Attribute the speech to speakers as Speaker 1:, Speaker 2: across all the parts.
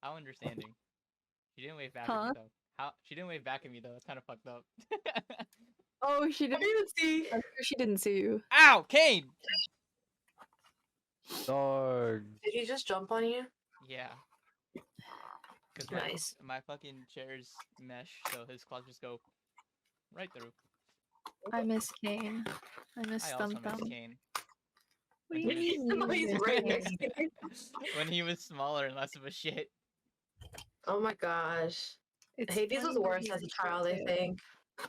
Speaker 1: How understanding. She didn't wave back at me
Speaker 2: Huh?
Speaker 1: though. How she didn't wave back at me though. That's kind of fucked up.
Speaker 2: Oh, she
Speaker 3: I
Speaker 2: didn't.
Speaker 3: didn't see.
Speaker 2: I'm sure she didn't see you.
Speaker 1: Ow, Kane.
Speaker 4: Dog.
Speaker 3: Did he just jump on you?
Speaker 1: Yeah, because
Speaker 3: Nice.
Speaker 1: my fucking chair's mesh, so his claws just go right through.
Speaker 2: I miss Kane. I miss
Speaker 1: I
Speaker 2: Thumb
Speaker 1: also miss
Speaker 2: Thumb.
Speaker 1: Kane.
Speaker 2: What do you mean you
Speaker 3: Oh, he's
Speaker 2: miss
Speaker 3: right
Speaker 2: Kane?
Speaker 3: next to you.
Speaker 1: When he was smaller and less of a shit.
Speaker 3: Oh my gosh.
Speaker 2: It's
Speaker 3: Hades was
Speaker 2: funny that
Speaker 3: worse
Speaker 2: he's
Speaker 3: as a
Speaker 2: a
Speaker 3: child, I
Speaker 2: kid.
Speaker 3: think.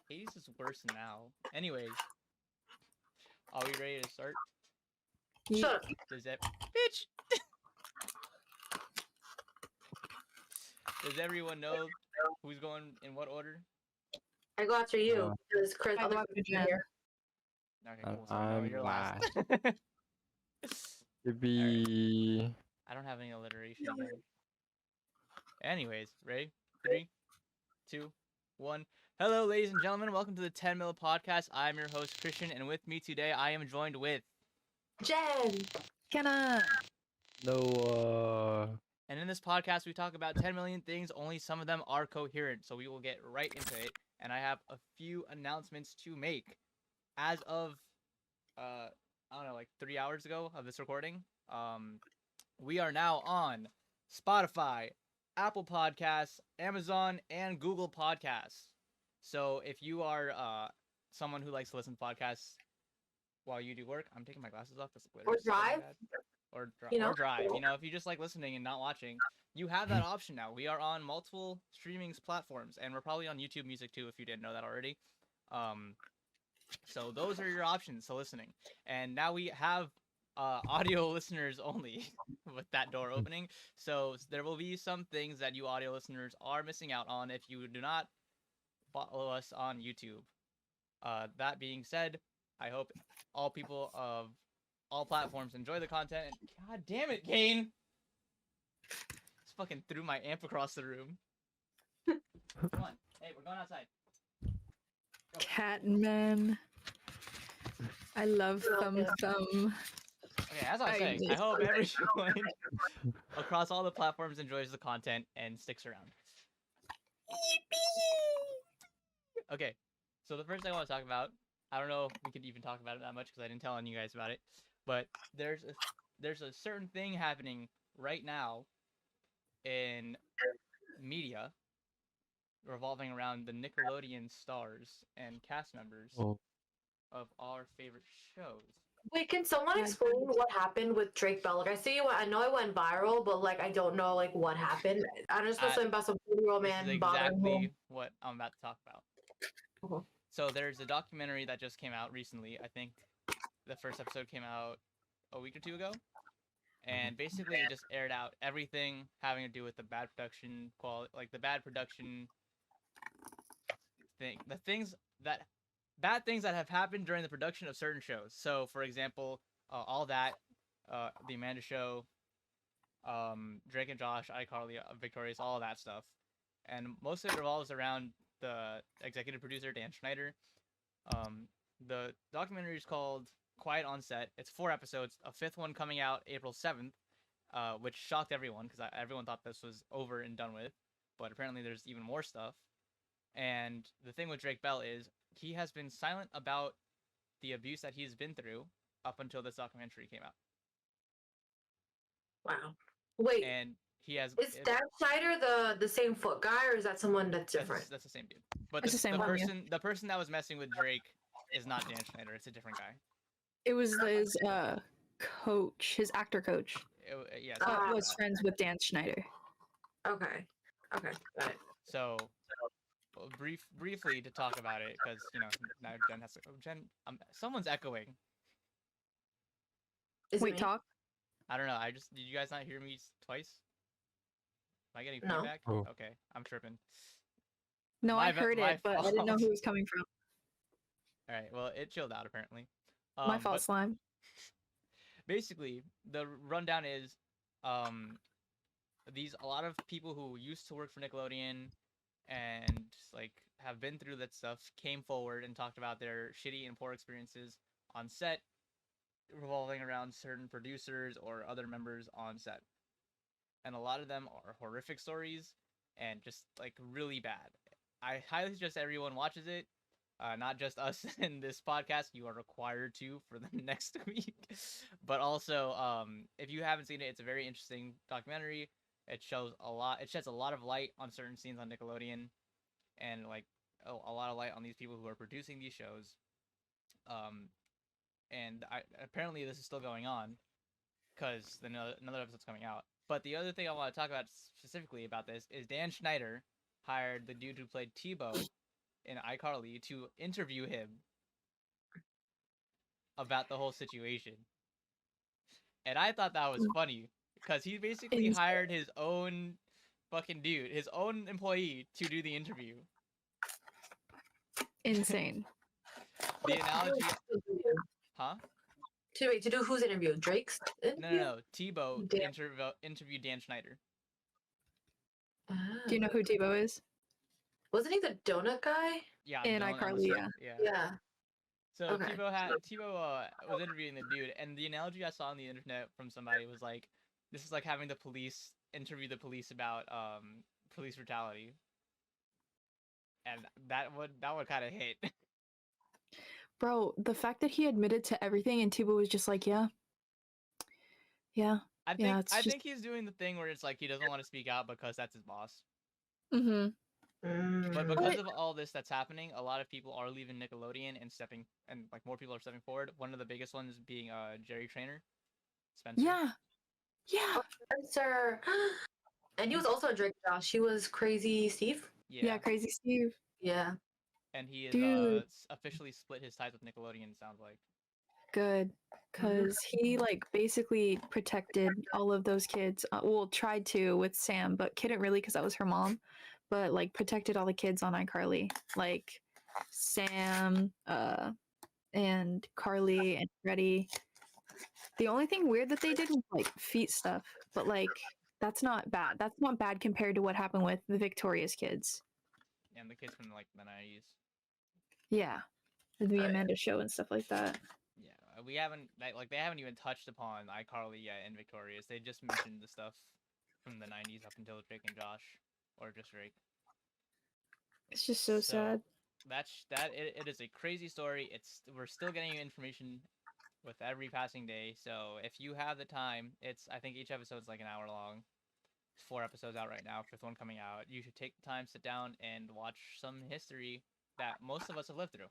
Speaker 1: Hades is worse now. Anyways, are we ready to start?
Speaker 2: Ye-
Speaker 3: Shut up.
Speaker 1: Does that bitch? Does everyone know who's going in what order?
Speaker 3: I go after you because Chris.
Speaker 2: I go
Speaker 3: Other
Speaker 2: after
Speaker 3: Chris is
Speaker 2: Jen.
Speaker 3: here.
Speaker 1: Okay,
Speaker 4: And
Speaker 1: cool. So no,
Speaker 4: I'm
Speaker 1: you're last.
Speaker 4: To be.
Speaker 1: I don't have any alliteration again. Anyways, ready? 3, 2, 1. Hello, ladies and gentlemen. Welcome to the 10 Mil Podcast. I'm your host, Christian, and with me today, I am joined with.
Speaker 3: Jen.
Speaker 2: Kenna.
Speaker 4: No,
Speaker 1: And in this podcast, we talk about 10 million things. Only some of them are coherent. So we will get right into it. And I have a few announcements to make. As of, I don't know, like 3 hours ago of this recording, we are now on Spotify, Apple Podcasts, Amazon, and Google Podcasts. So if you are someone who likes to listen to podcasts while you do work, I'm taking my glasses off. That's
Speaker 3: Or drive.
Speaker 1: Or drive. You know, if you just like listening and not watching, you have that option now. We are on multiple streaming platforms, and we're probably on YouTube Music too, if you didn't know that already. So those are your options to listening. And now we have audio listeners only with that door opening. So there will be some things that you audio listeners are missing out on if you do not follow us on YouTube. That being said, I hope all people of all platforms enjoy the content. And God damn it, Kane! Just fucking threw my amp across the room. Come on. Hey, we're going outside.
Speaker 2: Catman. I love Thumb Thumb.
Speaker 1: Okay, as I was
Speaker 2: I
Speaker 1: saying, I
Speaker 2: miss
Speaker 1: hope
Speaker 2: Thumb
Speaker 1: everyone across all the platforms enjoys the content and sticks around. Okay, so the first thing I want to talk about, I don't know if we could even talk about it that much because I didn't tell any of you guys about it, but there's a certain thing happening right now in media revolving around the Nickelodeon stars and cast members
Speaker 4: Oh.
Speaker 1: of our favorite shows.
Speaker 3: Wait, can someone explain what happened with Drake Bell? Like, I know it went viral, but like, I don't know like what happened. I just know something about some 40-year-old
Speaker 1: This is
Speaker 3: man bothering him.
Speaker 1: exactly what I'm about to talk about.
Speaker 3: Mhm.
Speaker 1: So there's a documentary that just came out recently. I think the first episode came out a week or two ago. And basically it just aired out everything having to do with the bad production quality, like the bad production thing, the things that bad things that have happened during the production of certain shows. So, for example, all that, the Amanda Show, Drake and Josh, iCarly, Victorious, all of that stuff, and most of it revolves around the executive producer Dan Schneider. The documentary is called Quiet on Set. It's 4 episodes. A 5th one coming out April 7th, which shocked everyone because everyone thought this was over and done with, but apparently there's even more stuff. And the thing with Drake Bell is he has been silent about the abuse that he's been through up until this documentary came out.
Speaker 3: Wow. Wait,
Speaker 1: And he has.
Speaker 3: is Dan Schneider the same foot guy, or is that someone that's different?
Speaker 1: That's the same dude. But
Speaker 2: It's the same one, yeah.
Speaker 1: the person that was messing with Drake is not Dan Schneider. It's a different guy.
Speaker 2: It was his coach, his actor coach.
Speaker 1: Yeah.
Speaker 2: Was friends with Dan Schneider.
Speaker 3: Okay. Okay. Got it.
Speaker 1: So, briefly to talk about it, because you know now Jen has to. Jen, someone's echoing.
Speaker 3: Is it
Speaker 2: Wait,
Speaker 3: me?
Speaker 2: talk.
Speaker 1: I don't know. Did you guys not hear me twice? Am I getting
Speaker 3: No.
Speaker 1: feedback?
Speaker 4: Oh.
Speaker 1: Okay, I'm tripping.
Speaker 2: No, I
Speaker 1: My
Speaker 2: heard
Speaker 1: my
Speaker 2: it, but I didn't know
Speaker 1: fault.
Speaker 2: who it was coming from.
Speaker 1: All right. Well, it chilled out apparently.
Speaker 2: My fault,
Speaker 1: But
Speaker 2: Slime.
Speaker 1: basically, the rundown is, um, a lot of people who used to work for Nickelodeon and like have been through that stuff came forward and talked about their shitty and poor experiences on set, revolving around certain producers or other members on set. and a lot of them are horrific stories and just like really bad. I highly suggest everyone watches it. Not just us in this podcast. You are required to for the next week. But also, if you haven't seen it, it's a very interesting documentary. It shows a lot. It sheds a lot of light on certain scenes on Nickelodeon, and like a lot of light on these people who are producing these shows. Um, and apparently this is still going on because another episode's coming out. But the other thing I want to talk about specifically about this is Dan Schneider hired the dude who played Tebow in iCarly to interview him about the whole situation. And I thought that was funny because he basically
Speaker 2: Insane.
Speaker 1: hired his own fucking dude, his own employee to do the interview.
Speaker 2: Insane.
Speaker 1: The analogy, huh?
Speaker 3: To do whose interview? Drake's interview?
Speaker 1: No. Tebow
Speaker 3: Dan-
Speaker 1: interviewed Dan Schneider.
Speaker 2: Do you know who Tebow is?
Speaker 3: Wasn't he the donut guy?
Speaker 1: Yeah,
Speaker 2: In
Speaker 1: Dylan
Speaker 2: iCarly,
Speaker 1: Emerson.
Speaker 2: yeah.
Speaker 3: Yeah.
Speaker 1: So
Speaker 3: Okay.
Speaker 1: Tebow was interviewing the dude, and the analogy I saw on the internet from somebody was like, this is like having the police interview the police about police brutality, and that would kind of hit.
Speaker 2: Bro, the fact that he admitted to everything and Tebow was just like, yeah.
Speaker 1: I
Speaker 2: Yeah,
Speaker 1: think
Speaker 2: it's
Speaker 1: I
Speaker 2: just-
Speaker 1: think he's doing the thing where it's like he doesn't want to speak out because that's his boss.
Speaker 2: Mm-hmm.
Speaker 1: But
Speaker 3: Mm.
Speaker 1: because of all this that's happening, a lot of people are leaving Nickelodeon and like more people are stepping forward. One of the biggest ones being Jerry Trainer, Spencer.
Speaker 2: Yeah.
Speaker 3: Spencer. And he was also in Drake Josh. He was Crazy Steve.
Speaker 2: Yeah, Crazy Steve.
Speaker 3: Yeah.
Speaker 1: And he is
Speaker 2: Dude.
Speaker 1: officially split his ties with Nickelodeon. It sounds like.
Speaker 2: Good. Because he, like, basically protected all of those kids. Well, tried to with Sam, but couldn't really because that was her mom. But, like, protected all the kids on iCarly. Like, Sam, and Carly and Freddie. The only thing weird that they did was, like, feet stuff. But, like, that's not bad. That's not bad compared to what happened with the Victorious kids.
Speaker 1: And the kids from like the 90s.
Speaker 2: Yeah. The
Speaker 3: yeah.
Speaker 2: Amanda show and stuff like that.
Speaker 1: Yeah, we haven't they haven't even touched upon iCarly yet and Victorious. They just mentioned the stuff from the 90s up until Drake and Josh, or just Drake.
Speaker 2: It's just so sad.
Speaker 1: It is a crazy story. We're still getting information with every passing day. So if you have the time, I think each episode's like an hour long. 4 episodes out right now, 5th one coming out. You should take the time, sit down, and watch some history that most of us have lived through.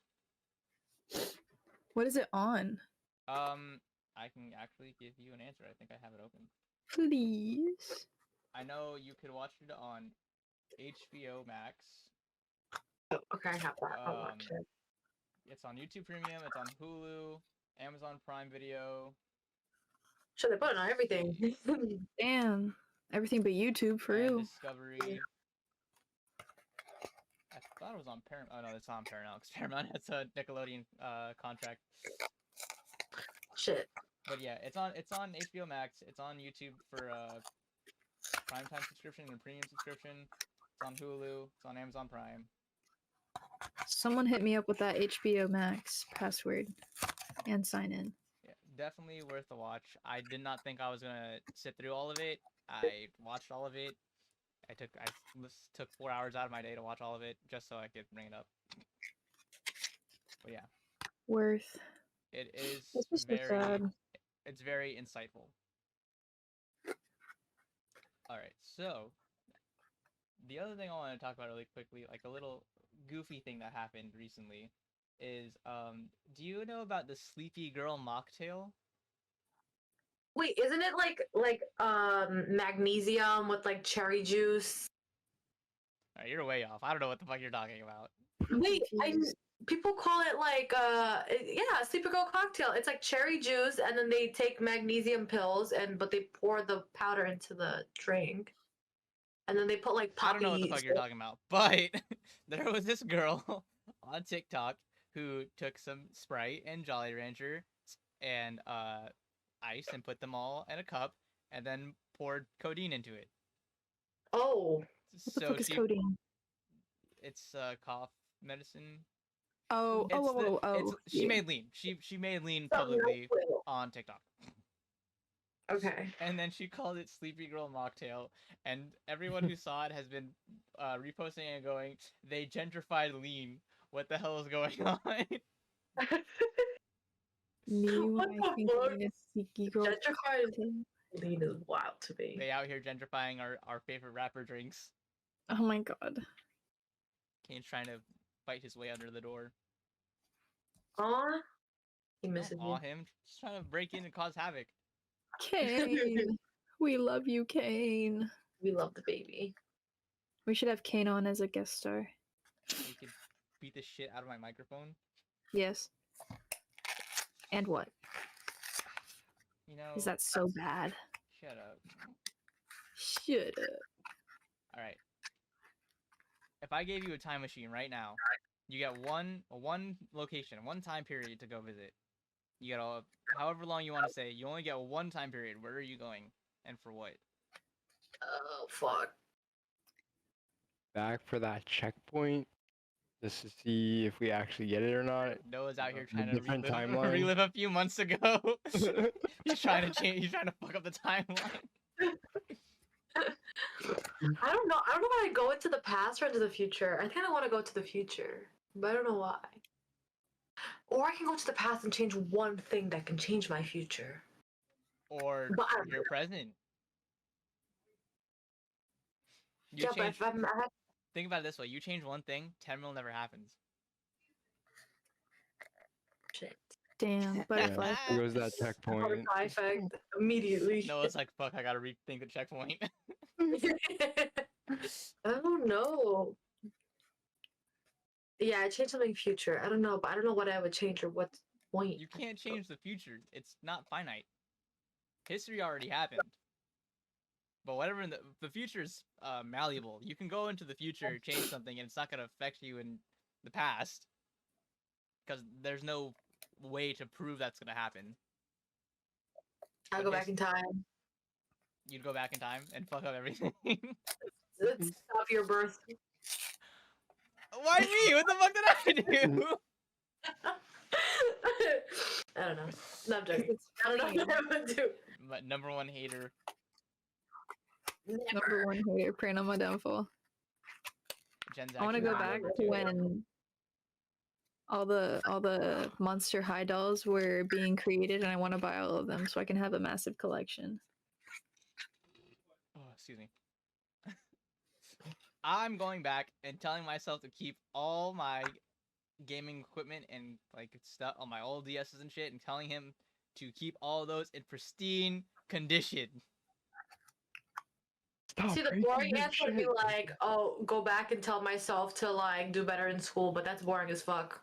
Speaker 2: What is it on?
Speaker 1: I can actually give you an answer. I think I have it open.
Speaker 2: Please.
Speaker 1: I know you could watch it on HBO Max.
Speaker 3: Oh, okay, I have that. I'll watch it.
Speaker 1: It's on YouTube Premium. It's on Hulu, Amazon Prime Video.
Speaker 3: Sure, they put it on everything.
Speaker 2: Damn. Everything but YouTube, for
Speaker 1: and
Speaker 2: real.
Speaker 1: Discovery. I thought it was on Paramount. Oh no, it's on Paramount. 'Cause Paramount has a Nickelodeon contract.
Speaker 3: Shit.
Speaker 1: But yeah, it's on HBO Max. It's on YouTube for primetime subscription and premium subscription. It's on Hulu. It's on Amazon Prime.
Speaker 2: Someone hit me up with that HBO Max password and sign in.
Speaker 1: Yeah, definitely worth the watch. I did not think I was gonna sit through all of it. I watched all of it. I took 4 hours out of my day to watch all of it just so I could bring it up. But yeah,
Speaker 2: Worth.
Speaker 1: it is
Speaker 2: It's just so sad.
Speaker 1: it's very insightful. All right, so the other thing I want to talk about really quickly, like a little goofy thing that happened recently, is do you know about the Sleepy Girl mocktail?
Speaker 3: Wait, isn't it like magnesium with like cherry juice?
Speaker 1: All right, you're way off. I don't know what the fuck you're talking about.
Speaker 3: Wait, people call it like yeah, Sleepy Girl cocktail. It's like cherry juice, and then they take magnesium pills, but they pour the powder into the drink, and then they put like
Speaker 1: I don't know what the fuck
Speaker 3: poppies.
Speaker 1: you're talking about, but there was this girl on TikTok who took some Sprite and Jolly Rancher and ice and put them all in a cup and then poured codeine into it.
Speaker 3: Oh,
Speaker 2: What the fuck is codeine?
Speaker 1: It's cough medicine.
Speaker 2: Oh,
Speaker 1: She
Speaker 2: yeah.
Speaker 1: made lean. She made lean publicly on TikTok.
Speaker 3: Okay.
Speaker 1: And then she called it Sleepy Girl Mocktail, and everyone who saw it has been reposting and going, they gentrified lean. What the hell is going on?
Speaker 2: Me
Speaker 3: What
Speaker 2: when I
Speaker 3: the
Speaker 2: think
Speaker 3: fuck?
Speaker 2: of a Siki girl.
Speaker 3: Gentrified
Speaker 2: cocktail.
Speaker 3: lean is wild to me.
Speaker 1: They out here gentrifying our favorite rapper drinks.
Speaker 2: Oh my god.
Speaker 1: Kane's trying to fight his way under the door.
Speaker 3: Aw, he
Speaker 1: Don't
Speaker 3: misses
Speaker 1: awe
Speaker 3: me.
Speaker 1: him. Just trying to break in and cause havoc.
Speaker 2: Kane. We love you, Kane.
Speaker 3: We love the baby.
Speaker 2: We should have Kane on as a guest star.
Speaker 1: He could beat the shit out of my microphone.
Speaker 2: Yes. And what?
Speaker 1: You know.
Speaker 2: Is that so bad?
Speaker 1: Shut up.
Speaker 2: Shut up.
Speaker 1: All right. If I gave you a time machine right now, you get one location, one time period to go visit. You get however long you want to say. You only get one time period. Where are you going, and for what?
Speaker 3: Oh, fuck.
Speaker 4: Back for that checkpoint, just to see if we actually get it or not.
Speaker 1: Noah's out here
Speaker 4: A
Speaker 1: trying to
Speaker 4: different
Speaker 1: relive,
Speaker 4: timeline.
Speaker 1: relive a few months ago. He's trying to change. He's trying to fuck up the timeline.
Speaker 3: I don't know. I don't know if I go into the past or into the future. I think I want to go to the future, but I don't know why. Or I can go to the past and change one thing that can change my future.
Speaker 1: Or
Speaker 3: But I-
Speaker 1: your present. You
Speaker 3: yeah, but
Speaker 1: change.
Speaker 3: if I'm at
Speaker 1: Think about it this way: you change one thing, 10 mil never happens.
Speaker 3: shit,
Speaker 2: Damn. Butterfly.
Speaker 4: There goes that checkpoint.
Speaker 3: butterfly effect immediately.
Speaker 1: Noah's like, fuck, I gotta rethink the checkpoint.
Speaker 3: I don't know. Yeah, I changed something future. I don't know, but I don't know what I would change or what point.
Speaker 1: You can't change the future. It's not finite. History already happened. But whatever in the future is malleable. You can go into the future, change something, and it's not gonna affect you in the past. Because there's no way to prove that's gonna happen.
Speaker 3: I'll go back in time.
Speaker 1: You'd go back in time and fuck up everything.
Speaker 3: Let's stop your birth.
Speaker 1: Why me? What the fuck did I do?
Speaker 3: I don't know. No, I'm joking.
Speaker 2: It's
Speaker 3: I don't know what I would do.
Speaker 1: My number one hater.
Speaker 2: Number one hater praying on my downfall.
Speaker 1: Jen's
Speaker 2: I want to
Speaker 1: actually
Speaker 2: go
Speaker 1: my
Speaker 2: back
Speaker 1: number
Speaker 2: to
Speaker 1: two.
Speaker 2: when all the Monster High dolls were being created, and I want to buy all of them so I can have a massive collection.
Speaker 1: Oh, excuse me. I'm going back and telling myself to keep all my gaming equipment and like stuff on my old DSs and shit, and telling him to keep all those in pristine condition.
Speaker 4: Stop
Speaker 3: See, the
Speaker 4: breaking
Speaker 3: boring
Speaker 4: your
Speaker 3: answer would be
Speaker 4: shit.
Speaker 3: like, oh, go back and tell myself to like do better in school, but that's boring as fuck.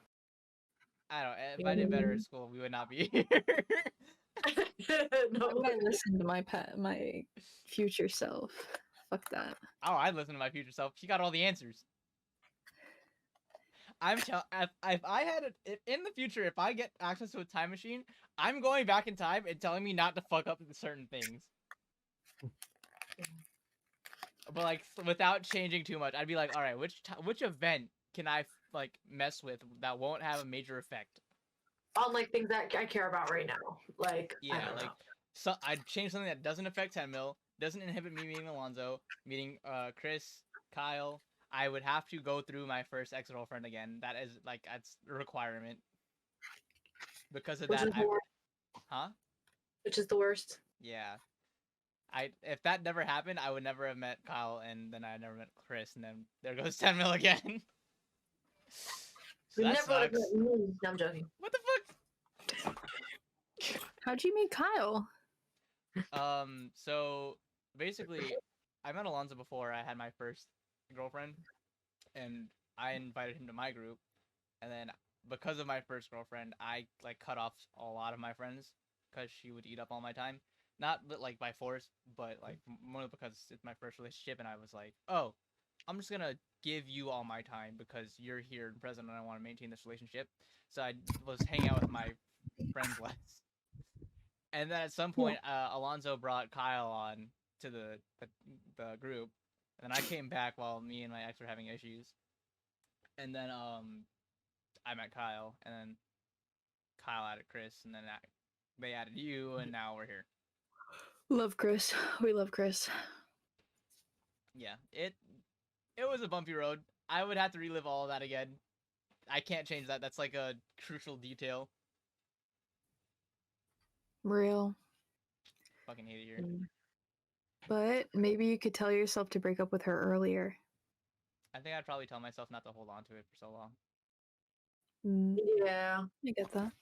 Speaker 1: I don't. If I did better at school, we would not be here.
Speaker 3: No.
Speaker 2: Why would I listen to my future self? Fuck that.
Speaker 1: Oh, I'd listen to my future self. She got all the answers. If I had if in the future, if I get access to a time machine, I'm going back in time and telling me not to fuck up certain things. But like without changing too much, I'd be like, all right, which event can I like mess with that won't have a major effect?
Speaker 3: On like things that I care about right now. Like, I
Speaker 1: Yeah,
Speaker 3: don't
Speaker 1: like
Speaker 3: know.
Speaker 1: so I'd change something that doesn't affect 10 mil, doesn't inhibit me meeting Alonzo, meeting Chris, Kyle. I would have to go through my first ex-girlfriend again. That is like that's a requirement. Because of
Speaker 3: Which
Speaker 1: that,
Speaker 3: is the worst.
Speaker 1: huh?
Speaker 3: Which is the worst.
Speaker 1: Yeah. If that never happened, I would never have met Kyle, and then I never met Chris, and then there goes 10 mil again. So
Speaker 3: You
Speaker 1: that
Speaker 3: never would have
Speaker 1: sucks.
Speaker 3: met me. No, I'm joking.
Speaker 1: What the fuck?
Speaker 2: How'd you meet Kyle?
Speaker 1: So basically, I met Alonzo before I had my first girlfriend, and I invited him to my group, and then because of my first girlfriend, I like cut off a lot of my friends because she would eat up all my time. Not like by force, but like more because it's my first relationship, and I was like, oh, I'm just gonna give you all my time because you're here and present, and I want to maintain this relationship. So I was hanging out with my friends less. And then at some point, Alonzo brought Kyle on to the group, and then I came back while me and my ex were having issues. And then I met Kyle, and then Kyle added Chris, and then they added you, and now we're here.
Speaker 2: Love Chris. We love Chris.
Speaker 1: Yeah, it was a bumpy road. I would have to relive all of that again. I can't change that. That's like a crucial detail.
Speaker 2: Real.
Speaker 1: Fucking hate it here.
Speaker 2: But maybe you could tell yourself to break up with her earlier.
Speaker 1: I think I'd probably tell myself not to hold on to it for so long.
Speaker 3: Yeah.
Speaker 2: I get that.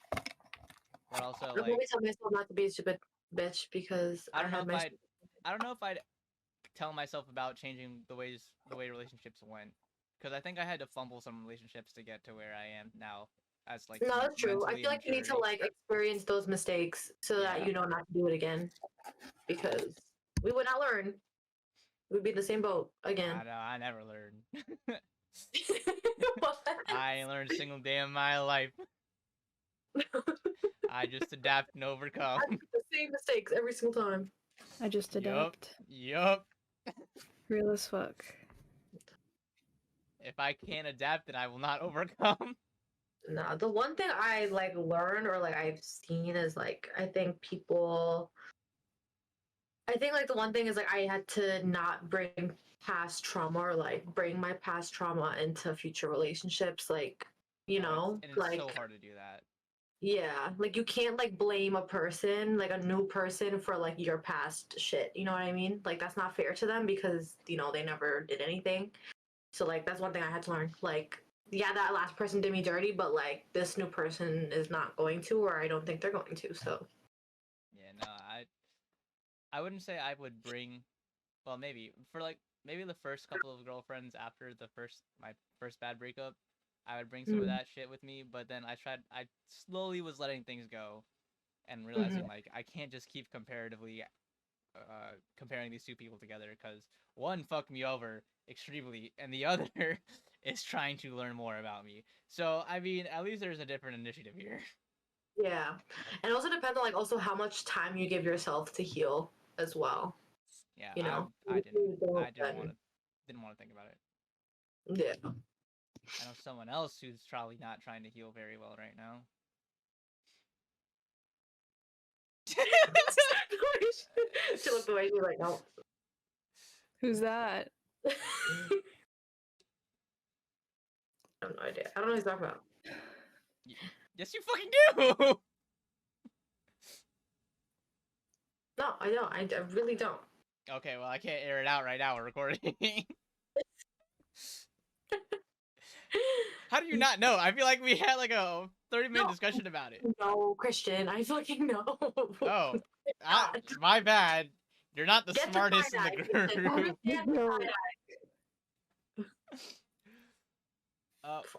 Speaker 1: But also,
Speaker 3: I'll
Speaker 1: like,
Speaker 3: probably tell myself not to be a stupid bitch because
Speaker 1: I don't know
Speaker 3: had
Speaker 1: if
Speaker 3: my.
Speaker 1: I don't know if I'd tell myself about changing the way relationships went, because I think I had to fumble some relationships to get to where I am now. As like
Speaker 3: No, that's true. I
Speaker 1: mentally
Speaker 3: feel
Speaker 1: and
Speaker 3: like you need to
Speaker 1: maturity.
Speaker 3: like experience those mistakes so that
Speaker 1: Yeah.
Speaker 3: you know not to do it again. Because we would not learn. We'd be in the same boat again.
Speaker 1: I know. I never learned.
Speaker 3: What?
Speaker 1: I ain't learned a single day of my life. I just adapt and overcome.
Speaker 3: I make the same mistakes every single time.
Speaker 2: I just adapt.
Speaker 1: Yup.
Speaker 2: Real as fuck.
Speaker 1: If I can't adapt, then I will not overcome.
Speaker 3: No, the one thing I like learned or like I've seen is like I think like the one thing is like I had to not bring past trauma or like bring my past trauma into future relationships. Like, you know,
Speaker 1: And it's
Speaker 3: like
Speaker 1: so hard to do that.
Speaker 3: yeah, like you can't like blame a person, like a new person for like your past shit. You know what I mean? Like that's not fair to them because, you know, they never did anything. So like that's one thing I had to learn. Like, yeah, that last person did me dirty, but like this new person is not going to, or I don't think they're going to. So
Speaker 1: Yeah, no, I wouldn't say I would bring. Well, maybe for like maybe the first couple of girlfriends after my first bad breakup, I would bring some of that shit with me. But then I slowly was letting things go, and realizing like I can't just keep comparing these two people together because one fucked me over extremely and the other is trying to learn more about me. So I mean, at least there's a different initiative here.
Speaker 3: yeah, and it also depends on like also how much time you give yourself to heal as well.
Speaker 1: Yeah,
Speaker 3: You know,
Speaker 1: I
Speaker 3: If you don't,
Speaker 1: didn't want
Speaker 3: then-
Speaker 1: to think about it.
Speaker 3: Yeah.
Speaker 1: I know someone else who's probably not trying to heal very well right now.
Speaker 3: She looked away. She's like, no.
Speaker 2: Who's that?
Speaker 3: I have no idea. I don't know what he's talking about.
Speaker 1: Yes, you fucking do.
Speaker 3: No, I don't. I really don't.
Speaker 1: Okay, well I can't air it out right now. We're recording. How do you not know? I feel like we had like a 30-minute discussion about it.
Speaker 3: No, Christian, I fucking know.
Speaker 1: Oh, my bad. You're not the
Speaker 3: Get the
Speaker 1: smartest in the
Speaker 3: tie-dye, Christian.
Speaker 1: group.
Speaker 3: Understand the tie-dye.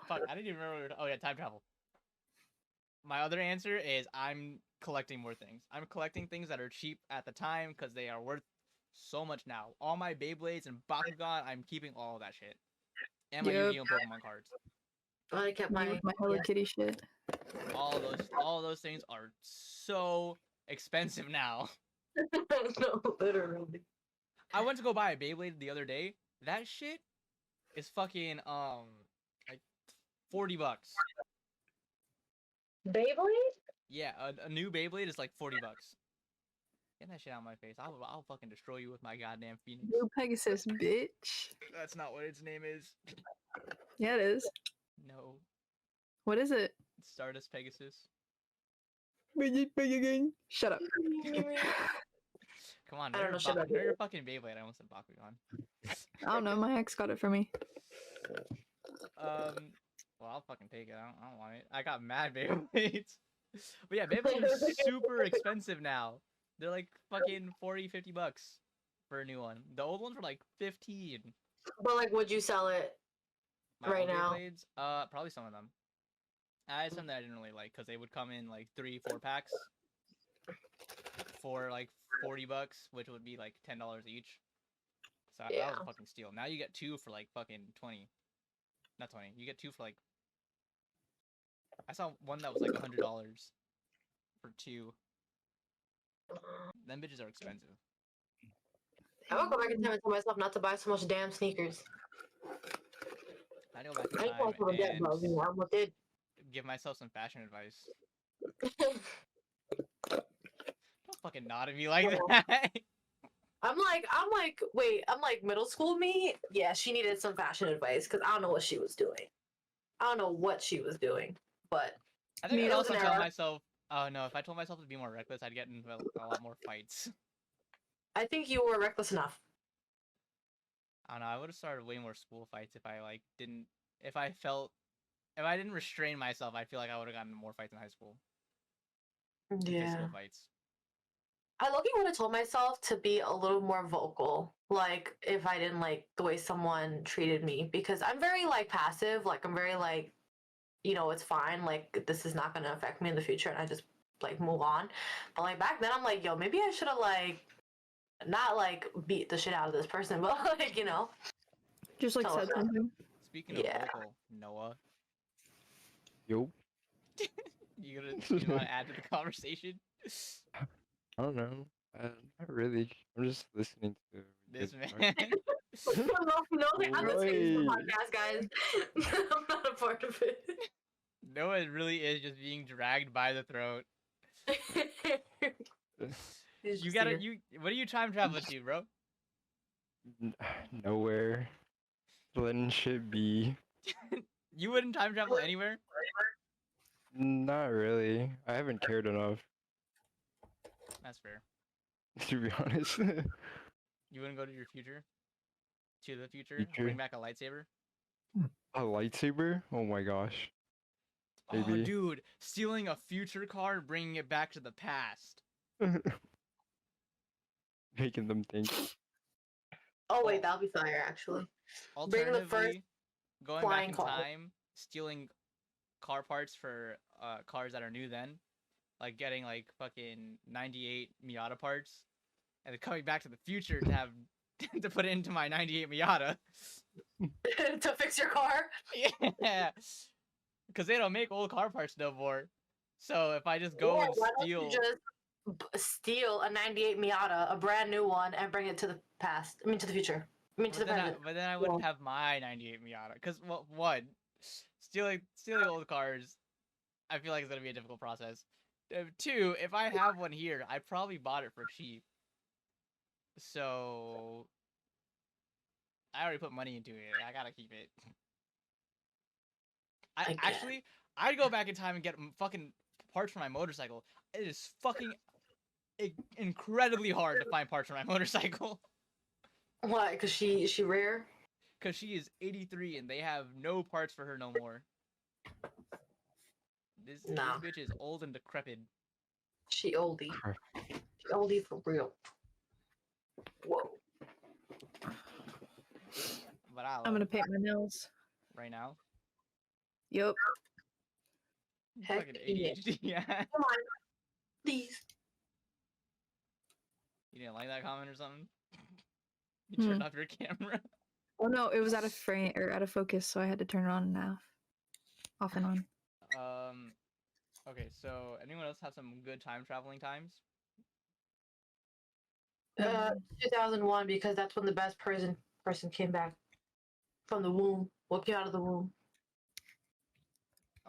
Speaker 1: Fuck, I didn't even remember. Oh yeah, time travel. My other answer is I'm collecting more things. I'm collecting things that are cheap at the time because they are worth so much now. All my Beyblades and Bakugan, I'm keeping all of that shit. And my Yu-Gi-Oh! And Pokemon cards.
Speaker 3: I kept
Speaker 2: Me with my Hello Kitty shit.
Speaker 1: All of those things are so expensive now.
Speaker 3: No, literally.
Speaker 1: I went to go buy a Beyblade the other day. That shit is fucking like $40.
Speaker 3: Beyblade?
Speaker 1: Yeah, a new Beyblade is like $40. Get that shit out of my face. I'll fucking destroy you with my goddamn Phoenix.
Speaker 2: Blue Pegasus, bitch.
Speaker 1: That's not what its name is.
Speaker 2: Yeah, it is.
Speaker 1: No,
Speaker 2: What is it?
Speaker 1: it's Stardust Pegasus.
Speaker 2: Shut up.
Speaker 1: Come on,
Speaker 3: I don't know shit about
Speaker 1: know your
Speaker 3: Beyblade.
Speaker 1: fucking Beyblade. I almost said Bakugan.
Speaker 2: I don't know. My ex got it for me.
Speaker 1: Well, I'll fucking take it. I don't want it. I got mad Beyblades. But yeah, Beyblades are super expensive now. They're like fucking 40, $50 for a new one. The old ones were like 15.
Speaker 3: But like, would you sell it?
Speaker 1: My
Speaker 3: Right
Speaker 1: old
Speaker 3: now.
Speaker 1: Beyblades, probably some of them. I had some that I didn't really like because they would come in like 3-4 packs for like $40, which would be like $10 each. So that was a fucking steal. Now you get two for like fucking 20. Not 20. You get two for like. I saw one that was like $100 for two. Them bitches are expensive.
Speaker 3: I would go back in time and tell myself not to buy so much damn sneakers.
Speaker 1: I go back in
Speaker 3: I
Speaker 1: time
Speaker 3: thought I that, bro. You know, I almost did.
Speaker 1: give myself some fashion advice. Don't fucking nod at me like
Speaker 3: Oh.
Speaker 1: that.
Speaker 3: I'm like, middle school me? Yeah, she needed some fashion advice because I don't know what she was doing. I don't know what she was doing, but
Speaker 1: I think
Speaker 2: Me
Speaker 1: I'd
Speaker 3: it was
Speaker 1: also
Speaker 3: an
Speaker 1: tell
Speaker 3: era.
Speaker 1: myself, oh no, if I told myself to be more reckless, I'd get into a lot more fights.
Speaker 3: I think you were reckless enough.
Speaker 1: I don't know. I would have started way more school fights if I like didn't. If I felt, if I didn't restrain myself, I feel like I would have gotten more fights in high school. Physical fights.
Speaker 3: I low-key would have told myself to be a little more vocal, like if I didn't like the way someone treated me, because I'm very like passive, like I'm very like, it's fine, like this is not gonna affect me in the future, and I just like move on. But like back then, I'm like, yo, maybe I should have like not like beat the shit out of this person, but like
Speaker 2: Just like
Speaker 3: tell
Speaker 2: said
Speaker 3: her.
Speaker 2: something.
Speaker 1: Speaking of
Speaker 3: Yeah.
Speaker 1: vocal, Noah,
Speaker 4: Yo.
Speaker 1: you want to add to the conversation?
Speaker 4: I don't know. Not really. I'm just listening to
Speaker 1: This
Speaker 4: good
Speaker 1: man.
Speaker 3: No, I'm listening to the
Speaker 4: Wait.
Speaker 3: podcast, guys. I'm not a part of it.
Speaker 1: Noah really is just being dragged by the throat.
Speaker 3: He's
Speaker 1: You
Speaker 3: just
Speaker 1: gotta,
Speaker 3: here.
Speaker 1: what are you time traveling to, bro?
Speaker 4: Nowhere. Letting shit be.
Speaker 1: You wouldn't time travel anywhere?
Speaker 4: Not really. I haven't cared enough,
Speaker 1: That's fair.
Speaker 4: to be honest.
Speaker 1: You wouldn't go to your future? To the future?
Speaker 4: Future.
Speaker 1: Bring back a lightsaber?
Speaker 4: A lightsaber? Oh my gosh.
Speaker 1: Oh,
Speaker 4: Maybe.
Speaker 1: dude. Stealing a future car and bringing it back to the past.
Speaker 4: Making them think.
Speaker 3: Oh wait, that'll be fire actually. Bring the first
Speaker 1: Alternatively, going back
Speaker 3: flying
Speaker 1: in
Speaker 3: car.
Speaker 1: time, stealing car parts for cars that are new then. Like getting like fucking 98 Miata parts. And then coming back to the future to have to put it into my 98 Miata.
Speaker 3: to fix your car.
Speaker 1: Yeah. Because they don't make old car parts no more. So if I just go
Speaker 3: Yeah,
Speaker 1: and
Speaker 3: why don't
Speaker 1: steal,
Speaker 3: you just steal a '98 Miata, a brand new one, and bring it to the past? I mean, to the future. I mean, to the present.
Speaker 1: but then I wouldn't have my 98 Miata. Because one, stealing old cars, I feel like it's gonna be a difficult process. Two, if I have one here, I probably bought it for cheap. So I already put money into it. I gotta keep it.
Speaker 3: Again.
Speaker 1: Actually, I'd go back in time and get fucking parts for my motorcycle. It is fucking incredibly hard to find parts for my motorcycle.
Speaker 3: Why? Because she rare.
Speaker 1: Because she is 83 and they have no parts for her no more. This bitch is old and decrepit.
Speaker 3: She oldie. She oldie for real. Whoa.
Speaker 1: But I love
Speaker 2: I'm gonna
Speaker 1: it
Speaker 2: paint my nails.
Speaker 1: right now.
Speaker 2: Yup.
Speaker 3: Heck
Speaker 1: Fucking
Speaker 3: yeah.
Speaker 1: ADHD. Yeah.
Speaker 3: Come on, please.
Speaker 1: You didn't like that comment or something? You turned off your camera.
Speaker 2: Oh no, it was out of frame or out of focus, so I had to turn it on and off and on.
Speaker 1: Okay, so anyone else have some good time traveling times?
Speaker 3: 2001, because that's when the best person came back from the womb. What came out of the womb?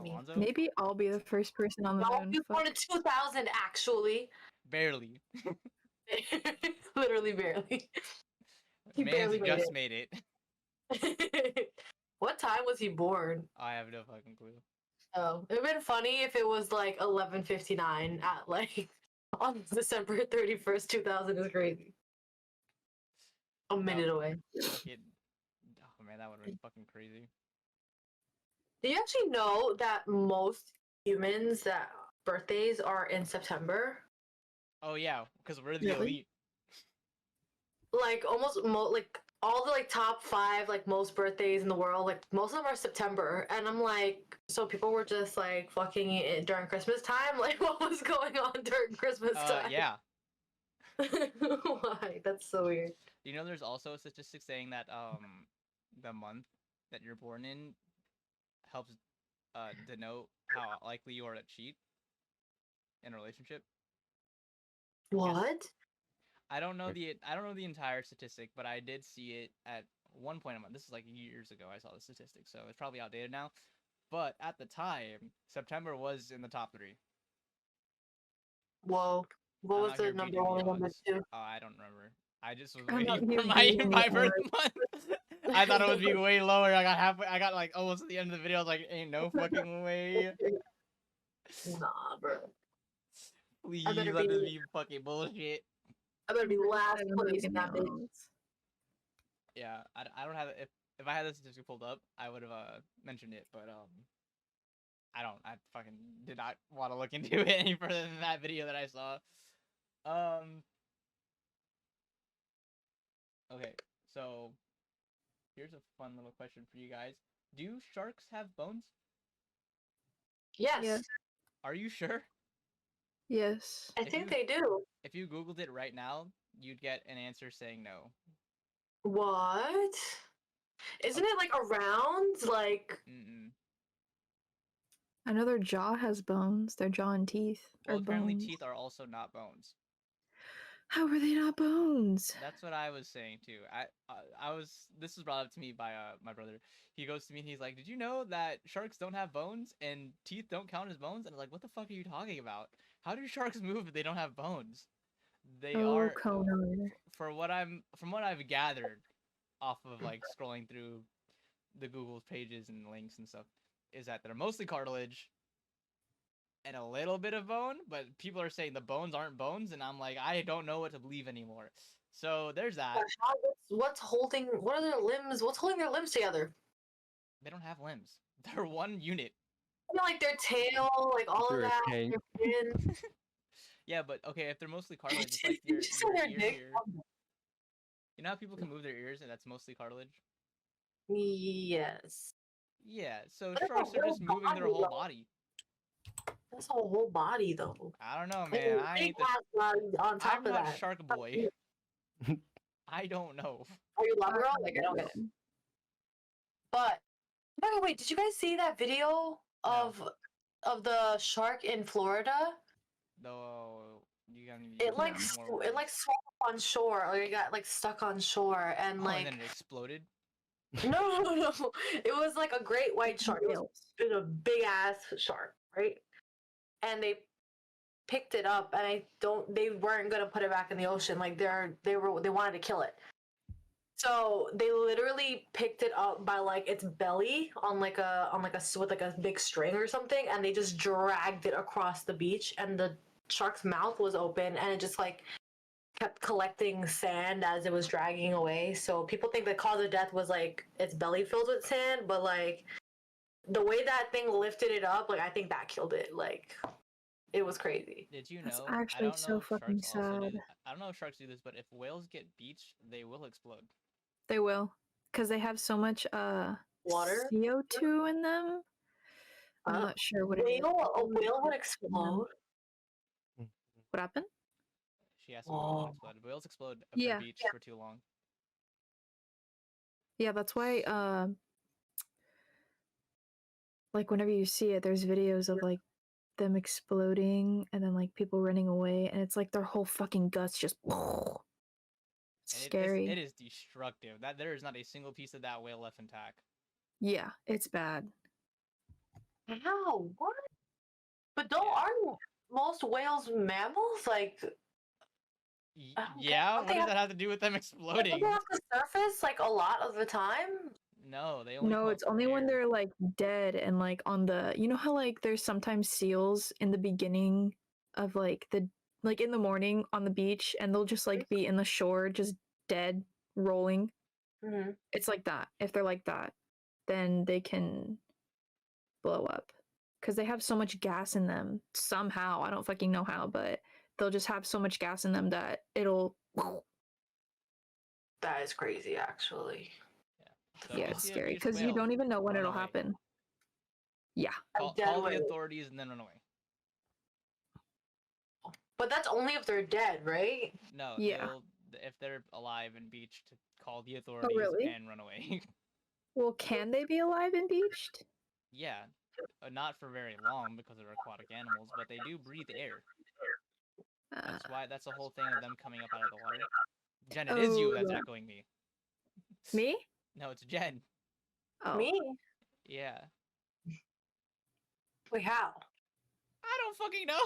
Speaker 3: Me.
Speaker 1: Alonzo?
Speaker 2: Maybe I'll be the first person on the
Speaker 3: No,
Speaker 2: moon.
Speaker 3: you born in 2000, actually.
Speaker 1: Barely.
Speaker 3: Literally barely. He
Speaker 1: Man's
Speaker 3: barely made
Speaker 1: just
Speaker 3: it.
Speaker 1: made it.
Speaker 3: What time was he born?
Speaker 1: I have no fucking clue.
Speaker 3: Oh, it would have been funny if it was like 11:59 at like on December 31st, 2000 is crazy. A minute away.
Speaker 1: Fucking, oh man, that would have been fucking crazy.
Speaker 3: Do you actually know that most humans that birthdays are in September?
Speaker 1: Oh yeah, because we're the
Speaker 2: Really?
Speaker 1: elite.
Speaker 3: Like almost like all the like top 5 like most birthdays in the world, like most of them are September, and I'm like, so people were just like fucking it during Christmas time. Like, what was going on during Christmas time?
Speaker 1: Yeah.
Speaker 3: Why? That's so weird.
Speaker 1: You know, there's also a statistic saying that the month that you're born in helps denote how likely you are to cheat in a relationship.
Speaker 3: What?
Speaker 1: I don't know the entire statistic, but I did see it at one point in my, this is like years ago I saw the statistic, so it's probably outdated now. But at the time, September was in the top 3.
Speaker 3: Whoa. What
Speaker 1: I'm
Speaker 3: was
Speaker 1: out
Speaker 3: the
Speaker 1: here
Speaker 3: number
Speaker 1: beating
Speaker 3: one and
Speaker 1: the
Speaker 3: number
Speaker 1: odds.
Speaker 3: two?
Speaker 1: Oh, I don't remember. I just was
Speaker 2: I'm out
Speaker 1: waiting
Speaker 2: here
Speaker 1: for
Speaker 2: beating the
Speaker 1: my birth
Speaker 2: odds.
Speaker 1: month. I thought it was being way lower. I got halfway. I got like almost at the end of the video. I was like, ain't no fucking way.
Speaker 3: Nah, bro.
Speaker 1: Please
Speaker 3: I better
Speaker 1: let this
Speaker 3: be.
Speaker 1: be fucking bullshit.
Speaker 3: I better be last
Speaker 2: I'm
Speaker 3: place in
Speaker 2: beating
Speaker 3: that
Speaker 2: the
Speaker 3: bitch.
Speaker 2: odds.
Speaker 1: Yeah, I don't have it. If I had this statistic pulled up, I would have mentioned it, but I don't. I fucking did not want to look into it any further than that video that I saw. Okay, so here's a fun little question for you guys. Do sharks have bones?
Speaker 3: Yes,
Speaker 2: Yeah.
Speaker 1: Are you sure?
Speaker 2: Yes.
Speaker 3: I
Speaker 1: If
Speaker 3: think
Speaker 1: you-
Speaker 3: they do.
Speaker 1: If you Googled it right now, you'd get an answer saying no.
Speaker 3: What? Isn't it like around? Like,
Speaker 1: Mm-mm.
Speaker 2: I know their jaw has bones. Their jaw and teeth
Speaker 1: Well,
Speaker 2: are
Speaker 1: apparently
Speaker 2: bones.
Speaker 1: teeth are also not bones.
Speaker 2: How are they not bones?
Speaker 1: That's what I was saying too. I was. This was brought up to me by my brother. He goes to me and he's like, "Did you know that sharks don't have bones and teeth don't count as bones?" And I'm like, "What the fuck are you talking about? How do sharks move if they don't have bones?" They
Speaker 2: Oh,
Speaker 1: are
Speaker 2: Conan.
Speaker 1: from what I've gathered off of like scrolling through the Google pages and links and stuff, is that they're mostly cartilage and a little bit of bone, but people are saying the bones aren't bones, and I'm like, I don't know what to believe anymore. So there's that.
Speaker 3: what's holding? What are their limbs? What's holding their limbs together?
Speaker 1: They don't have limbs. They're one unit.
Speaker 3: I mean, like their tail, like all of
Speaker 4: They're a
Speaker 3: that.
Speaker 4: tank.
Speaker 3: Their fin.
Speaker 1: Yeah, but okay, if they're mostly cartilage, it's
Speaker 3: Did
Speaker 1: like
Speaker 3: you say
Speaker 1: your
Speaker 3: their
Speaker 1: ear
Speaker 3: dick?
Speaker 1: here. You know how people can move their ears, and that's mostly cartilage.
Speaker 3: Yes.
Speaker 1: Yeah, so
Speaker 3: That's a
Speaker 1: sharks are
Speaker 3: whole
Speaker 1: just moving their
Speaker 3: body,
Speaker 1: whole
Speaker 3: though.
Speaker 1: body.
Speaker 3: That's a whole body, though.
Speaker 1: I don't know,
Speaker 3: And
Speaker 1: man.
Speaker 3: a
Speaker 1: I
Speaker 3: big
Speaker 1: ain't the.
Speaker 3: ass body on top
Speaker 1: I'm
Speaker 3: of
Speaker 1: not
Speaker 3: that.
Speaker 1: Shark Boy. I don't know.
Speaker 3: Are you love girl? Like I don't get it. But by the way, did you guys see that video of the shark in Florida?
Speaker 1: Though you got any?
Speaker 3: It like
Speaker 1: more
Speaker 3: it like swam up on shore, or it got like stuck on shore, and
Speaker 1: Oh,
Speaker 3: like
Speaker 1: and then it exploded.
Speaker 3: no, no, no, it was like a great white shark. It was a big ass shark, right? And they picked it up, and they weren't gonna put it back in the ocean. Like they wanted to kill it. So they literally picked it up by like its belly on like a with like a big string or something, and they just dragged it across the beach, and the shark's mouth was open, and it just like kept collecting sand as it was dragging away. So people think the cause of death was like its belly filled with sand, but like the way that thing lifted it up, like I think that killed it. Like it was crazy.
Speaker 1: Did you
Speaker 2: That's
Speaker 1: know?
Speaker 2: actually
Speaker 1: I don't
Speaker 2: so
Speaker 1: know if
Speaker 2: fucking
Speaker 1: sharks also do.
Speaker 2: sad.
Speaker 1: I don't know if sharks do this, but if whales get beached, they will explode.
Speaker 2: They will, because they have so much
Speaker 3: Water.
Speaker 2: CO2 in them. I'm not sure what it is.
Speaker 3: A whale would explode.
Speaker 2: What happened?
Speaker 1: She asked if whales will explode. Whales explode if
Speaker 2: Yeah.
Speaker 1: they're beached for too long.
Speaker 2: Yeah, that's why like whenever you see it, there's videos of like them exploding and then like people running away, and it's like their whole fucking guts just
Speaker 1: And
Speaker 2: scary.
Speaker 1: it is destructive. That there is not a single piece of that whale left intact.
Speaker 2: Yeah, it's bad.
Speaker 3: How? What? But aren't most whales mammals? Like,
Speaker 1: Yeah, what
Speaker 3: they
Speaker 1: does
Speaker 3: have-
Speaker 1: that have to do with them
Speaker 3: don't
Speaker 1: exploding?
Speaker 3: they have to surface like a lot of the time?
Speaker 1: No, they only.
Speaker 2: No,
Speaker 1: come
Speaker 2: it's
Speaker 1: up from
Speaker 2: only when
Speaker 1: air.
Speaker 2: they're like dead and like on the, you know how like there's sometimes seals in the beginning of like in the morning on the beach, and they'll just like be in the shore just dead rolling.
Speaker 3: Mm-hmm.
Speaker 2: It's like that. If they're like that, then they can blow up because they have so much gas in them somehow. I don't fucking know how, but they'll just have so much gas in them that it'll.
Speaker 3: That is crazy, actually.
Speaker 1: So
Speaker 2: Yeah,
Speaker 1: if
Speaker 2: it's
Speaker 1: you see a
Speaker 2: scary
Speaker 1: beached
Speaker 2: because you
Speaker 1: whale,
Speaker 2: don't even know when
Speaker 1: run
Speaker 2: it'll
Speaker 1: away.
Speaker 2: happen. Yeah.
Speaker 1: Call the authorities and then run away.
Speaker 3: But that's only if they're dead, right?
Speaker 1: No,
Speaker 2: Yeah.
Speaker 1: if they're alive and beached, call the authorities
Speaker 2: really?
Speaker 1: and run away.
Speaker 2: Well, can they be alive and beached?
Speaker 1: Yeah, not for very long because they're aquatic animals, but they do breathe air. That's the whole thing of them coming up out of the water. Jen, it is you that's
Speaker 2: yeah.
Speaker 1: echoing me.
Speaker 2: Me?
Speaker 1: No, it's Jen.
Speaker 2: Oh.
Speaker 3: Me?
Speaker 1: Yeah.
Speaker 3: Wait, how?
Speaker 1: I don't fucking know.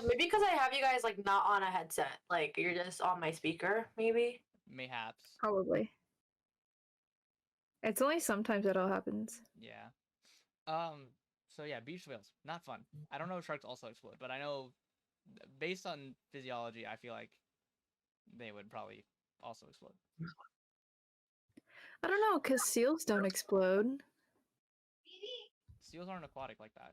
Speaker 3: Maybe because I have you guys like not on a headset, like you're just on my speaker, maybe.
Speaker 1: Mayhaps.
Speaker 2: Probably. It's only sometimes that all happens.
Speaker 1: Yeah. So yeah, beach whales, not fun. I don't know if sharks also explode, but I know based on physiology, I feel like they would probably also explode.
Speaker 2: I don't know, because seals don't explode.
Speaker 1: Seals aren't aquatic like that.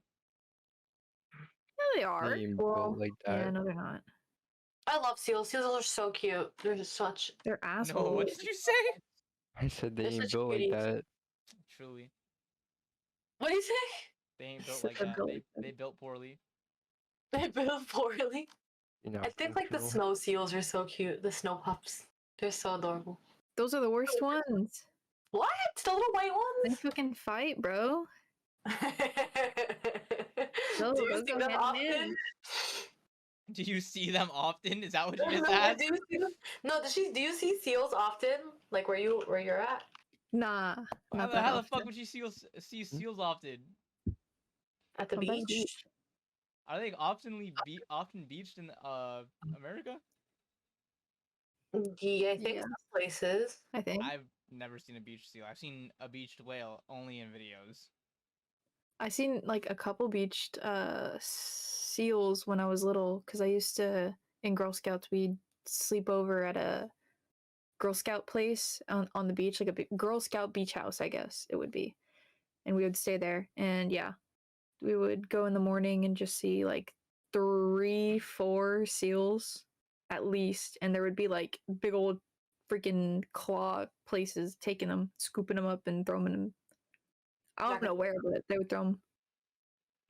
Speaker 2: Yeah, they are.
Speaker 4: They ain't
Speaker 2: Well,
Speaker 4: built like
Speaker 2: yeah,
Speaker 4: that.
Speaker 2: no, they're not.
Speaker 3: I love seals. Seals are so cute. They're just such.
Speaker 2: They're
Speaker 1: No,
Speaker 2: assholes.
Speaker 1: what did you say?
Speaker 4: I said they
Speaker 3: They're
Speaker 4: ain't
Speaker 3: such
Speaker 4: built like
Speaker 3: cuties.
Speaker 4: that.
Speaker 1: Truly,
Speaker 3: What do you say?
Speaker 1: they ain't built
Speaker 2: Such
Speaker 1: like
Speaker 2: a
Speaker 1: that.
Speaker 2: built
Speaker 1: They built poorly.
Speaker 3: They build poorly.
Speaker 4: You're not
Speaker 3: I think like the
Speaker 4: functional.
Speaker 3: snow seals are so cute. The snow pups. They're so adorable.
Speaker 2: Those are the worst ones.
Speaker 3: What? The little white
Speaker 2: They
Speaker 3: ones?
Speaker 2: fucking fight, bro. No,
Speaker 3: Do you
Speaker 2: those
Speaker 3: see
Speaker 2: go
Speaker 3: them
Speaker 2: hand in
Speaker 3: often?
Speaker 2: hand.
Speaker 1: Do you see them often? Is that what you just
Speaker 3: Do
Speaker 1: asked?
Speaker 3: you see them? No, do you see seals often? Like where you're at?
Speaker 2: Nah, not that
Speaker 1: How the
Speaker 2: often.
Speaker 1: fuck would you see seals often?
Speaker 3: At the
Speaker 2: I'm by the
Speaker 3: beach?
Speaker 1: Are they often beached in America?
Speaker 3: Yeah, I think
Speaker 2: Yeah.
Speaker 3: some places.
Speaker 2: I think.
Speaker 1: I've never seen a beached seal. I've seen a beached whale only in videos.
Speaker 2: I seen like a couple beached seals when I was little, because I used to in Girl Scouts we'd sleep over at a Girl Scout place on the beach, like a Girl Scout beach house, I guess it would be, and we would stay there, and yeah, we would go in the morning and just see like 3-4 seals at least, and there would be like big old freaking claw places taking them, scooping them up and throwing them. I don't know where, but they would throw them.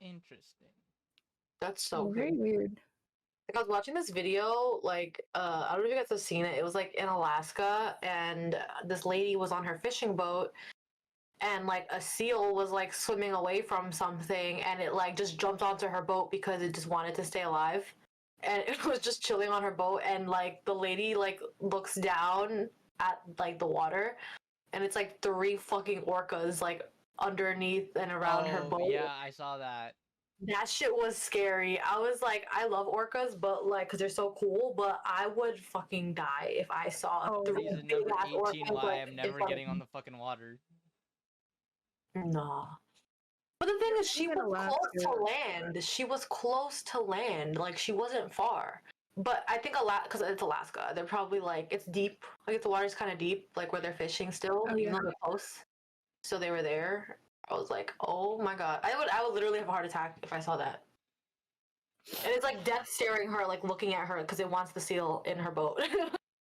Speaker 1: Interesting.
Speaker 3: That's so
Speaker 2: Very
Speaker 3: crazy.
Speaker 2: weird.
Speaker 3: Like I was watching this video, like I don't know if you guys have seen it. It was like in Alaska, and this lady was on her fishing boat, and like a seal was like swimming away from something, and it like just jumped onto her boat because it just wanted to stay alive, and it was just chilling on her boat, and like the lady like looks down at like the water, and it's like 3 fucking orcas like underneath and around her boat.
Speaker 1: Yeah, I saw that.
Speaker 3: That shit was scary. I was like, I love orcas, but like, cause they're so cool. But I would fucking die if I saw
Speaker 2: Oh,
Speaker 3: 3
Speaker 1: Reason
Speaker 3: big
Speaker 1: number
Speaker 3: ass
Speaker 1: 18
Speaker 3: orcas.
Speaker 1: why
Speaker 3: Like,
Speaker 1: I'm
Speaker 3: in
Speaker 1: never
Speaker 3: front of
Speaker 1: getting on
Speaker 3: me.
Speaker 1: the fucking water.
Speaker 3: Nah. But the thing is, she
Speaker 2: in
Speaker 3: was close to
Speaker 2: Alaska.
Speaker 3: land. She was close to land. Like, she wasn't far. But I think because it's Alaska, they're probably like it's deep. Like the water's kind of deep, like where they're fishing still,
Speaker 2: Oh,
Speaker 3: even
Speaker 2: yeah.
Speaker 3: though they're close. So they were there. I was like, oh my god, I would literally have a heart attack if I saw that. And it's like death staring her, like looking at her because it wants the seal in her boat.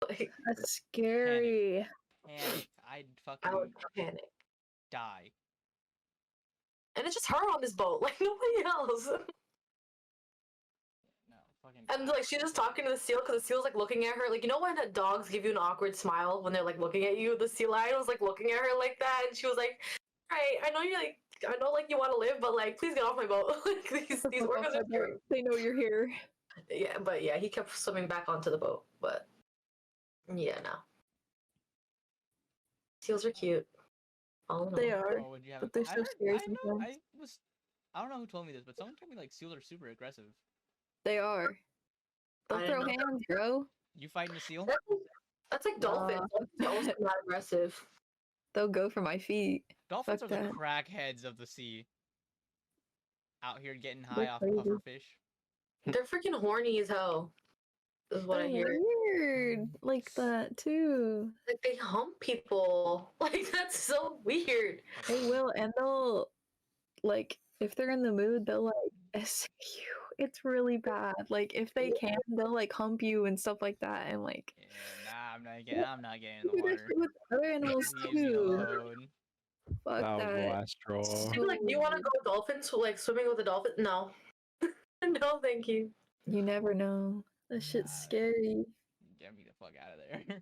Speaker 3: Like,
Speaker 2: That's scary.
Speaker 1: Panic. I'd
Speaker 3: I would
Speaker 1: fucking
Speaker 3: panic.
Speaker 1: die.
Speaker 3: And it's just her on this boat, like nobody else.
Speaker 1: No, fucking
Speaker 3: And
Speaker 1: die.
Speaker 3: like she's just talking to the seal because the seal's like looking at her. Like, you know when dogs give you an awkward smile when they're like looking at you? The sea lion was like looking at her like that, and she was like, "Right, I know you're like, I know like you want to live, but like, please get off my boat. Like these orcas are scary."
Speaker 2: They know you're here.
Speaker 3: Yeah, but yeah, he kept swimming back onto the boat. But yeah, no. Seals are cute. All in
Speaker 2: They
Speaker 3: all.
Speaker 2: are,
Speaker 1: Oh, would you have
Speaker 2: but they're so scary sometimes.
Speaker 1: I don't know who told me this, but someone told me like seals are super aggressive.
Speaker 2: They are. They'll
Speaker 3: I
Speaker 2: throw
Speaker 3: didn't know
Speaker 2: hands, bro.
Speaker 1: You fighting a seal?
Speaker 3: That's like dolphins. They're also not aggressive.
Speaker 2: They'll go for my feet.
Speaker 1: Dolphins
Speaker 2: Fuck
Speaker 1: are the
Speaker 2: that.
Speaker 1: crackheads of the sea. Out here getting
Speaker 2: They're
Speaker 1: high off
Speaker 2: crazy.
Speaker 1: puffer fish.
Speaker 3: They're freaking horny as hell. Is what I
Speaker 2: They're
Speaker 3: hear.
Speaker 2: weird like that too.
Speaker 3: Like they hump people. Like that's so weird.
Speaker 2: They will, and they'll like if they're in the mood, they'll like SQ. It's really bad. Like if they can, they'll like hump you and stuff like that, and like
Speaker 1: Yeah, nah, I'm not getting in the
Speaker 2: do that
Speaker 1: water.
Speaker 2: shit with other animals
Speaker 1: Leave me
Speaker 2: too.
Speaker 1: alone.
Speaker 2: Fuck
Speaker 4: That was the
Speaker 2: that.
Speaker 4: last straw.
Speaker 3: People like, do you want to go dolphins? Like swimming with a dolphin? No. No, thank you.
Speaker 2: You never know. That shit's
Speaker 1: Nah.
Speaker 2: scary.
Speaker 1: Get me the fuck out of there.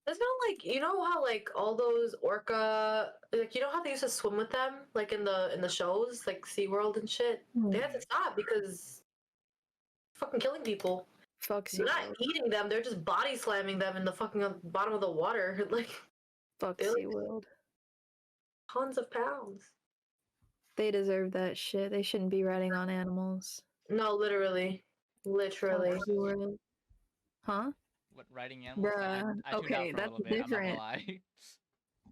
Speaker 3: That's not like, you know how like all those orca, like you know how they used to swim with them, like in the shows, like SeaWorld and shit. They had to stop because fucking killing people.
Speaker 2: Fuck
Speaker 3: They're not
Speaker 2: SeaWorld.
Speaker 3: eating them; they're just body slamming them in the fucking bottom of the water, like
Speaker 2: Fuck
Speaker 3: they're like
Speaker 2: SeaWorld.
Speaker 3: tons of pounds.
Speaker 2: They deserve that shit. They shouldn't be riding on animals.
Speaker 3: No, literally. Literally.
Speaker 2: Galaxy World. Huh?
Speaker 1: What, riding animals?
Speaker 2: Bruh.
Speaker 1: I tuned
Speaker 2: Okay,
Speaker 1: out for a
Speaker 2: that's
Speaker 1: little bit. I'm not gonna
Speaker 2: different.
Speaker 1: lie.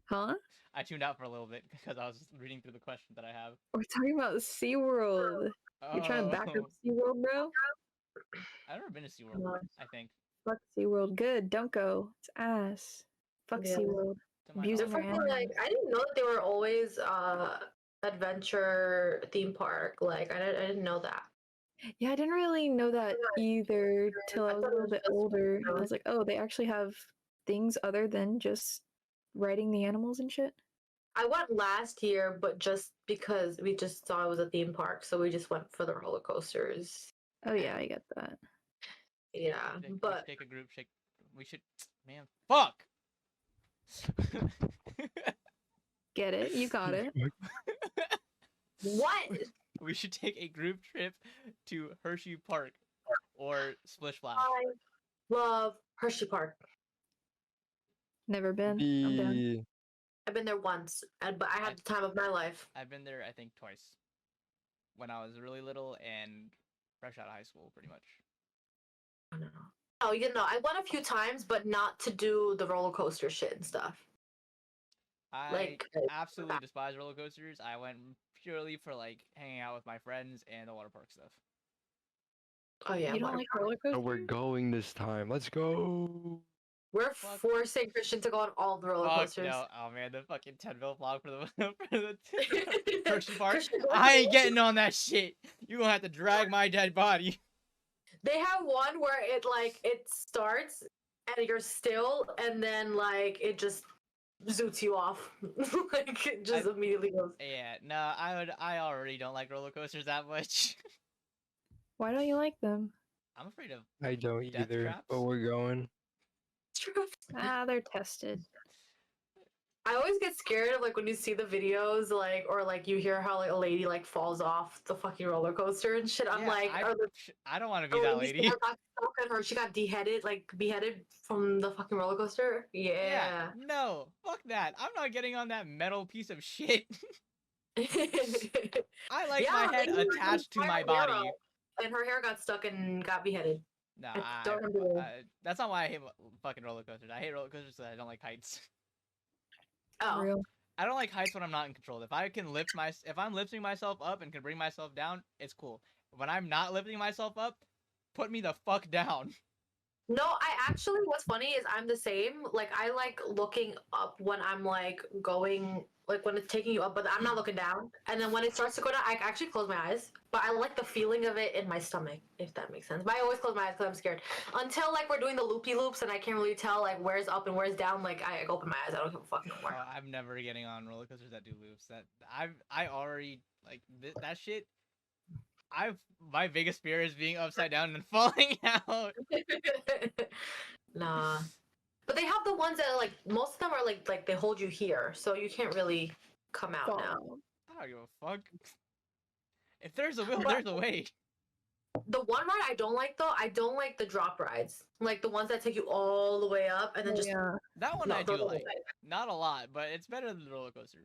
Speaker 2: Huh?
Speaker 1: I tuned out for a little bit because I was reading through the question that I have.
Speaker 2: We're talking about SeaWorld. You're trying to back up
Speaker 1: Oh,
Speaker 2: SeaWorld, bro?
Speaker 1: I've never been to SeaWorld.
Speaker 3: No.
Speaker 1: I think.
Speaker 2: Fuck SeaWorld. Good. Don't go. It's ass. Fuck
Speaker 3: Yeah.
Speaker 2: SeaWorld.
Speaker 1: To my
Speaker 2: Abusing
Speaker 3: They're
Speaker 2: their
Speaker 1: knowledge.
Speaker 3: fucking like,
Speaker 2: animals.
Speaker 3: I didn't know that they were always adventure theme park. Like I didn't know that.
Speaker 2: Yeah, I didn't really know that either till I
Speaker 3: I
Speaker 2: was
Speaker 3: thought
Speaker 2: a
Speaker 3: it
Speaker 2: little
Speaker 3: was
Speaker 2: bit
Speaker 3: just
Speaker 2: older. I
Speaker 3: really-
Speaker 2: was like, oh, they actually have things other than just riding the animals and shit.
Speaker 3: I went last year, but just because we just saw it was a theme park, so we just went for the roller coasters.
Speaker 2: Oh yeah, I get that.
Speaker 3: Yeah,
Speaker 1: We should
Speaker 3: but
Speaker 1: take a group shake. We should, man. Fuck.
Speaker 2: Get it? You got it.
Speaker 3: what?
Speaker 1: We should take a group trip to Hershey Park or Splish Splash.
Speaker 3: I love Hershey Park.
Speaker 2: Never been. I'm down.
Speaker 4: The
Speaker 3: I've been there once, but I had the time of my life.
Speaker 1: I've been there, I think, twice. When I was really little and fresh out of high school, pretty much.
Speaker 3: I don't know. Oh, you know, I went a few times, but not to do the roller coaster shit and stuff.
Speaker 1: I
Speaker 3: Like,
Speaker 1: absolutely despise roller coasters. I went purely for like hanging out with my friends and the water park stuff.
Speaker 3: oh yeah,
Speaker 2: You don't
Speaker 3: water
Speaker 2: like
Speaker 3: park.
Speaker 2: roller
Speaker 4: oh,
Speaker 2: coasters?
Speaker 4: we're going this time. Let's go.
Speaker 3: We're
Speaker 1: Fuck.
Speaker 3: forcing Christian to go on all the roller
Speaker 1: Fuck
Speaker 3: coasters.
Speaker 1: no. Oh man, the fucking 10 mil vlog for the for the Hershey Park.
Speaker 3: Christian, go
Speaker 1: I
Speaker 3: on
Speaker 1: ain't
Speaker 3: the-
Speaker 1: getting on that shit. You gonna have to drag my dead body.
Speaker 3: They have one where it starts and you're still, and then like it just zoots you off. Like it just immediately goes.
Speaker 1: Yeah, no, I already don't like roller coasters that much.
Speaker 2: Why don't you like them?
Speaker 1: I'm afraid of.
Speaker 4: I don't
Speaker 1: Death
Speaker 4: either,
Speaker 1: traps?
Speaker 4: but we're going.
Speaker 2: Ah, they're tested.
Speaker 3: I always get scared of like when you see the videos, like or like you hear how like a lady like falls off the fucking roller coaster and shit. I'm
Speaker 1: Yeah,
Speaker 3: like,
Speaker 1: I don't want to be
Speaker 3: oh,
Speaker 1: that
Speaker 3: lady
Speaker 1: lady.
Speaker 3: got stuck and she got beheaded from the fucking roller coaster. Yeah.
Speaker 1: No, fuck that. I'm not getting on that metal piece of shit. I like
Speaker 3: Yeah,
Speaker 1: my head
Speaker 3: like, you were
Speaker 1: attached to my
Speaker 3: entire hair
Speaker 1: body.
Speaker 3: out, and her hair got stuck and got beheaded.
Speaker 1: No,
Speaker 3: I don't remember.
Speaker 1: that's not why I hate fucking roller coasters. I hate roller coasters because I don't like heights.
Speaker 3: Oh,
Speaker 2: Real.
Speaker 1: I don't like heights when I'm not in control. If I'm lifting myself up and can bring myself down, it's cool. When I'm not lifting myself up, put me the fuck down.
Speaker 3: no, I actually, what's funny is I'm the same. Like, I like looking up when I'm like going, like when it's taking you up, but I'm not looking down. And then when it starts to go down, I actually close my eyes. But I like the feeling of it in my stomach, if that makes sense. But I always close my eyes because I'm scared. Until like we're doing the loopy loops and I can't really tell like where's up and where's down, like I open my eyes. I don't give a fuck no more.
Speaker 1: I'm never getting on roller coasters that do loops. I already like that shit. My biggest fear is being upside down and falling out.
Speaker 3: Nah. But they have the ones that are like most of them are like they hold you here, so you can't really come out now.
Speaker 2: Fall.
Speaker 1: I don't give a fuck. If there's a will,
Speaker 3: But-
Speaker 1: there's a way.
Speaker 3: The one ride I don't like though, I don't like the drop rides. Like the ones that take you all the way up and then
Speaker 2: Oh,
Speaker 3: just
Speaker 2: yeah.
Speaker 1: That one
Speaker 3: no,
Speaker 1: I do
Speaker 3: those are
Speaker 1: like.
Speaker 3: the-
Speaker 1: Not a lot, but it's better than the roller coaster.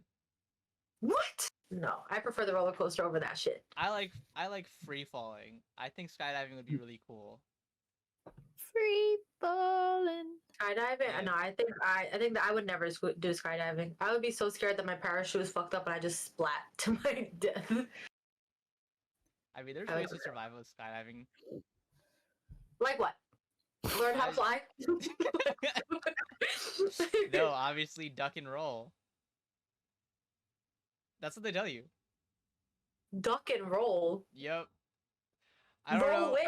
Speaker 3: What? No, I prefer the roller coaster over that shit.
Speaker 1: I like free falling. I think skydiving would be really cool.
Speaker 2: Free falling.
Speaker 3: Skydiving?
Speaker 1: Yeah.
Speaker 3: No, I think that I would never do skydiving. I would be so scared that my parachute is fucked up and I just splat to my death.
Speaker 1: I mean, there's
Speaker 3: I
Speaker 1: ways
Speaker 3: would-
Speaker 1: to survive with skydiving.
Speaker 3: Like what? Learn how to fly?
Speaker 1: No, obviously duck and roll. That's what they tell you.
Speaker 3: Duck and roll.
Speaker 1: Yep. I don't
Speaker 3: Roll
Speaker 1: know.
Speaker 3: away.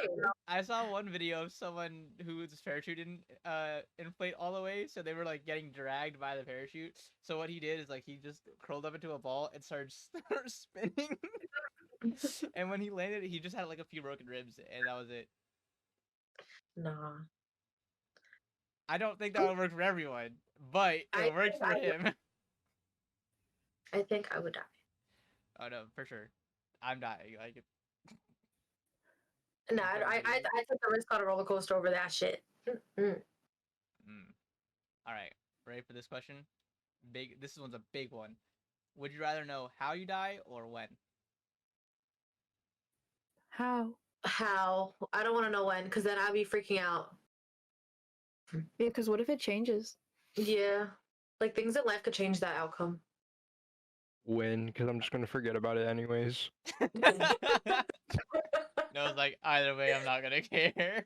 Speaker 1: I saw one video of someone whose parachute didn't inflate all the way, so they were like getting dragged by the parachute. So what he did is like he just curled up into a ball and started spinning. And when he landed, he just had like a few broken ribs, and that was it.
Speaker 3: Nah.
Speaker 1: I don't think that would work for everyone, but
Speaker 3: I
Speaker 1: it worked
Speaker 3: think
Speaker 1: for
Speaker 3: I would-
Speaker 1: him.
Speaker 3: I think I would die.
Speaker 1: Oh no, for sure. I'm dying. Like
Speaker 3: No,
Speaker 1: Better
Speaker 3: I
Speaker 1: be.
Speaker 3: took the risk on a roller coaster over that shit. Mm-mm.
Speaker 1: All right, ready for this question? This one's a big one. Would you rather know how you die or when?
Speaker 2: How?
Speaker 3: How? I don't want to know when, because then I'll be freaking out.
Speaker 2: Yeah, because what if it changes?
Speaker 3: Yeah. Like things in life could change that outcome.
Speaker 4: When? Because I'm just gonna forget about it anyways.
Speaker 1: No, it's like either way, I'm not gonna care.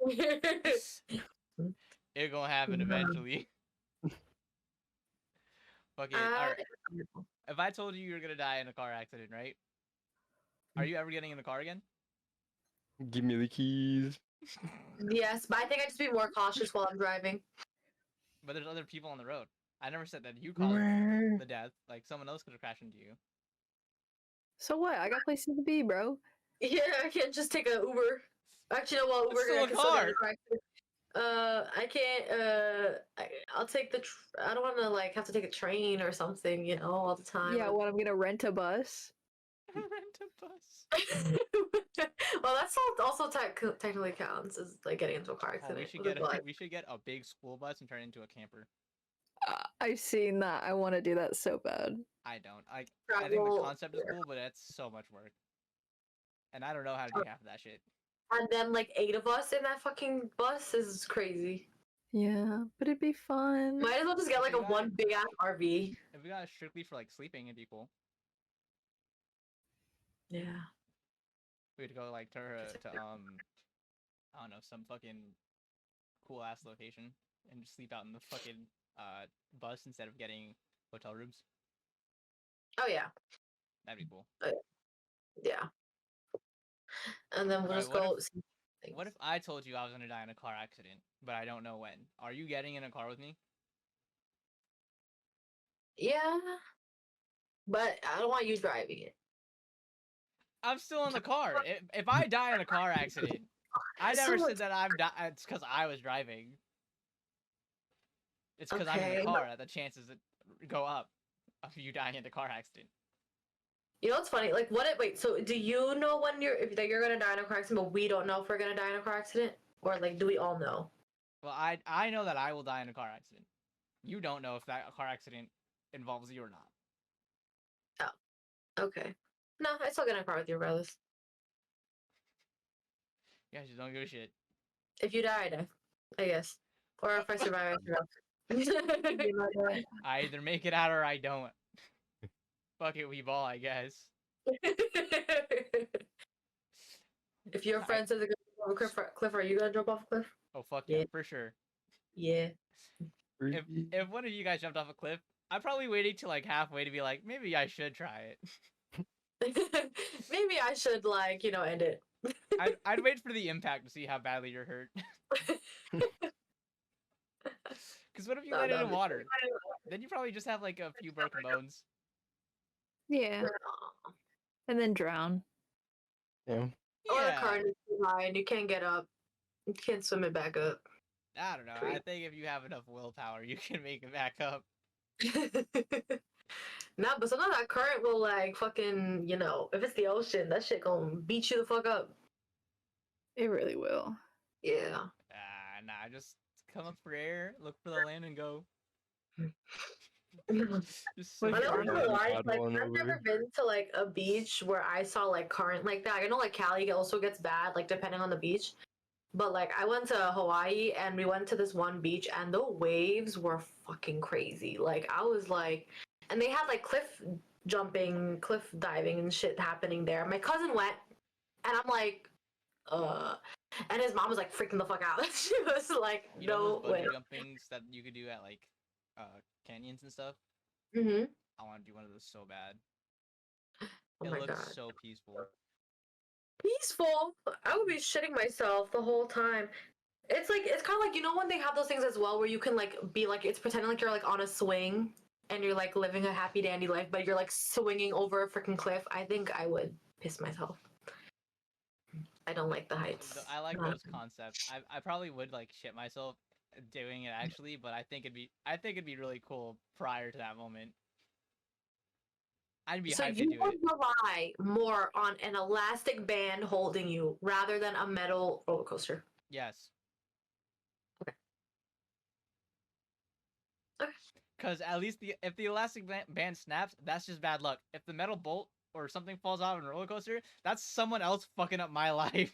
Speaker 1: It's gonna happen eventually. Fuck it. Alright. If I told you you were gonna die in a car accident, right? Are you ever getting in the car again?
Speaker 4: Give me the keys.
Speaker 3: Yes, but I think I'd just be more cautious while I'm driving.
Speaker 1: But there's other people on the road. I never said that you caused the death. Like someone else could have crashed into you.
Speaker 2: So what? I got places to be, bro.
Speaker 3: Yeah, I can't just take an Uber. Actually, no, well,
Speaker 1: It's
Speaker 3: Uber,
Speaker 1: still
Speaker 3: I
Speaker 1: a
Speaker 3: can still get in
Speaker 1: car.
Speaker 3: a car accident. I can't. I'll take the. I don't want to like have to take a train or something, you know, all the time.
Speaker 2: Yeah, what? I'm gonna rent a bus.
Speaker 1: Rent a bus.
Speaker 3: Well, that's also technically counts as like getting into a car
Speaker 1: Oh,
Speaker 3: accident.
Speaker 1: we should get a big school bus and turn it into a camper.
Speaker 2: I've seen that. I want to do that so bad.
Speaker 1: I don't. I think the
Speaker 3: Travel-
Speaker 1: concept is cool, but it's so much work. And I don't know how to do half of that shit.
Speaker 3: And then like 8 of us in that fucking bus is crazy.
Speaker 2: Yeah, but it'd be fun.
Speaker 3: Might as well just get like a
Speaker 1: You got
Speaker 3: one
Speaker 1: it.
Speaker 3: big ass RV.
Speaker 1: If we got it strictly for like sleeping, it'd be cool.
Speaker 3: Yeah.
Speaker 1: We'd go like to I don't know, some fucking cool ass location and just sleep out in the fucking bus instead of getting hotel rooms.
Speaker 3: Oh yeah.
Speaker 1: That'd be cool.
Speaker 3: Yeah. And then we'll
Speaker 1: Alright,
Speaker 3: just go. see
Speaker 1: What if
Speaker 3: things.
Speaker 1: I told you I was gonna die in a car accident, but I don't know when? Are you getting in a car with me?
Speaker 3: Yeah. But I don't want you driving it.
Speaker 1: I'm still in the car. If I die in a car accident, I never
Speaker 3: So-
Speaker 1: said that I've died. It's because I was driving. It's because I'm in
Speaker 3: Okay.
Speaker 1: the car that the chances that go up of you dying in a car accident.
Speaker 3: You know what's funny? Like, what? Wait. So, do you know when that you're gonna die in a car accident, but we don't know if we're gonna die in a car accident, or like, do we all know?
Speaker 1: Well, I know that I will die in a car accident. You don't know if that car accident involves you or not.
Speaker 3: Okay. No, I still get in a car with you, regardless.
Speaker 1: You guys just don't give a shit.
Speaker 3: If you die, I die. I guess. Or if I survive, I survive.
Speaker 1: I either make it out or I don't. Fuck it, we ball, I guess.
Speaker 3: If your friend says they're gonna jump off a cliff, are you gonna jump off a cliff?
Speaker 1: Oh fuck yeah,
Speaker 3: Yeah.
Speaker 1: for sure.
Speaker 3: Yeah.
Speaker 1: If one of you guys jumped off a cliff, I'm probably waiting till like halfway to be like, maybe I should try it.
Speaker 3: Maybe I should like, end it.
Speaker 1: I'd wait for the impact to see how badly you're hurt. Because what if you
Speaker 3: No,
Speaker 1: land
Speaker 3: that'd
Speaker 1: in
Speaker 3: be
Speaker 1: water? Then you probably just have like a few broken bones.
Speaker 2: Yeah, and then drown.
Speaker 4: Yeah.
Speaker 3: Or the
Speaker 1: Yeah.
Speaker 3: current is too high and you can't get up. You can't swim it back up.
Speaker 1: I don't know. I think if you have enough willpower, you can make it back up.
Speaker 3: Nah, but sometimes that current will like fucking, if it's the ocean, that shit gonna beat you the fuck up.
Speaker 2: It really will.
Speaker 3: Yeah.
Speaker 1: Nah, just come up for air, look for the land, and go. Just
Speaker 2: When
Speaker 3: When I
Speaker 1: swim
Speaker 3: was in
Speaker 1: around.
Speaker 3: Hawaii,
Speaker 4: Bad
Speaker 3: like
Speaker 4: one
Speaker 3: I've never
Speaker 4: over.
Speaker 3: been to like a beach where I saw like current like that. I know like Cali also gets bad, like depending on the beach. But like I went to Hawaii and we went to this one beach and the waves were fucking crazy. Like I was like, and they had like cliff jumping, cliff diving and shit happening there. My cousin went and I'm like, and his mom was like freaking the fuck out. She was like,
Speaker 1: You know
Speaker 3: no
Speaker 1: those
Speaker 3: way.
Speaker 1: bungee jumpings that you could do at like canyons and stuff?
Speaker 3: Mm-hmm.
Speaker 1: I want to do one of those so bad.
Speaker 3: Oh
Speaker 1: It
Speaker 3: my
Speaker 1: looks
Speaker 3: god.
Speaker 1: so peaceful.
Speaker 3: Peaceful. I would be shitting myself the whole time. It's like it's kind of like when they have those things as well where you can like be like it's pretending like you're like on a swing and you're like living a happy dandy life, but you're like swinging over a freaking cliff. I think I would piss myself. I don't like the heights.
Speaker 1: I like
Speaker 3: Not-
Speaker 1: those concepts. I probably would like shit myself doing it actually, but I think it'd be really cool prior to that moment. I'd be
Speaker 3: So
Speaker 1: hyped to
Speaker 3: you
Speaker 1: do
Speaker 3: would
Speaker 1: it.
Speaker 3: rely more on an elastic band holding you rather than a metal roller coaster.
Speaker 1: Yes.
Speaker 3: Okay. Okay.
Speaker 1: Because at least if the elastic band snaps, that's just bad luck. If the metal bolt or something falls off in a roller coaster, that's someone else fucking up my life.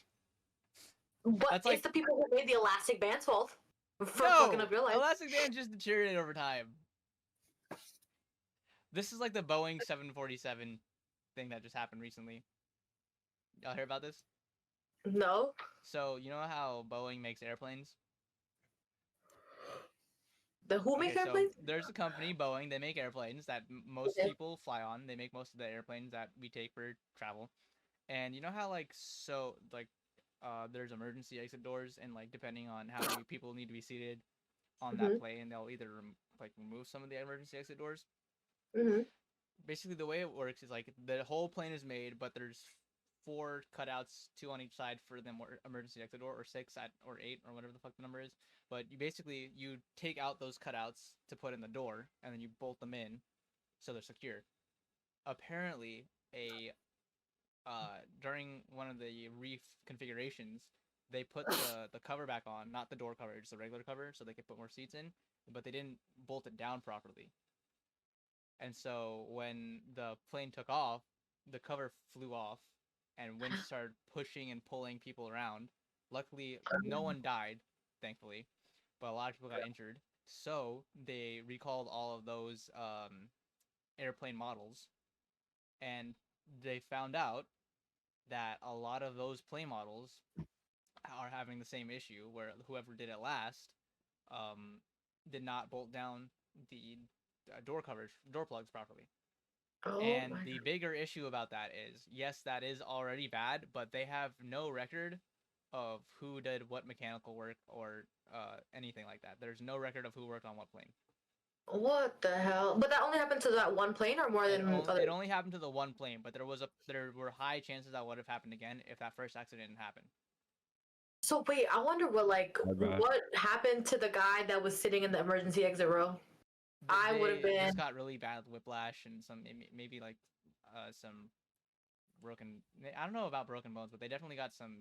Speaker 3: But
Speaker 1: That's
Speaker 3: it's
Speaker 1: like-
Speaker 3: the people who made the elastic band's fault for
Speaker 1: No,
Speaker 3: fucking up your life.
Speaker 1: elastic bands just deteriorate over time. This is like the Boeing 747 thing that just happened recently. Y'all hear about this?
Speaker 3: No.
Speaker 1: So you know how Boeing makes airplanes?
Speaker 3: The who makes airplanes?
Speaker 1: So there's a company, Boeing. They make airplanes that most
Speaker 3: Okay.
Speaker 1: people fly on. They make most of the airplanes that we take for travel. And you know how there's emergency exit doors, and like depending on how many people need to be seated on that plane, they'll either remove some of the emergency exit doors.
Speaker 3: Mm-hmm.
Speaker 1: Basically, the way it works is like the whole plane is made, but there's 4 cutouts, 2 on each side for the emergency exit door, or 6 or 8 or whatever the fuck the number is. But you take out those cutouts to put in the door, and then you bolt them in, so they're secure. Apparently, during one of the reef configurations, they put the cover back on, not the door cover, just the regular cover, so they could put more seats in, but they didn't bolt it down properly. And so when the plane took off, the cover flew off, and wind started pushing and pulling people around. Luckily, no one died, thankfully, but a lot of people got injured. So they recalled all of those airplane models, and they found out that a lot of those plane models are having the same issue, where whoever did it last did not bolt down the door plugs properly.
Speaker 3: Oh,
Speaker 1: And
Speaker 3: my
Speaker 1: the
Speaker 3: God.
Speaker 1: bigger issue about that is, yes, that is already bad, but they have no record of who did what mechanical work or anything like that. There's no record of who worked on what plane.
Speaker 3: What the hell? But that only happened to that one plane, or more than other?
Speaker 1: It only happened to the one plane, but there were high chances that would have happened again if that first accident didn't happen.
Speaker 3: So wait, I wonder what happened to the guy that was sitting in the emergency exit row. I would have
Speaker 1: They
Speaker 3: been.
Speaker 1: just got really bad whiplash and maybe like some broken. I don't know about broken bones, but they definitely got some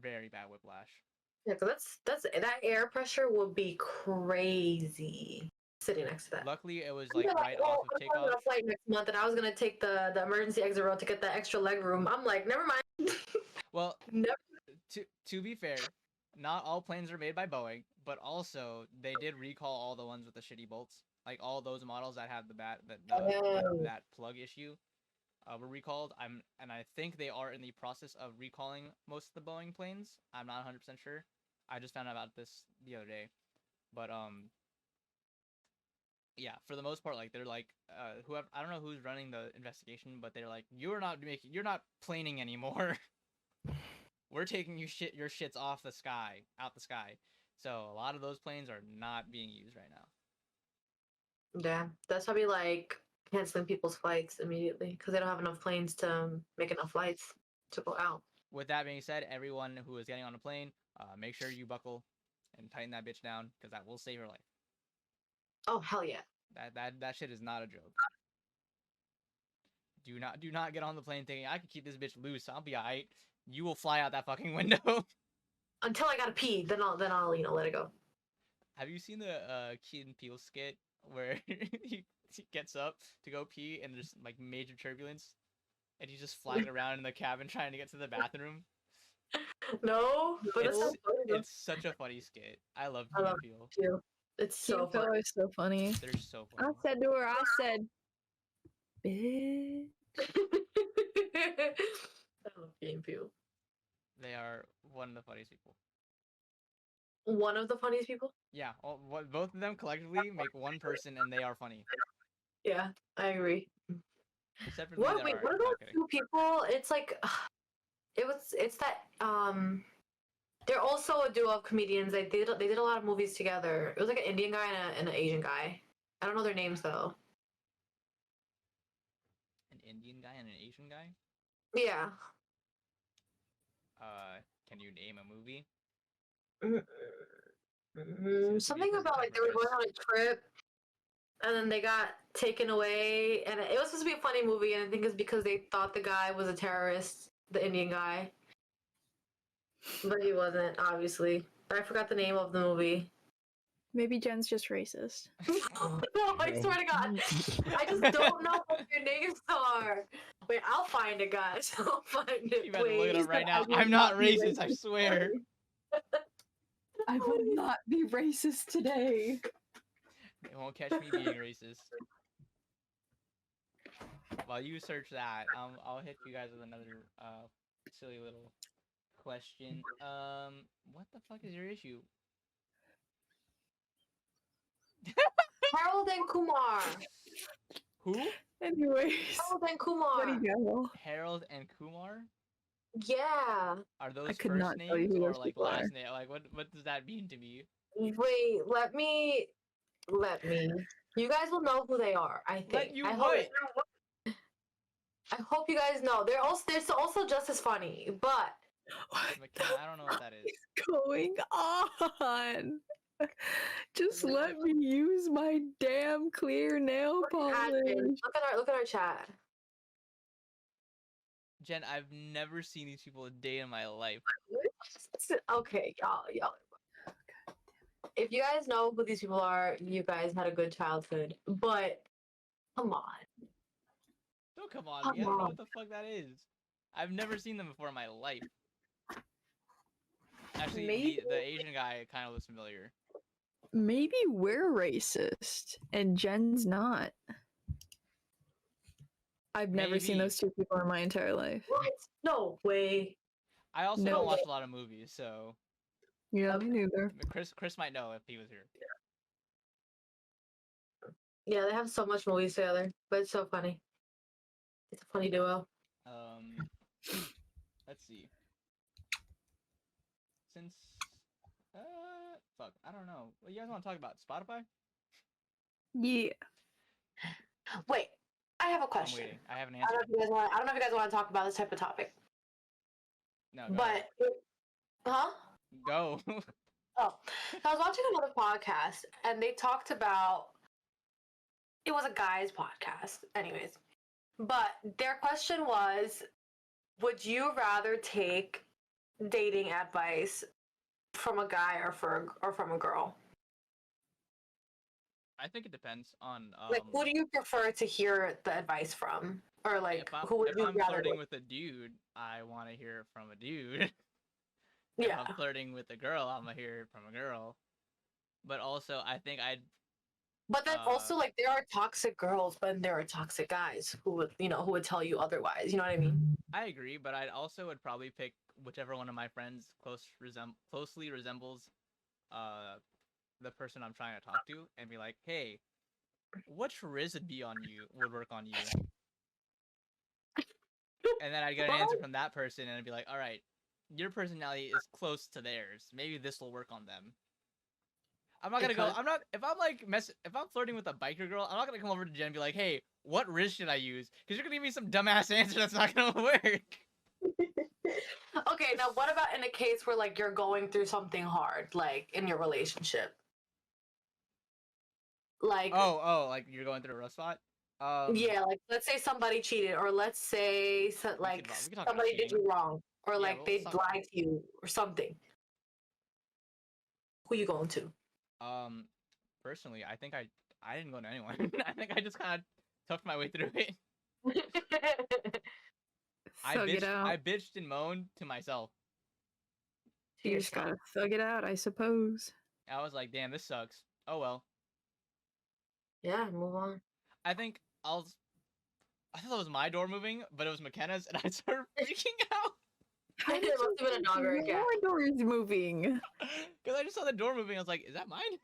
Speaker 1: very bad whiplash.
Speaker 3: Yeah, cause that air pressure would be crazy sitting next to that.
Speaker 1: Luckily, it was
Speaker 3: You're
Speaker 1: like right off of
Speaker 3: I'm going
Speaker 1: takeoff.
Speaker 3: on a flight next month, and I was gonna take the emergency exit row to get that extra leg room. I'm like, never mind.
Speaker 1: Well,
Speaker 3: Never.
Speaker 1: to be fair, not all planes are made by Boeing, but also they did recall all the ones with the shitty bolts. Like all those models that had that plug issue were recalled. I think they are in the process of recalling most of the Boeing planes. I'm not 100% sure. I just found out about this the other day. But yeah, for the most part, like they're like whoever, I don't know who's running the investigation, but they're like, you're not planing anymore. We're taking your shits out the sky. So a lot of those planes are not being used right now.
Speaker 3: Yeah, that's probably like canceling people's flights immediately because they don't have enough planes to make enough flights to go out.
Speaker 1: With that being said, everyone who is getting on a plane, make sure you buckle and tighten that bitch down, because that will save your life.
Speaker 3: Oh hell yeah!
Speaker 1: That shit is not a joke. Do not get on the plane thinking I can keep this bitch loose. I'll be alright. You will fly out that fucking window.
Speaker 3: Until I gotta pee, then I'll let it go.
Speaker 1: Have you seen the Key and Peele skit where he gets up to go pee and there's like major turbulence, and he's just flying around in the cabin trying to get to the bathroom?
Speaker 3: No, but
Speaker 1: It's such a funny skit. I love Key and Peele.
Speaker 3: you. It's so
Speaker 2: Key and Peele
Speaker 3: funny.
Speaker 2: is so funny.
Speaker 1: They're so
Speaker 2: I
Speaker 1: funny.
Speaker 2: said to her, bitch.
Speaker 3: I love Key and Peele.
Speaker 1: They are one of the funniest people.
Speaker 3: One of the funniest people.
Speaker 1: Yeah, both of them collectively make one person, and they are funny.
Speaker 3: Yeah, I agree.
Speaker 1: Except for
Speaker 3: What?
Speaker 1: me,
Speaker 3: Wait, what about two people? It's like, it's that they're also a duo of comedians. They did a lot of movies together. It was like an Indian guy and an Asian guy. I don't know their names though.
Speaker 1: An Indian guy and an Asian guy?
Speaker 3: Yeah.
Speaker 1: Can you name a movie?
Speaker 3: Something about like they were going on a trip and then they got taken away, and it was supposed to be a funny movie, and I think it's because they thought the guy was a terrorist, the Indian guy, but he wasn't, obviously. I forgot the name of the movie.
Speaker 2: Maybe Jen's just racist.
Speaker 3: No, I swear to God, I just don't know what their names are. Wait, I'll find it, guys. I'll find it.
Speaker 1: You better look it
Speaker 3: Wait.
Speaker 1: up right
Speaker 2: I
Speaker 1: now.
Speaker 2: will
Speaker 1: I'm not
Speaker 2: not be
Speaker 1: racist, I
Speaker 2: racist
Speaker 1: swear.
Speaker 2: today. I will not be racist today.
Speaker 1: They won't catch me being racist. While you search that, I'll hit you guys with another silly little question. What the fuck is your issue?
Speaker 3: Harold and Kumar.
Speaker 1: Who?
Speaker 2: Anyways,
Speaker 3: Harold and
Speaker 2: what do
Speaker 3: Kumar.
Speaker 2: you go?
Speaker 1: Harold and Kumar?
Speaker 3: Yeah.
Speaker 1: Are those
Speaker 2: could
Speaker 1: first
Speaker 2: not tell you
Speaker 1: names
Speaker 2: who
Speaker 1: or
Speaker 2: those
Speaker 1: like
Speaker 2: people
Speaker 1: last
Speaker 2: are.
Speaker 1: name? Like what does that mean to me?
Speaker 3: Wait, let me. You guys will know who they are, I think.
Speaker 1: Let you
Speaker 3: I
Speaker 1: what?
Speaker 3: hope you guys know. They're also just as funny, but
Speaker 2: What
Speaker 1: McKenna, I don't know what that is.
Speaker 2: is going on? Just let me use my damn clear nail polish.
Speaker 3: look at our chat.
Speaker 1: Jen, I've never seen these people a day in my life.
Speaker 3: Okay, y'all. If you guys know who these people are, you guys had a good childhood. But come on.
Speaker 1: Don't come on me. I don't know what the fuck that is. I've never seen them before in my life. Actually,
Speaker 2: Maybe-
Speaker 1: the Asian guy kind of looks familiar.
Speaker 2: Maybe we're racist and Jen's not. I've never seen
Speaker 1: Maybe.
Speaker 2: those two people in my entire life.
Speaker 3: What? No way.
Speaker 1: I also
Speaker 2: No
Speaker 1: don't watch
Speaker 3: way.
Speaker 1: a lot of movies, so
Speaker 2: Yeah,
Speaker 3: Okay.
Speaker 2: me neither.
Speaker 1: Chris might know if he was here.
Speaker 3: Yeah, they have so much movies together, but it's so funny. It's a funny duo.
Speaker 1: Let's see. Since fuck, I don't know. What you guys want to talk about? Spotify?
Speaker 2: Yeah.
Speaker 3: Wait, I have a
Speaker 1: I'm
Speaker 3: question.
Speaker 1: waiting. I have an
Speaker 3: I
Speaker 1: answer.
Speaker 3: don't know if you guys want to talk about this type of topic.
Speaker 1: No, go ahead.
Speaker 3: Huh?
Speaker 1: Go.
Speaker 3: Oh, so I was watching another podcast and they talked about it was a guy's podcast, anyways. But their question was, would you rather take dating advice from a guy or from a girl?
Speaker 1: I think it depends on
Speaker 3: Like, who do you prefer to hear the advice from, or like, who would
Speaker 1: if
Speaker 3: you
Speaker 1: I'm
Speaker 3: rather?
Speaker 1: flirting with a dude, I want to hear it from a dude.
Speaker 3: Yeah,
Speaker 1: If I'm flirting with a girl, I'm gonna hear it from a girl. But also, I think I'd.
Speaker 3: but then also like there are toxic girls, but there are toxic guys who would tell you otherwise. You know what I mean?
Speaker 1: I agree, but I'd also would probably pick whichever one of my friends closely resembles, the person I'm trying to talk to, and be like, hey, what riz would work on you? And then I'd get an answer from that person, and I'd be like, all right, your personality is close to theirs. Maybe this will work on them. I'm not gonna go. I'm not. If I'm flirting with a biker girl, I'm not gonna come over to Jen and be like, "Hey, what riz should I use?" Because you're gonna give me some dumbass answer that's not gonna work.
Speaker 3: Okay, now what about in a case where like you're going through something hard, like in your relationship? Like
Speaker 1: like you're going through a rough spot.
Speaker 3: yeah, like let's say somebody cheated, or let's say
Speaker 1: we can talk about
Speaker 3: somebody did
Speaker 1: cheating.
Speaker 3: you wrong, or
Speaker 1: Yeah,
Speaker 3: like
Speaker 1: well,
Speaker 3: they
Speaker 1: let's talk about
Speaker 3: lied to you or something. Who you going to?
Speaker 1: Personally, I think I didn't go to anyone. I think I just kind of toughed my way through it.
Speaker 2: Thug it out.
Speaker 1: I bitched and moaned to myself.
Speaker 2: You just gotta thug it out, I suppose.
Speaker 1: I was like, damn, this sucks. Oh well.
Speaker 3: Yeah, move on.
Speaker 1: I think I thought it was my door moving, but it was McKenna's, and I started freaking out.
Speaker 2: How
Speaker 3: It
Speaker 2: did
Speaker 3: must have been a dog or a cat.
Speaker 2: your door is moving?
Speaker 1: Because I just saw the door moving. I was like, is that mine?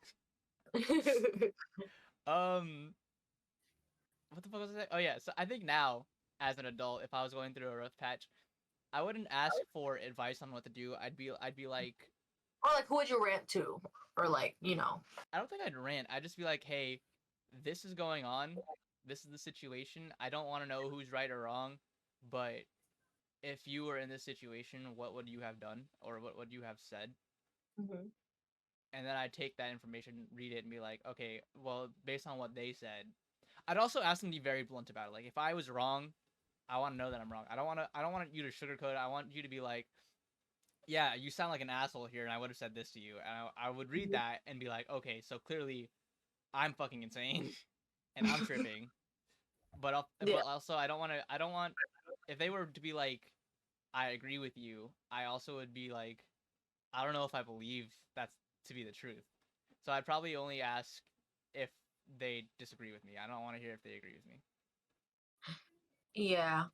Speaker 1: What the fuck was I saying? Oh yeah, so I think now, as an adult, if I was going through a rough patch, I wouldn't ask for advice on what to do. I'd be like,
Speaker 3: Or like, who would you rant to? Or like,
Speaker 1: I don't think I'd rant. I'd just be like, hey, this is going on. This is the situation. I don't want to know who's right or wrong, but if you were in this situation, what would you have done, or what would you have said? And then I'd take that information, read it, and be like, okay, well, based on what they said. I'd also ask them to be very blunt about it. Like, if I was wrong, I want to know that I'm wrong. I don't want you to sugarcoat it. I want you to be like, yeah, you sound like an asshole here, and I would have said this to you. And I would read that and be like, okay, so clearly I'm fucking insane, and I'm tripping.
Speaker 3: Yeah.
Speaker 1: but also I don't want if they were to be like, I agree with you, I also would be like, I don't know if I believe that's to be the truth. So I'd probably only ask if they disagree with me. I don't want to hear if they agree with me.
Speaker 3: Yeah.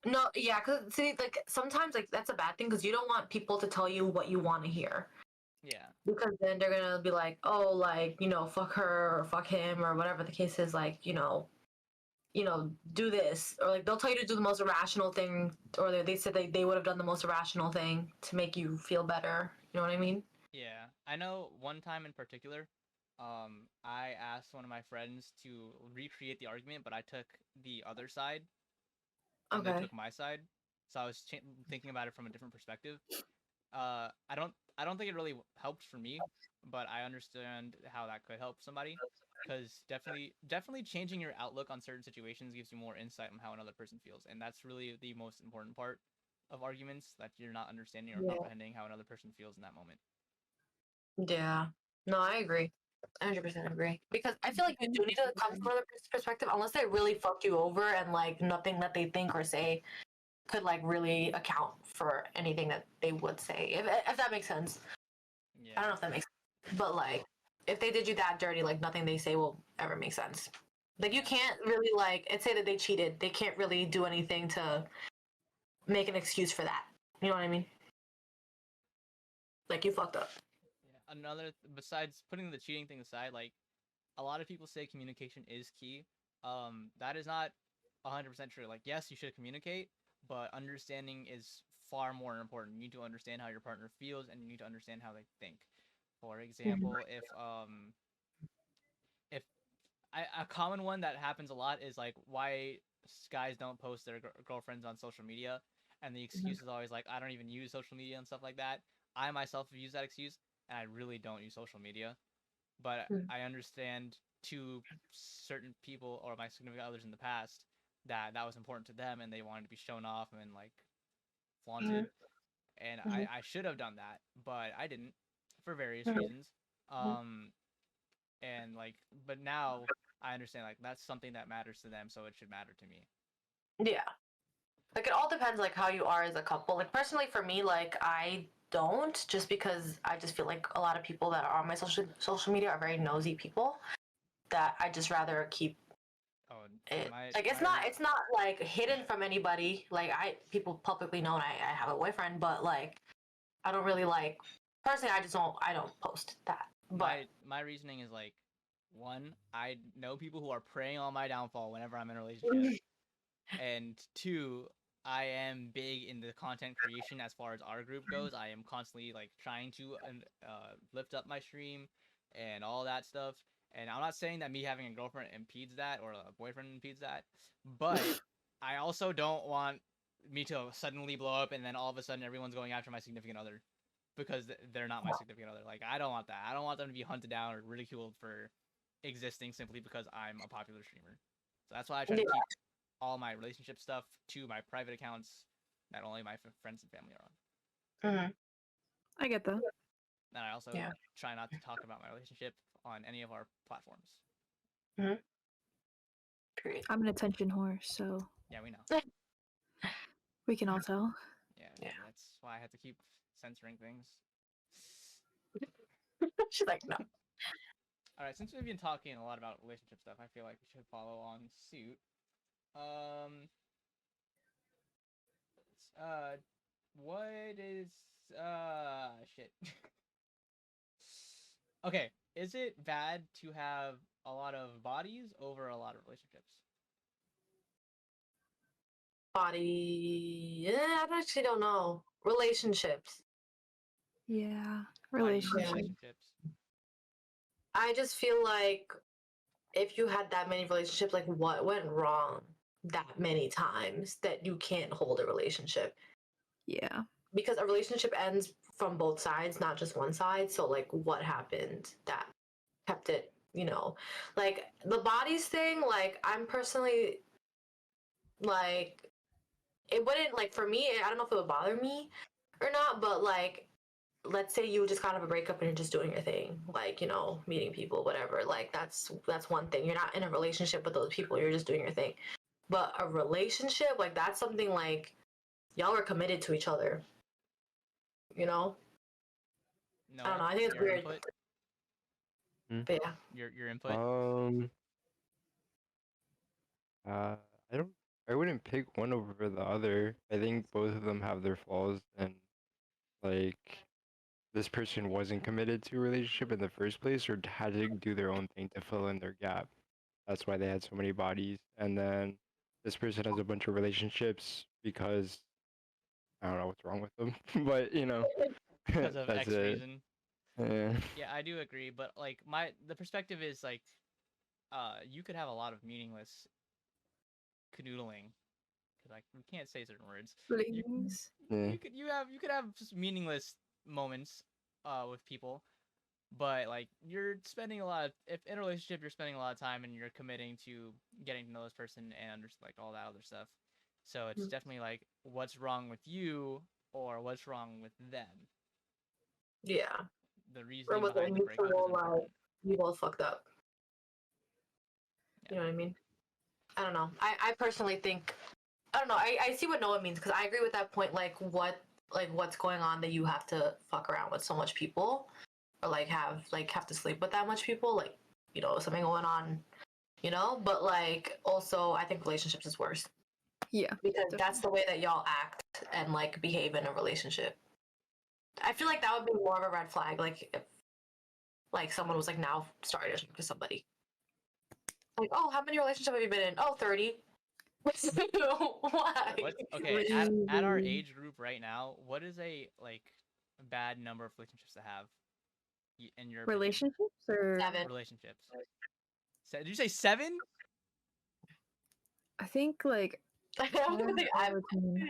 Speaker 3: No, yeah, because see, like sometimes like that's a bad thing because you don't want people to tell you what you want to hear
Speaker 1: Yeah.
Speaker 3: because then they're gonna be like, oh, like fuck her or fuck him or whatever the case is, like do this or like they'll tell you to do the most irrational thing or they said they would have done the most irrational thing to make you feel better. You know what I mean?
Speaker 1: Yeah. I know one time in particular, I asked one of my friends to recreate the argument, but I took the other side and they
Speaker 3: Okay.
Speaker 1: took my side. So I was thinking about it from a different perspective. I don't think it really helped for me, but I understand how that could help somebody. Because definitely changing your outlook on certain situations gives you more insight on how another person feels, and that's really the most important part of arguments, that you're not understanding or
Speaker 3: Yeah.
Speaker 1: comprehending how another person feels in that moment.
Speaker 3: Yeah. No, I agree. 100% agree. Because I feel like you do need to come from another perspective unless they really fuck you over and like nothing that they think or say could like really account for anything that they would say. If that makes sense. I don't know
Speaker 1: Yeah.
Speaker 3: if that makes sense. But like if they did you that dirty, like nothing they say will ever make sense. Like you
Speaker 1: Yeah.
Speaker 3: can't really like and say that they cheated. They can't really do anything to make an excuse for that. You know what I mean? Like you fucked up.
Speaker 1: Yeah. Besides putting the cheating thing aside, like a lot of people say communication is key. That is not 100% true. Like, yes, you should communicate, but understanding is far more important. You need to understand how your partner feels, and you need to understand how they think. For example, if a common one that happens a lot is like why guys don't post their girlfriends on social media, and the excuse is always like, I don't even use social media and stuff like that. I myself have used that excuse, and I really don't use social media, but
Speaker 3: Mm.
Speaker 1: I understand to certain people or my significant others in the past that that was important to them, and they wanted to be shown off and like flaunted, and I should have done that, but I didn't for various reasons. Um, and like, but now I understand like that's something that matters to them, so it should matter to me.
Speaker 3: Yeah. Like it all depends like how you are as a couple. Like personally for me, like I don't just because I just feel like a lot of people that are on my social media are very nosy people that I just rather keep
Speaker 1: Oh,
Speaker 3: it
Speaker 1: my
Speaker 3: like it's not like hidden from anybody. Like people publicly know I have a boyfriend, but like I don't really like personally I don't post that. But
Speaker 1: my reasoning is like, one, I know people who are preying on my downfall whenever I'm in a relationship, and two, I am big in the content creation as far as our group goes. I am constantly like trying to lift up my stream and all that stuff. And I'm not saying that me having a girlfriend impedes that or a boyfriend impedes that, but I also don't want me to suddenly blow up and then all of a sudden everyone's going after my significant other because they're not my significant other. Like I don't want that. I don't want them to be hunted down or ridiculed for existing simply because I'm a popular streamer. So that's why I try to
Speaker 3: yeah.
Speaker 1: keep all my relationship stuff to my private accounts that only my friends and family are on.
Speaker 2: I get that.
Speaker 1: And I also
Speaker 3: Yeah.
Speaker 1: try not to talk about my relationship on any of our platforms.
Speaker 3: Period.
Speaker 2: I'm an attention whore, so
Speaker 1: Yeah, we know.
Speaker 2: we can all tell.
Speaker 1: Yeah, that's why I had to keep censoring things.
Speaker 3: She's like, no.
Speaker 1: All right, since we've been talking a lot about relationship stuff, I feel like we should follow on suit. What is shit? Okay, is it bad to have a lot of bodies over a lot of relationships?
Speaker 3: Body. Yeah, I actually don't know. Relationships.
Speaker 2: Yeah,
Speaker 1: Why do you say
Speaker 2: relationship.
Speaker 1: relationships?
Speaker 3: I just feel like if you had that many relationships, like what went wrong that many times that you can't hold a relationship?
Speaker 2: Yeah.
Speaker 3: Because a relationship ends from both sides, not just one side. So like what happened that kept it, like the bodies thing, like I'm personally like it wouldn't like for me, I don't know if it would bother me or not, but like let's say you just got out of a breakup and you're just doing your thing, like meeting people, whatever, like that's one thing. You're not in a relationship with those people, you're just doing your thing. But a relationship, like that's something like y'all are committed to each other. You know?
Speaker 1: No,
Speaker 3: I don't know. I think it's
Speaker 1: your
Speaker 3: weird.
Speaker 1: input.
Speaker 3: But yeah.
Speaker 1: Your input.
Speaker 4: I don't. I wouldn't pick one over the other. I think both of them have their flaws, and like this person wasn't committed to a relationship in the first place, or had to do their own thing to fill in their gap. That's why they had so many bodies. And then this person has a bunch of relationships because I don't know what's wrong with them, but
Speaker 1: Because of
Speaker 4: that's
Speaker 1: X
Speaker 4: it.
Speaker 1: reason.
Speaker 4: Yeah.
Speaker 1: Yeah, I do agree, but like the perspective is like, you could have a lot of meaningless canoodling. Cause like we can't say certain words. You,
Speaker 2: Flings.
Speaker 4: Yeah.
Speaker 1: you could have just meaningless moments, with people, but like you're spending a lot of, if in a relationship you're spending a lot of time and you're committing to getting to know this person and just like all that other stuff. So it's definitely like what's wrong with you or what's wrong with them.
Speaker 3: Yeah.
Speaker 1: The
Speaker 3: Or
Speaker 1: reasoning
Speaker 3: was it
Speaker 1: behind the breakup is
Speaker 3: mutual, like,
Speaker 1: important.
Speaker 3: you both fucked up? You know what I mean? I don't know. I personally think, I don't know. I see what Noah means because I agree with that point. Like what's going on that you have to fuck around with so much people, or have to sleep with that much people. Like, something going on. But like also I think relationships is worse
Speaker 2: Yeah.
Speaker 3: because that's the way that y'all act and like behave in a relationship. I feel like that would be more of a red flag. Like if like someone was like now starting to talk to somebody. Like, oh, how many relationships have you been in? Oh, 30. Why?
Speaker 1: Okay, at our age group right now, what is a like bad number of relationships to have in your opinion?
Speaker 2: Relationships or
Speaker 3: 7.
Speaker 1: Relationships. Did you say 7?
Speaker 2: I think like
Speaker 3: I don't
Speaker 2: 10
Speaker 3: think I've.
Speaker 2: over 10.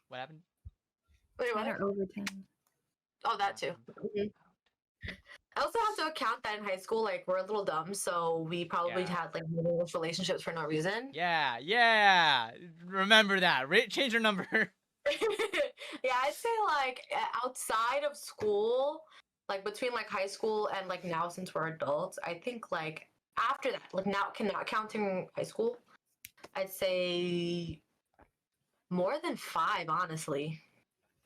Speaker 1: What happened?
Speaker 3: Wait,
Speaker 2: 10
Speaker 3: what?
Speaker 2: or over 10.
Speaker 3: Oh, that too. I also have to account that in high school, like we're a little dumb, so we probably
Speaker 1: Yeah.
Speaker 3: had like meaningless relationships for no reason.
Speaker 1: Yeah. Remember that. Change your number.
Speaker 3: Yeah, I'd say like outside of school, like between like high school and like now since we're adults, I think like after that, like now not counting high school, I'd say more than 5, honestly,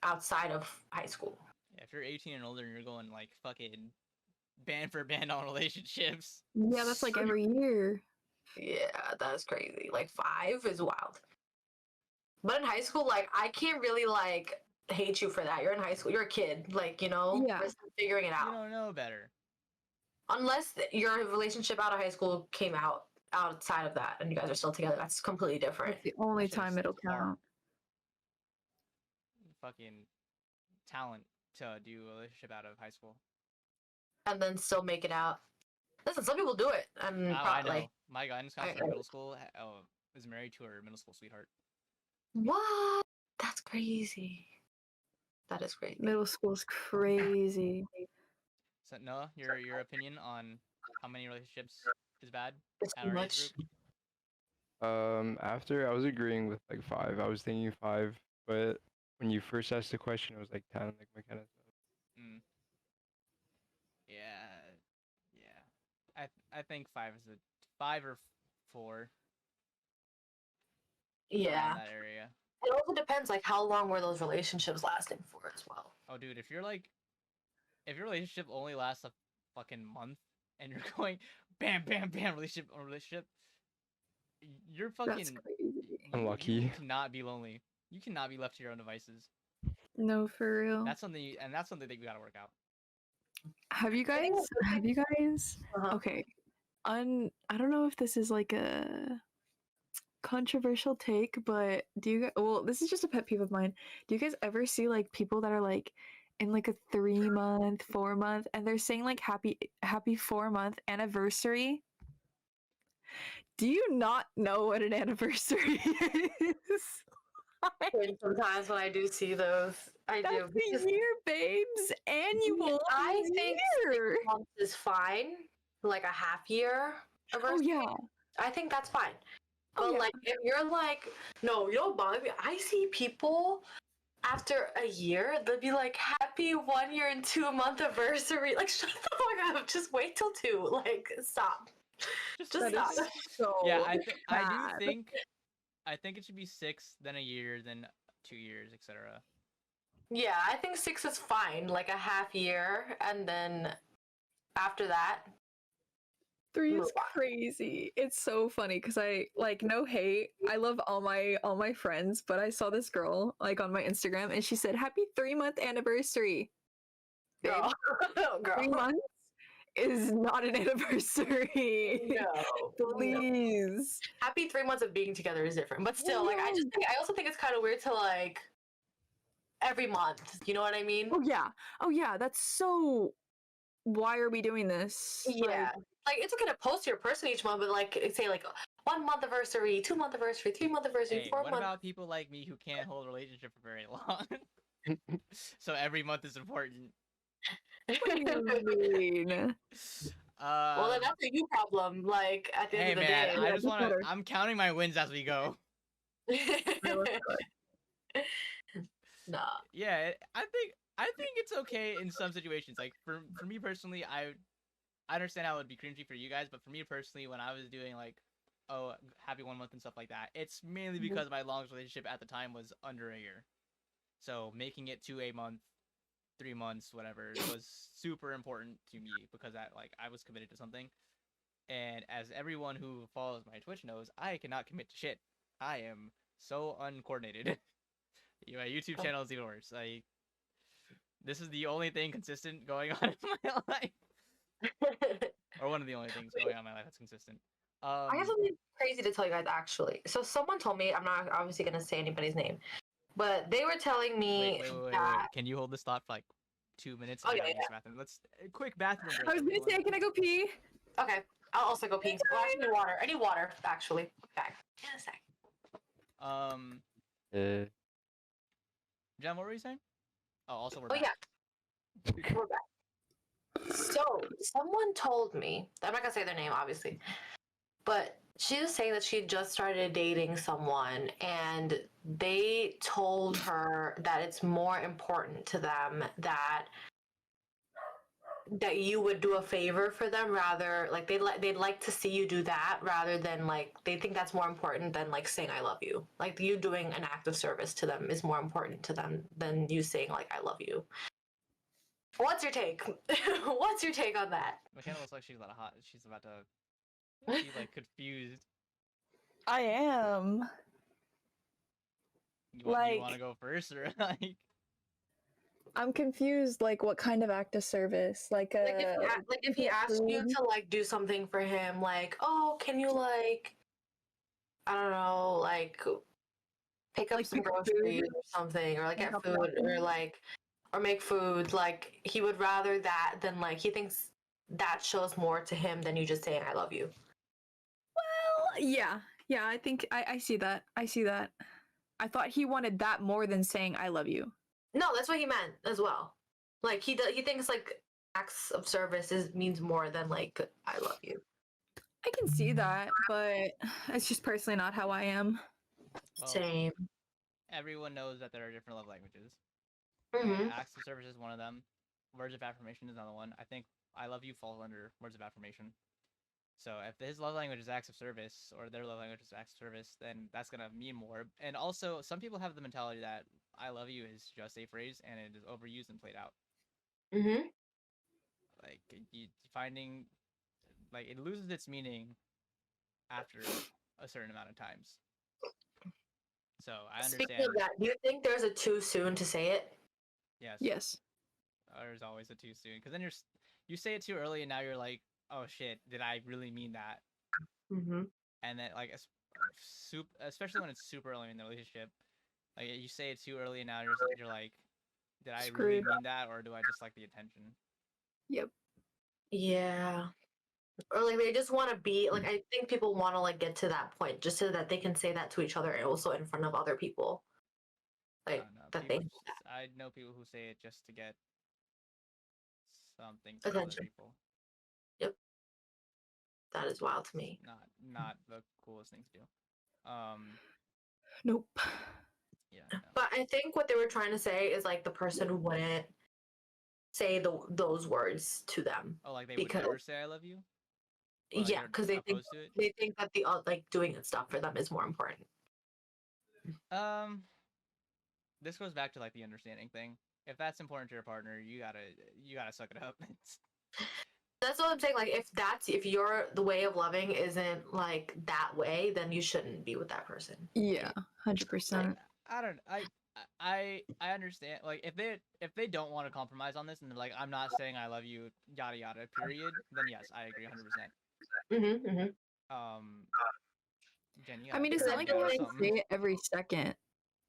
Speaker 3: outside of high school.
Speaker 1: Yeah, if you're 18 and older and you're going like fucking band for band on relationships.
Speaker 2: Yeah, that's like every year.
Speaker 3: Yeah, that's crazy. Like 5 is wild. But in high school, like I can't really like hate you for that. You're in high school. You're a kid. Like,
Speaker 2: Yeah.
Speaker 3: we're still figuring it
Speaker 1: You
Speaker 3: out.
Speaker 1: don't know better.
Speaker 3: Unless your relationship out of high school came out outside of that and you guys are still together. That's completely different.
Speaker 2: That's the only
Speaker 1: That shit is
Speaker 2: time it'll
Speaker 1: hard.
Speaker 2: count.
Speaker 1: Fucking talent to do a relationship out of high school.
Speaker 3: And then still make it out. Listen, some people do it. And
Speaker 1: I know.
Speaker 3: like,
Speaker 1: My guidance counselor in middle school was married to her middle school sweetheart.
Speaker 3: what? That's crazy. That is crazy.
Speaker 2: Middle school's crazy.
Speaker 1: So Noah, your opinion on how many relationships is bad
Speaker 3: It's
Speaker 1: at
Speaker 3: too
Speaker 1: our age
Speaker 3: much.
Speaker 1: group?
Speaker 4: After I was agreeing with like 5. I was thinking 5, but when you first asked the question, it was like 10, like Mckenna said.
Speaker 1: Yeah. I think 5 is 5 or 4.
Speaker 3: Yeah.
Speaker 1: Around that area.
Speaker 3: It also depends, like, how long were those relationships lasting for as well.
Speaker 1: Oh, dude, if your relationship only lasts a fucking month and you're going bam, bam, bam, relationship on relationship, you're fucking
Speaker 2: That's crazy.
Speaker 4: Unlucky.
Speaker 1: You cannot be lonely. You cannot be left to your own devices.
Speaker 2: No, for real.
Speaker 1: That's something that we gotta work out.
Speaker 2: Have you guys?
Speaker 3: Uh-huh.
Speaker 2: Okay. I don't know if this is like a controversial take, but well, this is just a pet peeve of mine. Do you guys ever see like people that are like in like a 3-month, 4-month, and they're saying like happy 4-month anniversary? Do you not know what an anniversary is?
Speaker 3: Sometimes when I do see those, I do.
Speaker 2: That's the year, babes. Annual.
Speaker 3: I think
Speaker 2: year.
Speaker 3: 6 months is fine. Like a half year.
Speaker 2: Oh yeah.
Speaker 3: I think that's fine.
Speaker 2: Oh,
Speaker 3: But
Speaker 2: yeah.
Speaker 3: like if you're like, no, you don't bother me. I see people after a year, they'll be like, happy 1 year and 2-month anniversary. Like, shut the fuck up. Just wait till 2. Like, stop. Just
Speaker 2: That
Speaker 3: stop.
Speaker 2: is so
Speaker 1: Yeah, I do
Speaker 2: bad.
Speaker 1: think I think it should be 6, then a year, then 2 years, etc.
Speaker 3: Yeah, I think 6 is fine, like a half year, and then after that,
Speaker 2: 3
Speaker 3: move
Speaker 2: is
Speaker 3: on.
Speaker 2: crazy. It's so funny because I like no hate. I love all my friends, but I saw this girl like on my Instagram and she said, "Happy 3-month anniversary." Babe,
Speaker 3: Girl,
Speaker 2: 3
Speaker 3: girl.
Speaker 2: months is not an anniversary.
Speaker 3: No, no.
Speaker 2: Please.
Speaker 3: Happy 3 months of being together is different, but still, like I also think it's kind of weird to like every month. You know what I mean?
Speaker 2: Oh yeah, that's so why are we doing this?
Speaker 3: Yeah. Like it's okay to post your person each month, but like say like 1 month anniversary, 2 month anniversary, 3 month anniversary,
Speaker 1: Hey,
Speaker 3: 4
Speaker 1: what
Speaker 3: month.
Speaker 1: about people like me who can't hold a relationship for very long? So every month is important.
Speaker 2: What do you mean?
Speaker 3: Well, then that's a you problem. Like at the end
Speaker 1: Hey
Speaker 3: of the
Speaker 1: man,
Speaker 3: day.
Speaker 1: I
Speaker 2: Yeah,
Speaker 1: just
Speaker 2: just
Speaker 1: want to.
Speaker 2: better.
Speaker 1: I'm counting my wins as we go.
Speaker 3: Nah.
Speaker 1: Yeah, I think it's okay in some situations. Like for me personally, I understand how it would be cringy for you guys, but for me personally, when I was doing like, oh, happy 1 month and stuff like that, it's mainly because my longest relationship at the time was under a year. So making it to a month, 3 months, whatever, was super important to me because I was committed to something. And as everyone who follows my Twitch knows, I cannot commit to shit. I am so uncoordinated. My YouTube channel is even worse. This is the only thing consistent going on in my life, or one of the only things going on in my life that's consistent.
Speaker 3: I have something crazy to tell you guys actually. So someone told me, I'm not obviously gonna say anybody's name, but they were telling me
Speaker 1: Wait.
Speaker 3: that
Speaker 1: Can you hold this thought for like 2 minutes?
Speaker 3: Oh,
Speaker 1: I gotta
Speaker 3: yeah,
Speaker 1: use the bathroom. Let's quick bathroom break.
Speaker 2: I was gonna
Speaker 1: everyone.
Speaker 2: say, can I go pee?
Speaker 3: okay, I'll also go pee. Well, I need water. I need water actually. Okay. In a sec.
Speaker 4: Uh,
Speaker 1: Jen, what were you saying? Oh, also we're
Speaker 3: Oh
Speaker 1: back.
Speaker 3: yeah, we're back. So someone told me, I'm not gonna say their name obviously, but she was saying that she just started dating someone and they told her that it's more important to them that you would do a favor for them rather like they'd like to see you do that rather than like they think that's more important than like saying I love you. Like you doing an act of service to them is more important to them than you saying like I love you. What's your take? What's your take on that?
Speaker 1: Mckenna looks like she's about to she's about to she's like confused.
Speaker 2: I am.
Speaker 1: Do you want to go first or like?
Speaker 2: I'm confused. Like, what kind of act of service? Like
Speaker 3: If he asked you to like do something for him, like oh can you like I don't know like pick up
Speaker 2: Like
Speaker 3: some
Speaker 2: pick up
Speaker 3: groceries
Speaker 2: food?
Speaker 3: or something or like
Speaker 2: Pick
Speaker 3: get
Speaker 2: up
Speaker 3: food or
Speaker 2: groceries?
Speaker 3: like or make food like he would rather that than like he thinks that shows more to him than you just saying I love you.
Speaker 2: Well, yeah. I think I see that. I see that. I thought he wanted that more than saying I love you.
Speaker 3: No, that's what he meant as well. Like he thinks like acts of service means more than like I love you.
Speaker 2: I can see that, but it's just personally not how I am.
Speaker 1: Well,
Speaker 3: Same.
Speaker 1: everyone knows that there are different love languages.
Speaker 3: Mm-hmm.
Speaker 1: Acts of service is one of them. Words of affirmation is another one. I think I love you falls under words of affirmation. So if his love language is acts of service or their love language is acts of service, then that's gonna mean more. And also, some people have the mentality that "I love you" is just a phrase and it is overused and played out.
Speaker 3: Mm-hmm.
Speaker 1: Like finding, like it loses its meaning after a certain amount of times. So I understand.
Speaker 3: Speaking of that, do you think there's a too soon to say it?
Speaker 1: Yes.
Speaker 2: Yes.
Speaker 1: There's always a too soon because then you say it too early and now you're like, oh shit, did I really mean that?
Speaker 3: Mm-hmm.
Speaker 1: And then like especially when it's super early in the relationship, like you say it too early and now you're like, did I really
Speaker 2: Screwed.
Speaker 1: mean that or do I just like the attention?
Speaker 2: Yep.
Speaker 3: Yeah. Or like they just want to be like I think people want to like get to that point just so that they can say that to each other and also in front of other people. Like that they
Speaker 1: I know people who say it just to get something from other
Speaker 3: attention.
Speaker 1: people.
Speaker 3: Yep. That is wild to me.
Speaker 1: Not the coolest thing to do.
Speaker 2: Nope.
Speaker 1: Yeah. No.
Speaker 3: But I think what they were trying to say is like the person wouldn't say those words to them.
Speaker 1: Oh, like they would never say I love you? Or, like,
Speaker 3: yeah, because they think
Speaker 1: to it?
Speaker 3: that the like doing it stuff for them is more important.
Speaker 1: This goes back to like the understanding thing. If that's important to your partner, you gotta suck it up.
Speaker 3: That's what I'm saying. Like, if your the way of loving isn't like that way, then you shouldn't be with that person.
Speaker 2: Yeah, 100%.
Speaker 1: I don't. I understand. Like, if they don't want to compromise on this, and they're like, I'm not saying I love you, yada yada. Period. Then yes, I agree 100%. Um, Jen, you
Speaker 2: I
Speaker 1: gotta
Speaker 2: mean, it's
Speaker 3: Because
Speaker 2: not
Speaker 3: I
Speaker 2: like
Speaker 3: feel
Speaker 2: you have
Speaker 3: like
Speaker 2: to say it every second.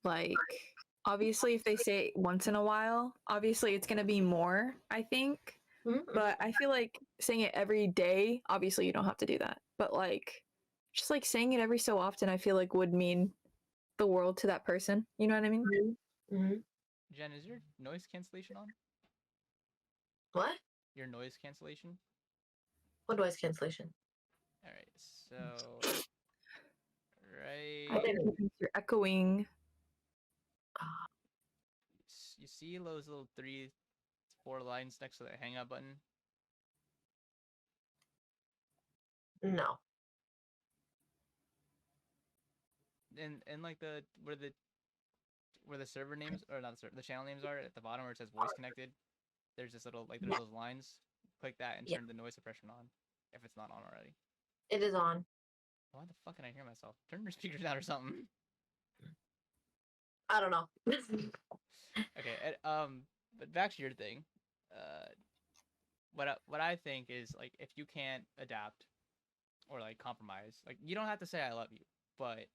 Speaker 2: Like, obviously, if they say it once in a while, obviously it's gonna be more, I think. But I feel like saying it every day, obviously you don't have to do that. But like, just like saying it every so often, I feel like would mean the world to that person. You know what I mean?
Speaker 1: Jen, is your noise cancellation on?
Speaker 3: What?
Speaker 1: Your noise cancellation?
Speaker 3: What noise cancellation?
Speaker 1: All right. So
Speaker 2: I
Speaker 1: right,
Speaker 2: think you're echoing.
Speaker 1: you see those little 4 lines next to the hang up button?
Speaker 3: No.
Speaker 1: And like where the server names, or not the server, the channel names are at the bottom where it says voice connected. There's this little like there's those lines. Click that and
Speaker 3: Yeah.
Speaker 1: turn the noise suppression on if it's not on already.
Speaker 3: It is on.
Speaker 1: Why the fuck can I hear myself? Turn your speakers down or something.
Speaker 3: I don't know.
Speaker 1: Okay. But back to your thing. What I think is like if you can't adapt or like compromise, like you don't have to say I love you, but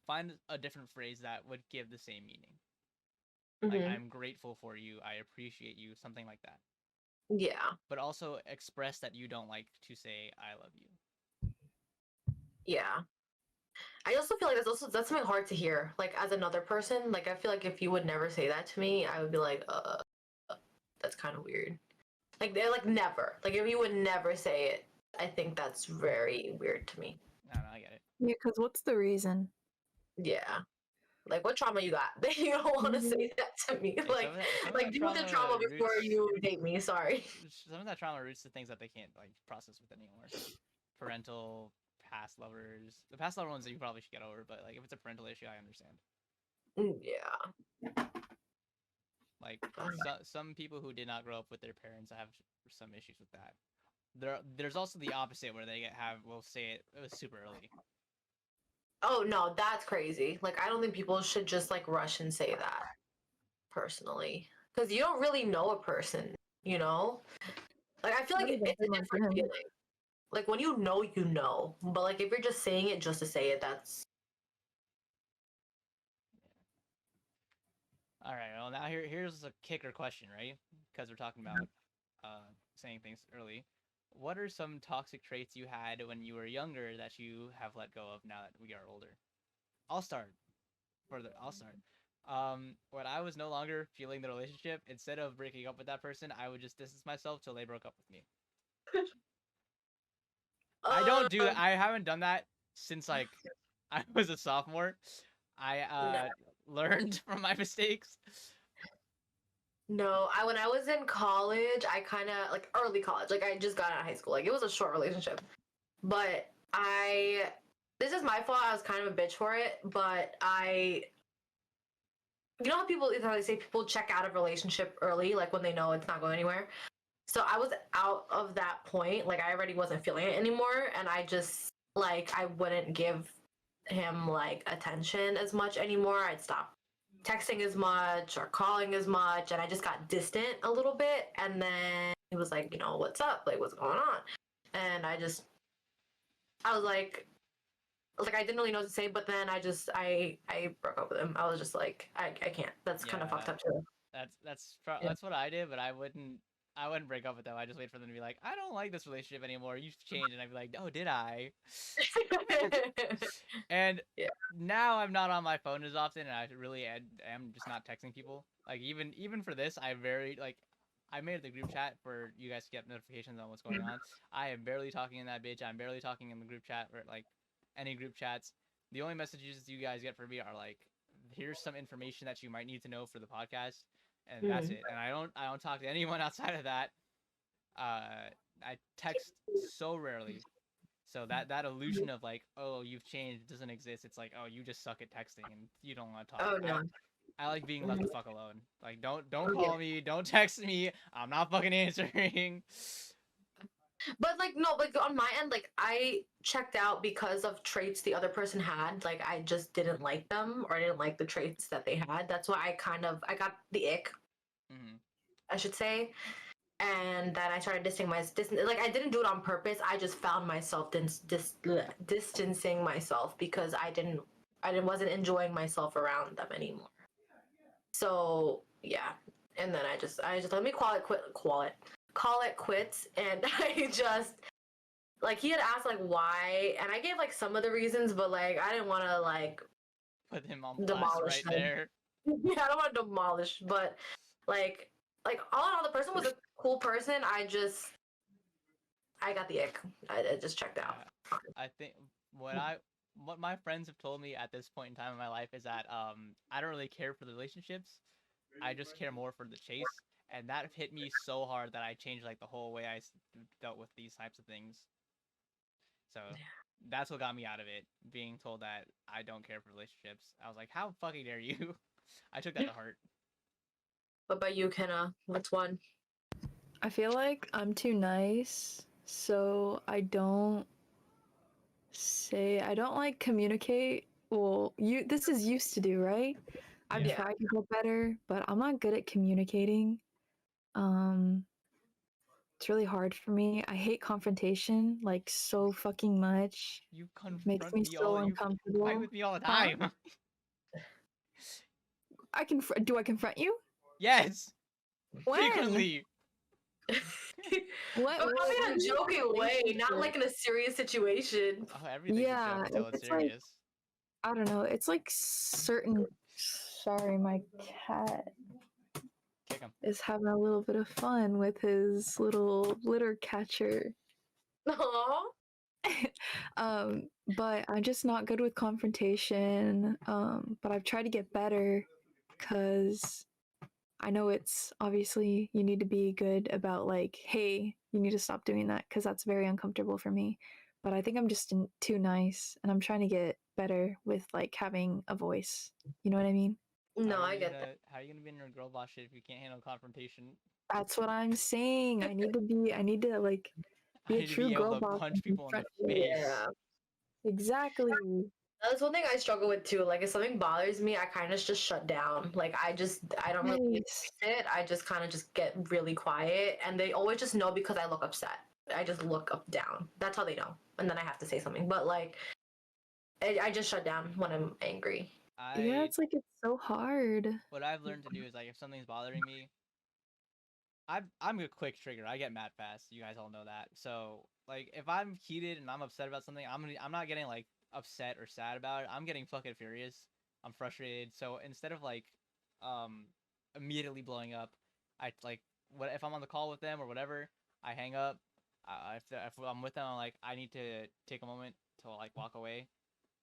Speaker 1: find a different phrase that would give the same meaning. Like I'm grateful for you, I appreciate you, something like that.
Speaker 3: Yeah.
Speaker 1: But also express that you don't like to say I love you.
Speaker 3: Yeah. I also feel like that's something hard to hear. Like as another person, like I feel like if you would never say that to me, I would be like, that's kind of weird. Like they're like never. Like if you would never say it, I think that's very weird to me.
Speaker 1: I don't know, I get it.
Speaker 2: Yeah, because what's the reason?
Speaker 3: Yeah. Like what trauma you got that you don't want to say that to me?
Speaker 1: Hey,
Speaker 3: Like
Speaker 1: some of that
Speaker 3: deal with the trauma before
Speaker 1: roots,
Speaker 3: you date me. Sorry.
Speaker 1: some of that trauma roots to things that they can't like process with anymore. Parental, past lovers. The past lover ones that you probably should get over, but like if it's a parental issue, I understand.
Speaker 3: Yeah.
Speaker 1: Like some people who did not grow up with their parents have some issues with that. There's also the opposite where they will say it was super early.
Speaker 3: Oh no, that's crazy. Like I don't think people should just like rush and say that personally. Because you don't really know a person, you know? Like I feel like
Speaker 2: Not even
Speaker 3: it's a
Speaker 2: everyone
Speaker 3: different
Speaker 2: can.
Speaker 3: feeling. Like when you know. But like if you're just saying it just to say it, that's
Speaker 1: All right. Well, now here's a kicker question, right? Because we're talking about saying things early. What are some toxic traits you had when you were younger that you have let go of now that we are older? I'll start. I'll start. When I was no longer feeling the relationship, instead of breaking up with that person, I would just distance myself till they broke up with me. I don't do that. I haven't done that since like I was a sophomore. I learned from my mistakes.
Speaker 3: no. When I was in college, I kind of like early college. Like I just got out of high school. Like it was a short relationship, but this is my fault. I was kind of a bitch for it, but you know how they say people check out of relationship early, like when they know it's not going anywhere. So I was out of that point. Like I already wasn't feeling it anymore, and I just like I wouldn't give him like attention as much anymore. I'd stop texting as much or calling as much, and I just got distant a little bit. And then he was like, what's up? Like, what's going on? And I was like I didn't really know what to say, but then I broke up with him. I was just like, I can't. That's kind of fucked up too.
Speaker 1: That's what I did, but I wouldn't break up with them. I just wait for them to be like, I don't like this relationship anymore. You've changed, and I'd be like, oh, did I? And now I'm not on my phone as often, and I really am just not texting people. Like even for this, I made the group chat for you guys to get notifications on what's going on. I am barely talking in that bitch. I'm barely talking in the group chat or like any group chats. The only messages you guys get from me are like, here's some information that you might need to know for the podcast, and that's it. And I don't talk to anyone outside of that. I text so rarely. So that illusion of like, oh, you've changed doesn't exist. It's like, oh, you just suck at texting and you don't want to talk.
Speaker 3: Oh no.
Speaker 1: I like being left the fuck alone. Like, don't
Speaker 3: Okay.
Speaker 1: call me, don't text me. I'm not fucking answering.
Speaker 3: But like no, like on my end, like I checked out because of traits the other person had. Like I just didn't like them, or I didn't like the traits that they had. That's why I got the ick,
Speaker 1: Mhm.
Speaker 3: I should say, and that I started like I didn't do it on purpose. I just found myself distancing myself because I wasn't enjoying myself around them anymore. So yeah, and then I just let me call it quits, and I just like he had asked like why, and I gave like some of the reasons, but like I didn't want to like
Speaker 1: Put him on blast
Speaker 3: demolish
Speaker 1: right
Speaker 3: him.
Speaker 1: there.
Speaker 3: Yeah, I don't want to demolish, but like all in all, the person was a cool person. I got the ick. I just checked out.
Speaker 1: Yeah. I think what my friends have told me at this point in time in my life is that I don't really care for the relationships. I just care more for the chase, and that hit me so hard that I changed like the whole way I dealt with these types of things. So that's what got me out of it, being told that I don't care for relationships. I was like, how fucking dare you? I took that to heart.
Speaker 3: What about you, Kenna? What's one?
Speaker 2: I feel like I'm too nice, so I don't like communicate. Well, this is used to do, right? I've
Speaker 1: Yeah.
Speaker 2: tried to get better, but I'm not good at communicating. Um, it's really hard for me. I hate confrontation like so fucking much.
Speaker 1: You
Speaker 2: Makes
Speaker 1: confront
Speaker 2: me
Speaker 1: me
Speaker 2: so
Speaker 1: all. You
Speaker 2: uncomfortable.
Speaker 1: fight with me all the
Speaker 2: Huh?
Speaker 1: time.
Speaker 2: Do I confront you?
Speaker 1: Yes,
Speaker 2: When?
Speaker 1: frequently.
Speaker 2: What?
Speaker 3: But not in a
Speaker 2: what
Speaker 3: joking way, not
Speaker 2: relationship?
Speaker 3: like in a serious situation.
Speaker 1: Oh, everything's a
Speaker 2: Yeah,
Speaker 1: joke until it's
Speaker 2: it's like
Speaker 1: serious.
Speaker 2: I don't know. It's like certain. Sorry, my cat
Speaker 1: Kick him.
Speaker 2: is having a little bit of fun with his little litter catcher.
Speaker 3: Aww.
Speaker 2: But I'm just not good with confrontation. But I've tried to get better because I know it's obviously you need to be good about like, hey, you need to stop doing that because that's very uncomfortable for me. But I think I'm just too nice, and I'm trying to get better with like having a voice. You know what I mean?
Speaker 3: No, I get that.
Speaker 1: How are you gonna be in your girl boss shit if you can't handle confrontation?
Speaker 2: That's what I'm saying. I need to like
Speaker 1: I
Speaker 2: be a
Speaker 1: need to
Speaker 2: true
Speaker 1: be able
Speaker 2: girl
Speaker 1: to
Speaker 2: boss
Speaker 1: punch
Speaker 2: and
Speaker 1: people in the
Speaker 2: confront
Speaker 1: face.
Speaker 3: Yeah.
Speaker 2: exactly.
Speaker 3: That's one thing I struggle with too. Like if something bothers me, I kind of just shut down. Like I don't really
Speaker 2: Nice.
Speaker 3: face it. I just kind of just get really quiet, and they always just know because I look upset. I just look up down. That's how they know, and then I have to say something. But like I just shut down when I'm angry.
Speaker 2: Yeah, it's like it's so hard.
Speaker 1: What I've learned to do is like if something's bothering me, I'm a quick trigger. I get mad fast. You guys all know that. So like if I'm heated and I'm upset about something, I'm not getting like upset or sad about it. I'm getting fucking furious. I'm frustrated. So instead of like um immediately blowing up, I like what if I'm on the call with them or whatever, I hang up. If I'm with them, I'm like I need to take a moment to like walk away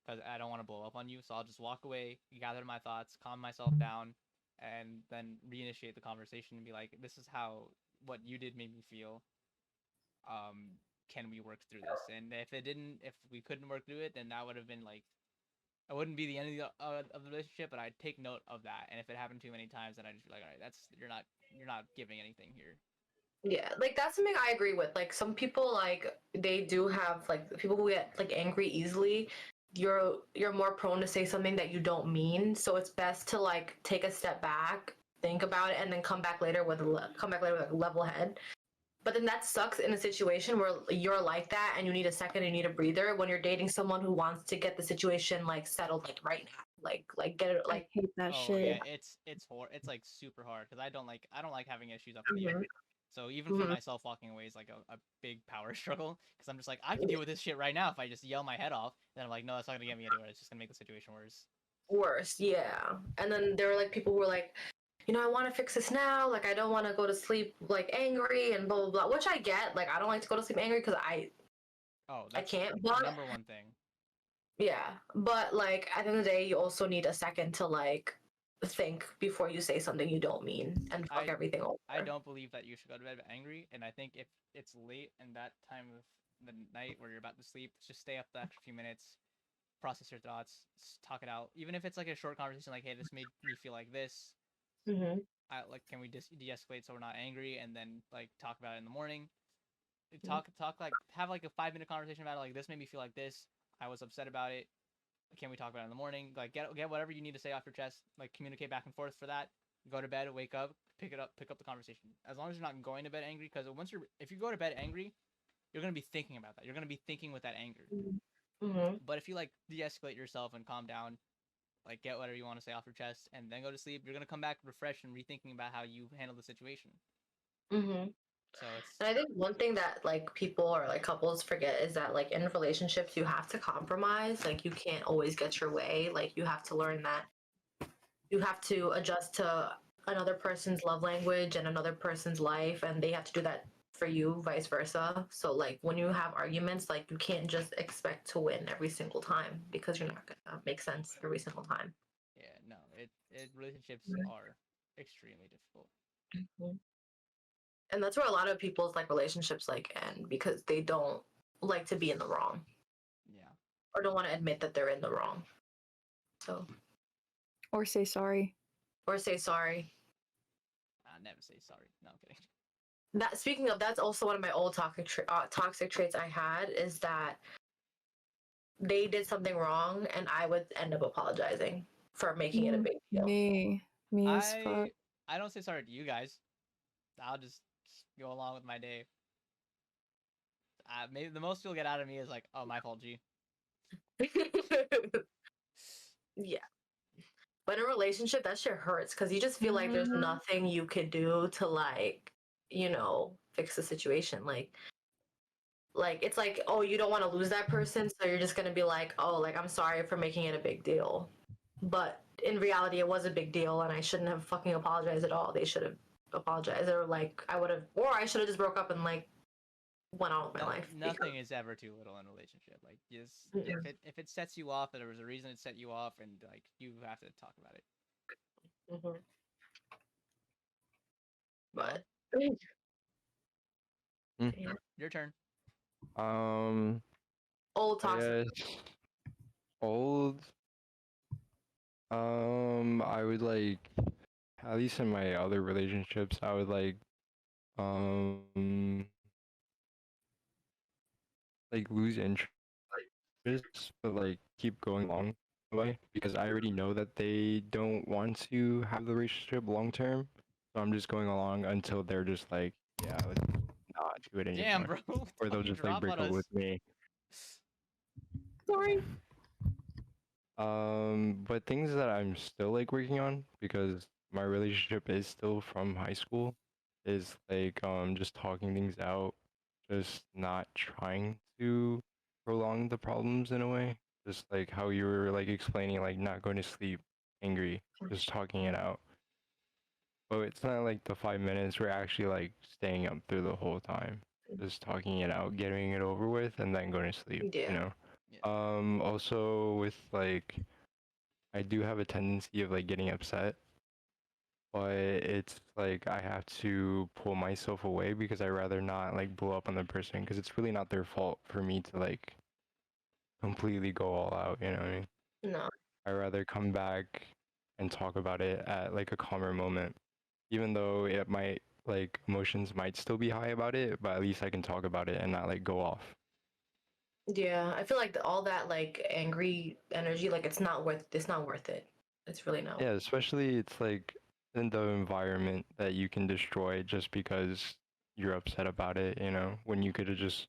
Speaker 1: because I don't want to blow up on you. So I'll just walk away, gather my thoughts, calm myself down, and then reinitiate the conversation and be like, "This is how what you did made me feel. Can we work through this?" And if we couldn't work through it, then that would have been like, it wouldn't be the end of the relationship, but I'd take note of that. And if it happened too many times, then I'd just be like, "All right, that's you're not giving anything here."
Speaker 3: Yeah, like that's something I agree with. Like some people like they do have like people who get like angry easily. You're more prone to say something that you don't mean. So it's best to like take a step back, think about it, and then come back later with like a level head. But then that sucks in a situation where you're like that and you need a second, you need a breather when you're dating someone who wants to get the situation like settled like right now. Like get it
Speaker 2: I
Speaker 3: like
Speaker 2: hate that
Speaker 1: Oh
Speaker 2: shit.
Speaker 1: yeah, it's like super hard because I don't like having issues up in the air.
Speaker 3: Mhm.
Speaker 1: So even for
Speaker 3: Mhm.
Speaker 1: myself, walking away is like a big power struggle because I'm just like I can deal with this shit right now if I just yell my head off. Then I'm like, no, that's not gonna get me anywhere. It's just gonna make the situation worse.
Speaker 3: Worse, yeah. And then there are like people who are like, I want to fix this now. Like, I don't want to go to sleep like angry and blah blah blah. Which I get. Like, I don't like to go to sleep angry because
Speaker 1: Oh,
Speaker 3: I
Speaker 1: that's
Speaker 3: can't.
Speaker 1: the
Speaker 3: But
Speaker 1: number one thing.
Speaker 3: yeah, but like at the end of the day, you also need a second to like think before you say something you don't mean and fuck everything over.
Speaker 1: I don't believe that you should go to bed angry, and I think if it's late and that time of the night where you're about to sleep, just stay up the extra few minutes, process your thoughts, talk it out. Even if it's like a short conversation, like, hey, this made me feel like this.
Speaker 3: Mm-hmm.
Speaker 1: Like, can we de-escalate so we're not angry, and then like talk about it in the morning.
Speaker 3: Mm-hmm.
Speaker 1: Talk like have like a 5 minute conversation about it. Like, this made me feel like this. I was upset about it. Can we talk about it in the morning? Like, get whatever you need to say off your chest. Like, communicate back and forth for that. Go to bed, wake up, pick up the conversation. As long as you're not going to bed angry, because if you go to bed angry, you're gonna be thinking about that. You're gonna be thinking with that anger.
Speaker 3: Mm-hmm.
Speaker 1: But if you like de-escalate yourself and calm down, like get whatever you want to say off your chest, and then go to sleep, you're gonna come back refreshed and rethinking about how you handle the situation.
Speaker 3: Mm-hmm.
Speaker 1: So it's
Speaker 3: And I think one thing that like people or like couples forget is that like in relationships you have to compromise. Like you can't always get your way. Like you have to learn that you have to adjust to another person's love language and another person's life, and they have to do that for you, vice versa. So like when you have arguments, like you can't just expect to win every single time because you're not gonna make sense every single time.
Speaker 1: yeah, no, relationships
Speaker 3: Mhm.
Speaker 1: are extremely difficult.
Speaker 3: Mhm. And that's where a lot of people's like relationships like end because they don't like to be in the wrong
Speaker 1: Yeah.
Speaker 3: or don't want to admit that they're in the wrong. So
Speaker 2: Or say sorry.
Speaker 3: or say sorry.
Speaker 1: I never say sorry. No, I'm kidding.
Speaker 3: That speaking of, that's also one of my old toxic traits I had is that they did something wrong and I would end up apologizing for making it a big deal.
Speaker 2: Me as fuck.
Speaker 1: I don't say sorry to you guys. I'll just go along with my day. Maybe the most you'll get out of me is like, oh, my fault, G.
Speaker 3: Yeah. But in a relationship, that shit hurts because you just feel like there's nothing you could do to like, fix the situation. Like it's like, oh, you don't want to lose that person, so you're just gonna be like, oh, like I'm sorry for making it a big deal. But in reality, it was a big deal, and I shouldn't have fucking apologized at all. They should have apologized, or like I should have just broke up and like went on with my life.
Speaker 1: Nothing is ever too little in a relationship. Like, just if it sets you off, there was a reason it set you off, and like you have to talk about it.
Speaker 3: Mm-hmm.
Speaker 1: Noah,
Speaker 3: But
Speaker 4: Mm.
Speaker 3: yeah.
Speaker 1: your turn.
Speaker 3: Old
Speaker 4: I
Speaker 3: toxic.
Speaker 4: guess old. I would like, at least in my other relationships, I would like lose interest, but like keep going along the way because I already know that they don't want to have the relationship long term. So I'm just going along until they're just like, yeah, let's not do it anymore.
Speaker 1: Damn, bro.
Speaker 4: Or they'll just like
Speaker 1: Drop
Speaker 4: break
Speaker 1: on
Speaker 4: up
Speaker 1: us.
Speaker 4: with me.
Speaker 2: Sorry.
Speaker 4: But things that I'm still like working on because my relationship is still from high school is like just talking things out, just not trying to prolong the problems in a way. Just like how you were like explaining, like not going to sleep angry, just talking it out. But it's not like the 5 minutes we're actually like staying up through the whole time, just talking it out, getting it over with, and then going to sleep.
Speaker 3: Yeah.
Speaker 4: You know.
Speaker 1: Yeah.
Speaker 4: Also with like I do have a tendency of like getting upset, but it's like I have to pull myself away because I rather not like blow up on the person because it's really not their fault for me to like completely go all out, you know what I mean?
Speaker 3: No.
Speaker 4: I rather come back and talk about it at like a calmer moment, even though it might like emotions might still be high about it, but at least I can talk about it and not like go off.
Speaker 3: Yeah, I feel like all that like angry energy, like it's not worth it. It's really not.
Speaker 4: Yeah, especially it's like in the environment that you can destroy just because you're upset about it, you know, when you could have just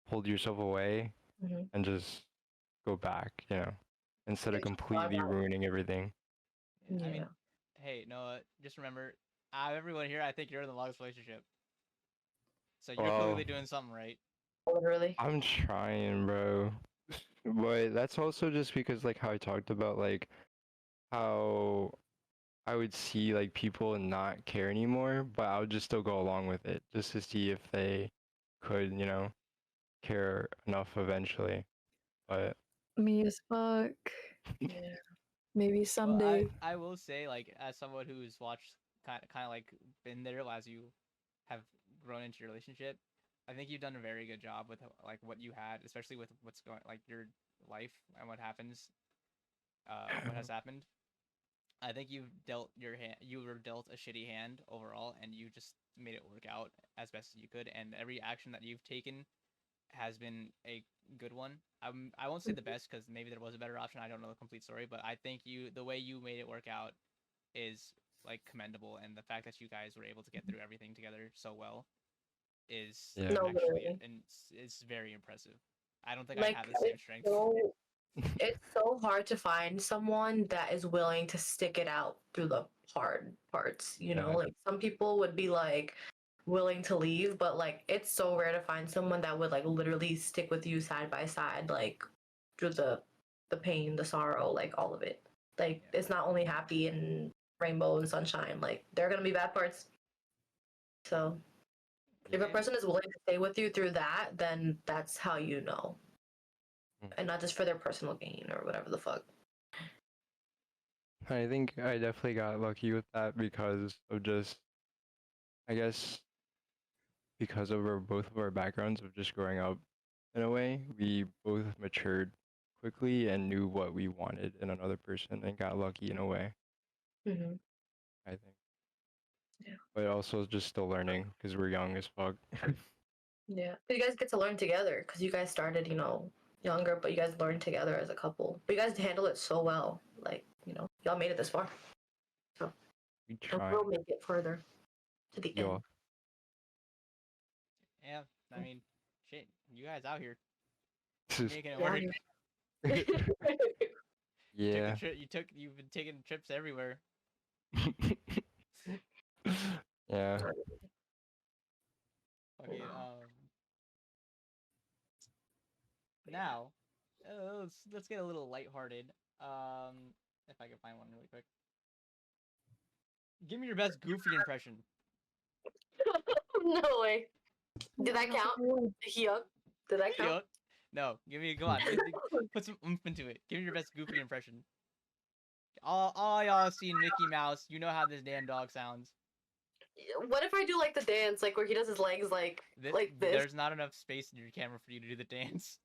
Speaker 4: pulled yourself away
Speaker 3: Mm-hmm.
Speaker 4: and just go back, you know, instead of
Speaker 3: It's a lot
Speaker 4: completely
Speaker 3: about-
Speaker 4: ruining everything.
Speaker 1: Yeah. I
Speaker 3: Yeah.
Speaker 1: mean, hey, Noah, just remember, out of everyone here, I think you're in the longest relationship. So you're
Speaker 4: Well,
Speaker 1: clearly doing something right.
Speaker 3: Literally.
Speaker 4: I'm trying, bro. But that's also just because like how I talked about like how I would see like people not care anymore, but I would just still go along with it just to see if they could, you know, care enough eventually. But
Speaker 2: Me as fuck.
Speaker 3: Yeah.
Speaker 2: Maybe
Speaker 1: Well,
Speaker 2: someday.
Speaker 1: I will say, like, as someone who's watched kind of like been there as you have grown into your relationship, I think you've done a very good job with like what you had, especially with what's going like your life and what happens, what has happened. I think you were dealt a shitty hand overall, and you just made it work out as best as you could. And every action that you've taken has been a good one. I won't say the best because maybe there was a better option. I don't know the complete story, but I think the way you made it work out is like commendable, and the fact that you guys were able to get through everything together so well is
Speaker 4: Yeah.
Speaker 3: No,
Speaker 1: actually
Speaker 3: literally.
Speaker 1: and it's very impressive. I don't think
Speaker 3: Like,
Speaker 1: I have the same strength.
Speaker 3: it's so hard to find someone that is willing to stick it out through the hard parts, you know?
Speaker 4: Yeah.
Speaker 3: Like, some people would be like willing to leave, but like it's so rare to find someone that would like literally stick with you side by side, like through the pain, the sorrow, like all of it. Like,
Speaker 1: Yeah.
Speaker 3: it's not only happy and rainbow and sunshine, like there are gonna be bad parts. So if a
Speaker 1: Yeah.
Speaker 3: person is willing to stay with you through that, then that's how you know. And not just for their personal gain or whatever the fuck.
Speaker 4: I think I definitely got lucky with that because of just, I guess, because of both of our backgrounds of just growing up in a way, we both matured quickly and knew what we wanted in another person and got lucky in a way,
Speaker 3: Mm-hmm.
Speaker 4: I think.
Speaker 3: Yeah.
Speaker 4: But also just still learning because we're young as fuck.
Speaker 3: Yeah. But you guys get to learn together because you guys started, you know, younger, but you guys learned together as a couple. But you guys handle it so well. Like, you know, y'all made it this far.
Speaker 4: We
Speaker 3: And
Speaker 4: try.
Speaker 3: we'll make it further to the end.
Speaker 4: Yo.
Speaker 1: Yeah, I mean, shit, you guys out here
Speaker 4: This
Speaker 1: making it
Speaker 3: Yeah.
Speaker 1: work.
Speaker 4: Yeah.
Speaker 1: You've been taking trips everywhere.
Speaker 4: Yeah.
Speaker 1: Okay, now, let's get a little lighthearted. If I can find one really quick. Give me your best Goofy impression.
Speaker 3: No way. Did that count? Yup. Did that count?
Speaker 1: Yup. No, come on, put some oomph into it. Give me your best Goofy impression. All y'all seen Mickey Mouse. You know how this damn dog sounds.
Speaker 3: What if I do like the dance, like where he does his legs like this?
Speaker 1: There's not enough space in your camera for you to do the dance.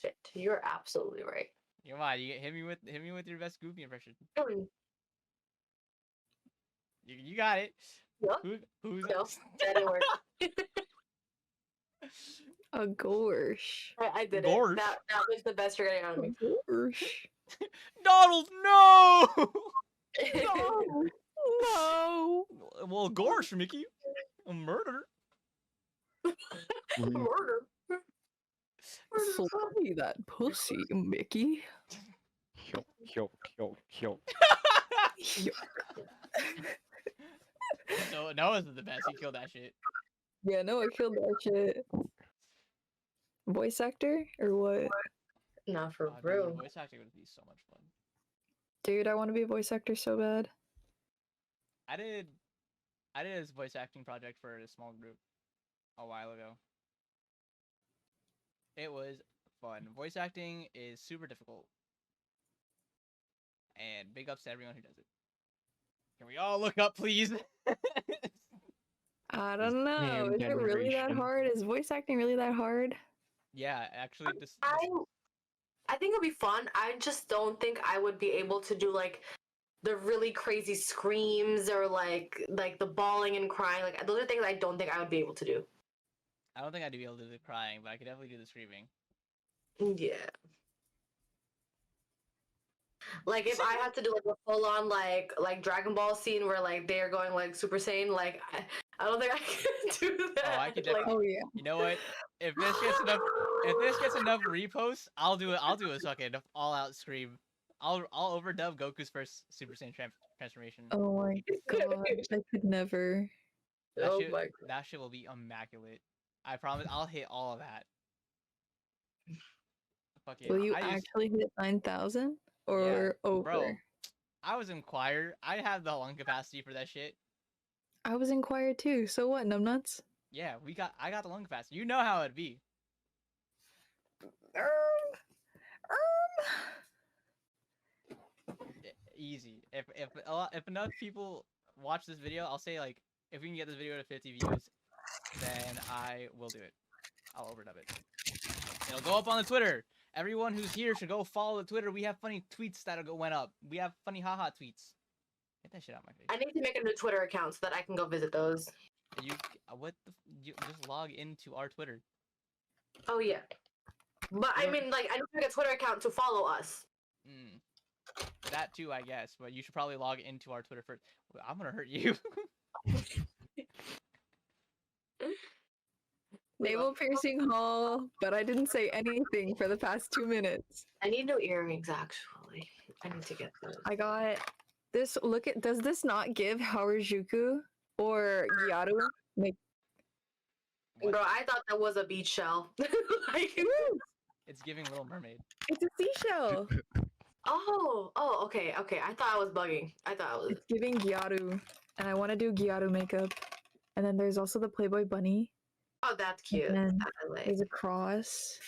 Speaker 3: Shit, you're absolutely right.
Speaker 1: Come on, hit me with your best Goofy impression. You got it.
Speaker 3: Yup.
Speaker 1: Who's
Speaker 3: No, that didn't work.
Speaker 2: A gorsh.
Speaker 3: I did
Speaker 1: Gorsh.
Speaker 3: it. That was the best you're getting out of
Speaker 2: A
Speaker 3: me.
Speaker 2: gorsh.
Speaker 1: Donald? No.
Speaker 2: No. No.
Speaker 1: Well, gorsh, Mickey. A murder.
Speaker 3: Murder.
Speaker 2: Slay that pussy, Mickey.
Speaker 4: Yo.
Speaker 1: No, Noah's the best. He killed that shit.
Speaker 2: Yeah, no, I killed that shit. Voice actor or what?
Speaker 3: Not for
Speaker 1: Dude,
Speaker 3: real.
Speaker 1: voice acting would be so much fun.
Speaker 2: Dude, I want to be a voice actor so bad.
Speaker 1: I did this voice acting project for a small group a while ago. It was fun. Voice acting is super difficult. And big ups to everyone who does it. Can we all look up, please?
Speaker 2: I don't know.
Speaker 4: damn
Speaker 2: Is it really that
Speaker 4: generation.
Speaker 2: hard? Is voice acting really that hard?
Speaker 1: Yeah, actually, this
Speaker 3: I think it'd be fun. I just don't think I would be able to do like the really crazy screams or like the bawling and crying. Like, those are things I don't think I would be able to do.
Speaker 1: I don't think I'd be able to do the crying, but I could definitely do the screaming.
Speaker 3: Yeah. Like, if I had to do like a full on like Dragon Ball scene where like they're going like Super Saiyan, like I don't think I can do that.
Speaker 1: Oh, I could
Speaker 3: Like,
Speaker 1: definitely.
Speaker 2: Oh yeah.
Speaker 1: You know what? If this gets enough reposts, I'll do it. I'll do a fucking all out scream. I'll overdub Goku's first Super Saiyan transformation.
Speaker 2: Oh my god. I could never.
Speaker 3: oh my god.
Speaker 1: That shit will be immaculate. I promise. I'll hit all of that. Fuck it.
Speaker 2: Will you
Speaker 1: I used-
Speaker 2: actually hit 9,000 or over?
Speaker 1: Bro, I was in choir. I have the lung capacity for that shit.
Speaker 2: I was in choir too. So what, numbnuts?
Speaker 1: Yeah, I got the lung capacity. You know how it'd be. Easy. If enough people watch this video, I'll say like if we can get this video to 50 views, then I will do it. I'll overdub it. It'll go up on the Twitter. Everyone who's here should go follow the Twitter. We have funny tweets that went up. We have funny haha tweets. Get that shit out of my face.
Speaker 3: I need to make a new Twitter account so that I can go visit those.
Speaker 1: You you just log into our Twitter.
Speaker 3: Oh yeah. But I mean, like, I need to make a Twitter account to follow us.
Speaker 1: That too, I guess. But you should probably log into our Twitter first. I'm gonna hurt you.
Speaker 2: Navel piercing haul, but I didn't say anything for the past 2 minutes.
Speaker 3: I need new earrings, actually. I need to get those.
Speaker 2: I got this. Look at, does this not give Harajuku or Gyaru? Like,
Speaker 3: Bro, I thought that was a beach shell. Like,
Speaker 1: It's giving Little Mermaid.
Speaker 2: it's a seashell.
Speaker 3: okay. I thought I was bugging. I thought I was.
Speaker 2: It's giving Gyaru, and I want to do Gyaru makeup. And then there's also the Playboy bunny.
Speaker 3: Oh, that's cute.
Speaker 2: And then
Speaker 3: That I like.
Speaker 2: there's a cross.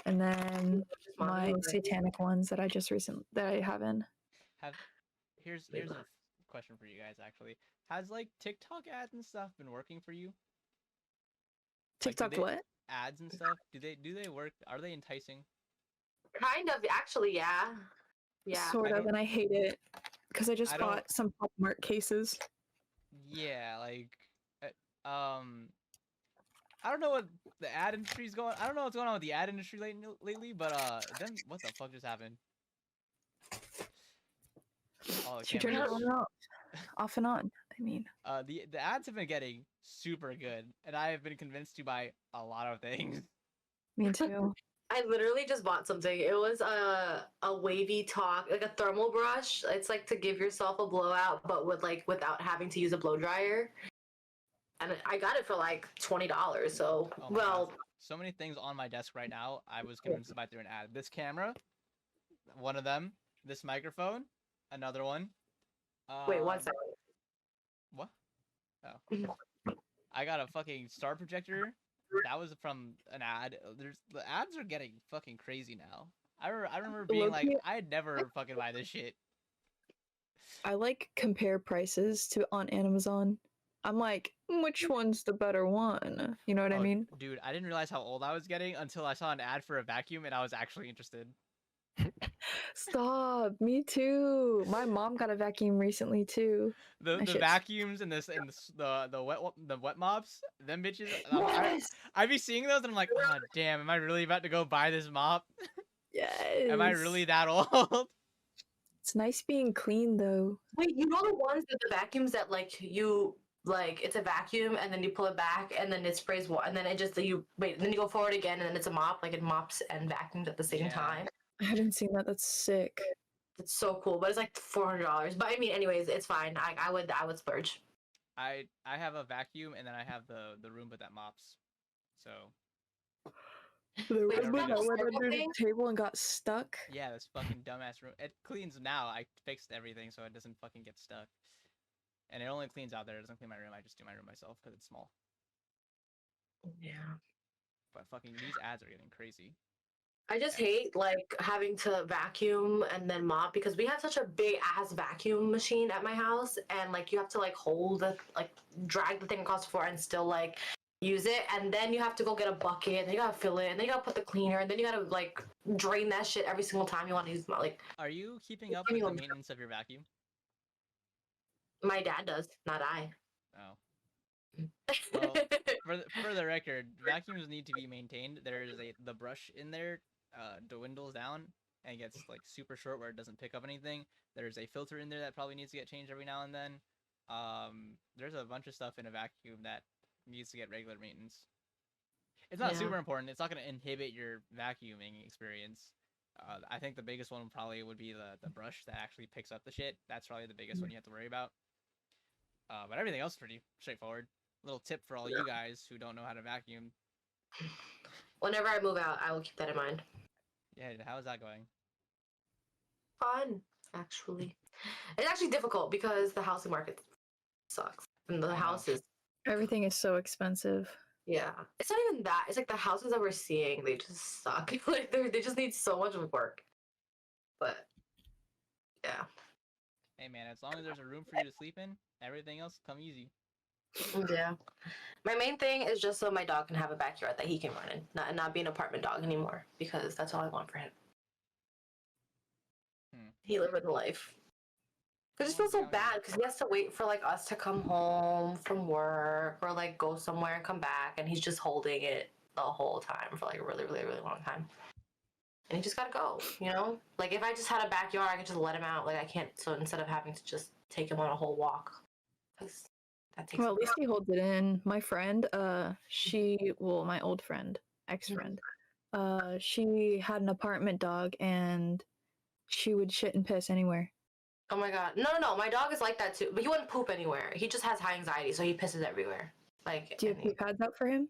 Speaker 2: And then
Speaker 3: Just
Speaker 2: my
Speaker 3: mommy,
Speaker 2: satanic ones that I just that I have in.
Speaker 1: Here's a question for you guys actually. Has like TikTok ads and stuff been working for you? Like, do
Speaker 2: TikTok
Speaker 1: they-
Speaker 2: what?
Speaker 1: Ads and stuff? Do they work? Are they enticing?
Speaker 3: Kind of, actually, yeah. Yeah.
Speaker 2: Sort
Speaker 1: I
Speaker 2: of,
Speaker 1: don't-
Speaker 2: and I hate it because I just
Speaker 1: I don't-
Speaker 2: bought some Pop Mart cases.
Speaker 1: Yeah, like, I don't know what the ad industry's going. I don't know what's going on with the ad industry lately, but then what the fuck just happened? Oh, the
Speaker 2: She turned it
Speaker 1: cameras.
Speaker 2: on and off. Off and on. I mean,
Speaker 1: The ads have been getting super good, and I have been convinced to buy a lot of things.
Speaker 2: me too.
Speaker 3: I literally just bought something. It was a wavy talk, like a thermal brush. It's like to give yourself a blowout, but without having to use a blow dryer. And I got it for like $20. So
Speaker 1: Oh my
Speaker 3: well,
Speaker 1: God. So many things on my desk right now. I was convinced to buy through an ad. This camera, one of them. This microphone, another one.
Speaker 3: wait, one
Speaker 1: Um,
Speaker 3: second.
Speaker 1: What? Oh. I got a fucking star projector. That was from an ad. The ads are getting fucking crazy now. I remember being like,
Speaker 2: Low-key-
Speaker 1: I'd never fucking buy this shit.
Speaker 2: I like compare prices to on Amazon. I'm like, which one's the better one? You know what I
Speaker 1: Oh,
Speaker 2: mean?
Speaker 1: Dude, I didn't realize how old I was getting until I saw an ad for a vacuum and I was actually interested.
Speaker 2: Stop. Me too. My mom got a vacuum recently too.
Speaker 1: The
Speaker 2: That shit's-
Speaker 1: vacuums and the wet mops, them bitches.
Speaker 2: Yes.
Speaker 1: I be seeing those and I'm like, oh damn, am I really about to go buy this mop?
Speaker 2: Yes.
Speaker 1: Am I really that old?
Speaker 2: It's nice being clean though.
Speaker 3: Wait, you know the ones with the vacuums that it's a vacuum and then you pull it back and then it sprays water and then it just you wait and then you go forward again and then it's a mop, like it mops and vacuums at the same
Speaker 1: Yeah.
Speaker 3: time.
Speaker 2: I haven't seen that. That's sick.
Speaker 3: It's so cool, but it's like $400. But I mean, anyways, it's fine. I would splurge.
Speaker 1: I have a vacuum and then I have the Roomba that mops. So
Speaker 2: The
Speaker 3: Wait,
Speaker 1: is
Speaker 2: Roomba
Speaker 1: that
Speaker 2: that
Speaker 1: a
Speaker 2: went
Speaker 3: circle
Speaker 2: under the
Speaker 3: thing?
Speaker 2: table and got stuck.
Speaker 1: yeah, this fucking dumbass room. It cleans now. I fixed everything so it doesn't fucking get stuck. And it only cleans out there. It doesn't clean my room. I just do my room myself because it's small.
Speaker 3: Yeah.
Speaker 1: But fucking these ads are getting crazy.
Speaker 3: I just hate like having to vacuum and then mop because we have such a big ass vacuum machine at my house and like you have to like drag the thing across the floor and still like use it and then you have to go get a bucket and then you gotta fill it and then you gotta put the cleaner and then you gotta like drain that shit every single time you want to use like
Speaker 1: Are you keeping up with the maintenance of your vacuum?
Speaker 3: my dad does, not I.
Speaker 1: Oh. Well, for the record, vacuums need to be maintained. There is the brush in there dwindles down and gets like super short where it doesn't pick up anything. There's a filter in there that probably needs to get changed every now and then. There's a bunch of stuff in a vacuum that needs to get regular maintenance. It's not
Speaker 3: Yeah.
Speaker 1: super important. It's not going to inhibit your vacuuming experience. I think the biggest one probably would be the brush that actually picks up the shit. That's probably the biggest one you have to worry about. But everything else is pretty straightforward. Little tip for all you guys who don't know how to vacuum.
Speaker 3: Whenever I move out, I will keep that in mind.
Speaker 1: Yeah, how is that going?
Speaker 3: Fun, actually. It's actually difficult because the housing market sucks and
Speaker 1: I
Speaker 3: the
Speaker 1: know.
Speaker 3: houses.
Speaker 2: Everything is so expensive.
Speaker 3: Yeah, it's not even that. It's like the houses that we're seeing, they just suck. Like they just need so much work. But yeah,
Speaker 1: Hey man, as long as there's a room for you to sleep in, everything else come easy.
Speaker 3: Yeah. My main thing is just so my dog can have a backyard that he can run in, not be an apartment dog anymore, because that's all I want for him. He living the life. I just feel so bad because he has to wait for like us to come home from work or like go somewhere and come back, and he's just holding it the whole time for like a really, really, really long time. And he just gotta go, you know? Like if I just had a backyard, I could just let him out. Like I can't. So instead of having to just take him on a whole walk, because that takes.
Speaker 2: Well, at least he holds it in. My friend, my old friend, ex-friend, she had an apartment dog and she would shit and piss anywhere.
Speaker 3: Oh my god. No. My dog is like that too. But he wouldn't poop anywhere. He just has high anxiety, so he pisses everywhere. Like
Speaker 2: Do you have pee pads out for him?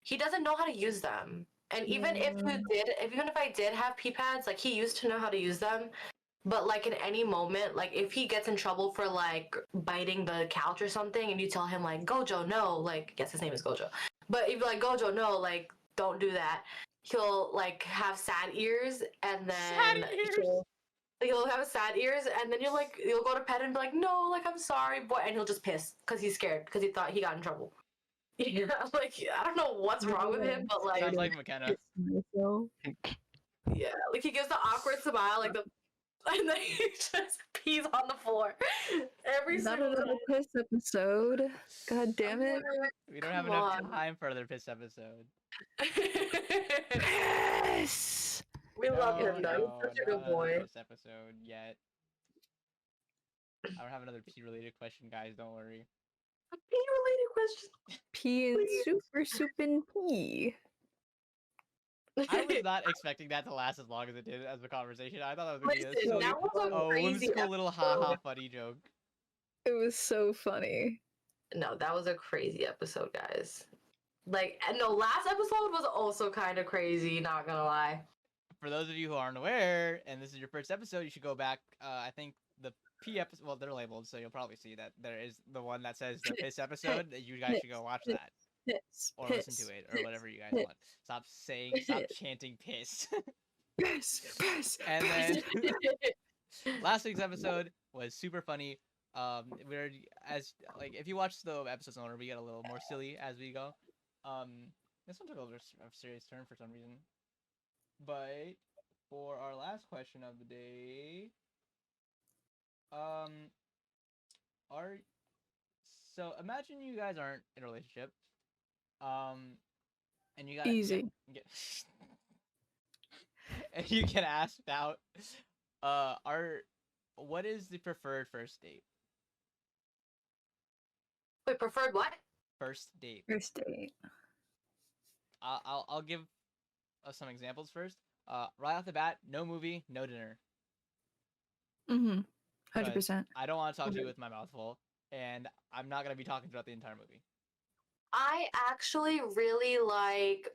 Speaker 3: he doesn't know how to use them. And even if I did have pee pads, like he used to know how to use them. But like in any moment, like if he gets in trouble for like biting the couch or something and you tell him like Gojo, no, like yes, his name is Gojo. But if you're like Gojo, no, like don't do that, he'll like have sad ears and then he'll have sad ears, and then you'll go to pet him and be like, no, like I'm sorry, boy, and he'll just piss because he's scared because he thought he got in trouble. Yeah, like I don't know what's wrong with him, but like
Speaker 1: Sounds like Mckenna.
Speaker 3: yeah, like he gives the awkward smile, like the, and then he just pees on the floor every
Speaker 2: Not
Speaker 3: single
Speaker 2: another
Speaker 3: time.
Speaker 2: piss episode. God damn it.
Speaker 1: We don't have enough time for another piss episode.
Speaker 2: Piss!
Speaker 3: We love him though. He's such a good boy.
Speaker 1: Piss episode yet. I don't have another pee related question, guys. Don't worry.
Speaker 3: A pee-related question.
Speaker 2: Pee and super soup and pee.
Speaker 1: I was not expecting that to last as long as it did as a conversation. I thought that was gonna be a
Speaker 3: Listen,
Speaker 1: so
Speaker 3: that was a crazy
Speaker 1: whimsical little haha
Speaker 3: episode.
Speaker 1: funny joke.
Speaker 2: It was so funny.
Speaker 3: No, that was a crazy episode, guys. Like, and no, last episode was also kind of crazy, not gonna lie.
Speaker 1: For those of you who aren't aware, and this is your first episode, you should go back. I think the P episode, well, they're labeled, so you'll probably see that there is the one that says the piss episode. You guys should go watch that.
Speaker 2: Piss.
Speaker 1: Or
Speaker 2: piss,
Speaker 1: listen to it, or
Speaker 2: piss,
Speaker 1: whatever you guys
Speaker 2: piss,
Speaker 1: want. Stop chanting piss.
Speaker 2: Piss. Piss.
Speaker 1: And then
Speaker 2: piss.
Speaker 1: last week's episode was super funny. We're as like if you watch the episodes in order, we get a little more silly as we go. This one took a little serious turn for some reason. But for our last question of the day, so imagine you guys aren't in a relationship, and you got
Speaker 2: Easy.
Speaker 1: and you get asked out, what is the preferred first date?
Speaker 3: Wait, preferred what?
Speaker 1: First date.
Speaker 2: First date.
Speaker 1: I'll give some examples first. Right off the bat, no movie, no dinner.
Speaker 2: 100%.
Speaker 1: I don't want to talk to you with my mouth full, and I'm not gonna be talking throughout the entire movie.
Speaker 3: I actually really like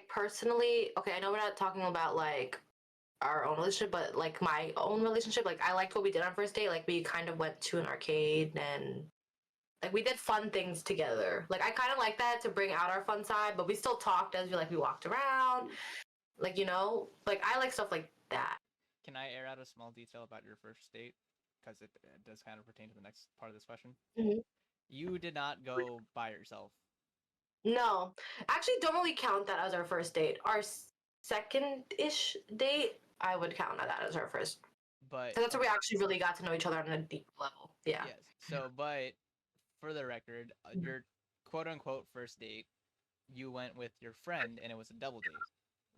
Speaker 3: personally. Okay, I know we're not talking about like our own relationship, but like my own relationship. Like I liked what we did on first date. Like we kind of went to an arcade and like we did fun things together. Like I kind of like that to bring out our fun side, but we still talked as we walked around. Like, you know, like I like stuff like that.
Speaker 1: Can I air out a small detail about your first date? Because it does kind of pertain to the next part of this question.
Speaker 3: Mhm.
Speaker 1: You did not go by yourself.
Speaker 3: No, actually, don't really count that as our first date. Our second-ish date, I would count that as our first.
Speaker 1: But
Speaker 3: So that's where we actually really got to know each other on a deep level. Yeah.
Speaker 1: yes. So, but for the record, your quote unquote first date, you went with your friend, and it was a double date,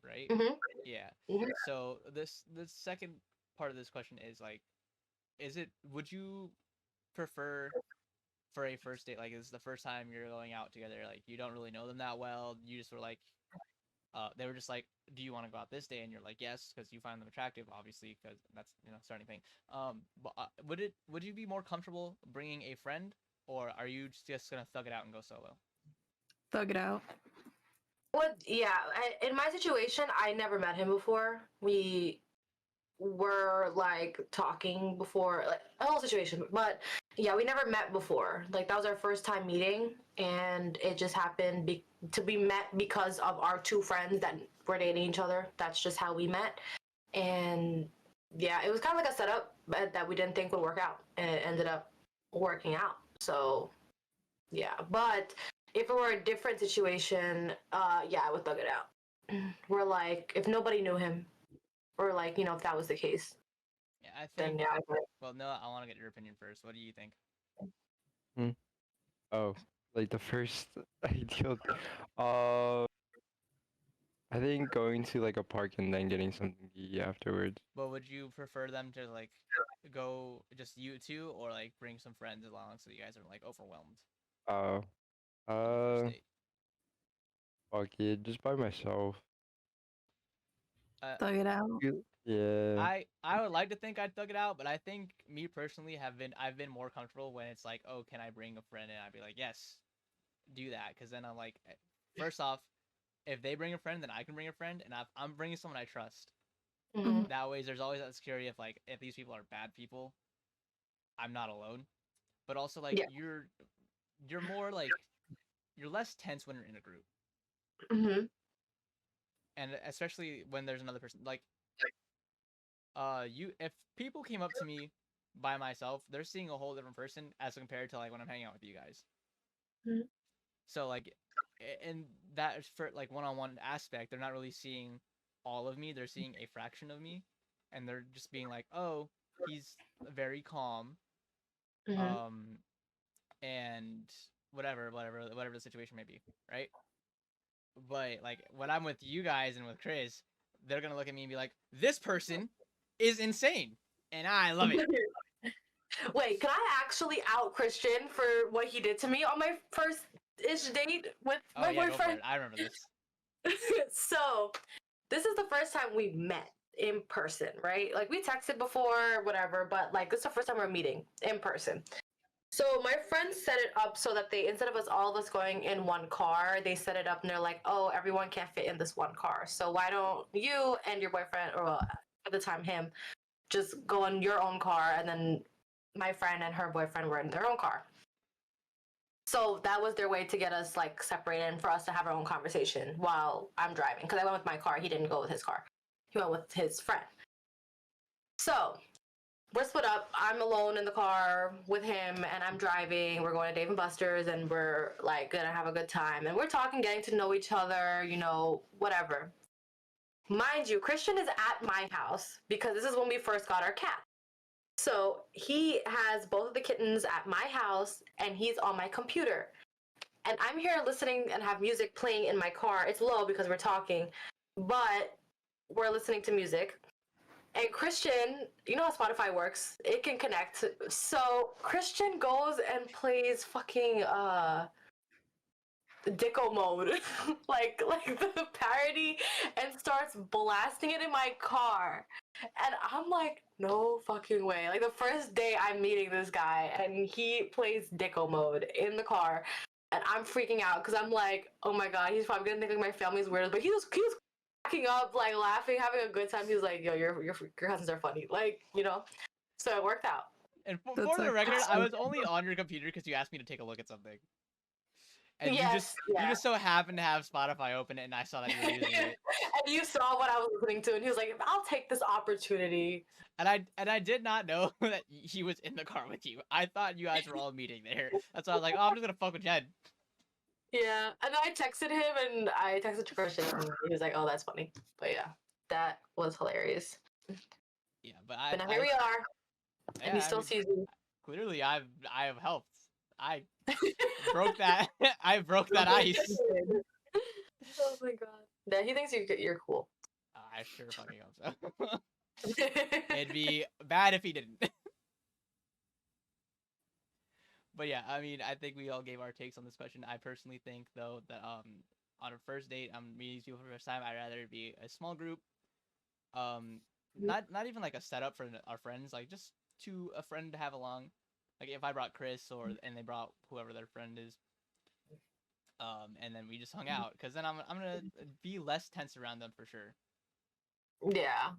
Speaker 1: right?
Speaker 3: Mhm.
Speaker 1: Yeah.
Speaker 3: Mhm.
Speaker 1: So the second part of this question is like, would you prefer for a first date, like it's the first time you're going out together, like you don't really know them that well, you just were like, they were just like, do you want to go out this day? And you're like, yes, because you find them attractive, obviously, because that's starting thing. But would you be more comfortable bringing a friend, or are you just gonna thug it out and go solo?
Speaker 2: Thug it out.
Speaker 3: Yeah, in my situation, I never met him before. We were like talking before, like a whole situation, but yeah, we never met before. Like that was our first time meeting, and it just happened to be met because of our two friends that were dating each other. That's just how we met, and yeah, it was kind of like a setup that we didn't think would work out, and it ended up working out. So Yeah, but if it were a different situation, yeah, I would thug it out. We're like, if nobody knew him, or like, if that was the case,
Speaker 1: Yeah, I
Speaker 3: then
Speaker 1: think.
Speaker 3: yeah, I would.
Speaker 1: Well, no, I want to get your opinion first. What do you think?
Speaker 4: Oh, like the first ideal. Uh, I think going to like a park and then getting something to eat afterwards.
Speaker 1: But would you prefer them to like go just you two, or like bring some friends along so you guys are like overwhelmed
Speaker 4: Oh,
Speaker 1: on the first
Speaker 4: uh,
Speaker 1: date?
Speaker 4: fuck it, just by myself.
Speaker 2: Thug it out.
Speaker 4: Yeah.
Speaker 1: I would like to think I'd thug it out, but I think me personally I've been more comfortable when it's like, oh, can I bring a friend? And I'd be like, yes, do that, because then I'm like, first off, if they bring a friend, then I can bring a friend, and I'm bringing someone I trust.
Speaker 3: Mhm.
Speaker 1: That way, there's always that security of like, if these people are bad people, I'm not alone. But also like
Speaker 3: Yeah.
Speaker 1: you're more like you're less tense when you're in a group,
Speaker 3: Mhm.
Speaker 1: and especially when there's another person. Like if people came up to me by myself, they're seeing a whole different person as compared to like when I'm hanging out with you guys.
Speaker 3: Mhm.
Speaker 1: So like in that for like one-on-one aspect, they're not really seeing all of me, they're seeing a fraction of me, and they're just being like, oh, he's very calm,
Speaker 3: Mhm.
Speaker 1: um and whatever the situation may be, right? But like when I'm with you guys and with Chris, they're gonna look at me and be like, this person is insane, and I love it.
Speaker 3: Wait, can I actually out Christian for what he did to me on my first ish date with
Speaker 1: Oh
Speaker 3: my
Speaker 1: yeah, go for
Speaker 3: boyfriend?
Speaker 1: it. I remember this.
Speaker 3: So, this is the first time we met in person, right? Like we texted before, whatever, but like this is the first time we're meeting in person. So my friends set it up so that they, instead of all of us going in one car, they set it up and they're like, oh, everyone can't fit in this one car. So why don't you and your boyfriend, or well, at the time him, just go in your own car, and then my friend and her boyfriend were in their own car. So that was their way to get us like separated and for us to have our own conversation while I'm driving. Because I went with my car, he didn't go with his car. He went with his friend. So we're split up. I'm alone in the car with him, and I'm driving. We're going to Dave and Buster's, and we're like gonna have a good time. And we're talking, getting to know each other, whatever. Mind you, Christian is at my house because this is when we first got our cat. So he has both of the kittens at my house, and he's on my computer. And I'm here listening and have music playing in my car. It's low because we're talking, but we're listening to music. And Christian, you know how Spotify works? It can connect. So Christian goes and plays fucking Dicko mode, like the parody, and starts blasting it in my car. And I'm like, no fucking way. Like the first day I'm meeting this guy, and he plays Dicko mode in the car, and I'm freaking out because I'm like, oh my god, he's probably gonna think like my family's weird. But he was cracking up, like laughing, having a good time. He was like, yo, your cousins are funny, So it worked out.
Speaker 1: And
Speaker 2: That's
Speaker 1: for the record,
Speaker 2: actually
Speaker 1: I
Speaker 2: so
Speaker 1: was only on your computer because you asked me to take a look at something, and
Speaker 3: Yes,
Speaker 1: you
Speaker 3: yeah.
Speaker 1: just so happened to have Spotify open, and I saw that you were using it.
Speaker 3: And you saw what I was listening to, and he was like, I'll take this opportunity.
Speaker 1: And I did not know that he was in the car with you. I thought you guys were all meeting there. That's why I was like, oh, I'm just gonna fuck with Jed.
Speaker 3: Yeah, and then I texted him, and I texted to Christian, and he was like, "Oh, that's funny." But yeah, that was hilarious.
Speaker 1: Yeah, but
Speaker 3: But now here we are, and he
Speaker 1: yeah, I
Speaker 3: still
Speaker 1: mean,
Speaker 3: sees me.
Speaker 1: clearly I have helped. I broke that. I broke that ice.
Speaker 3: Oh my god! Yeah, he thinks you're cool.
Speaker 1: I sure fucking hope so. It'd be bad if he didn't. But yeah, I mean, I think we all gave our takes on this question. I personally think though that on a first date, I'm meeting people for the first time. I'd rather it be a small group. Not even like a setup for our friends, like just to a friend to have along. Like if I brought Chris and they brought whoever their friend is, and then we just hung out, because then I'm gonna be less tense around them for sure.
Speaker 3: Yeah,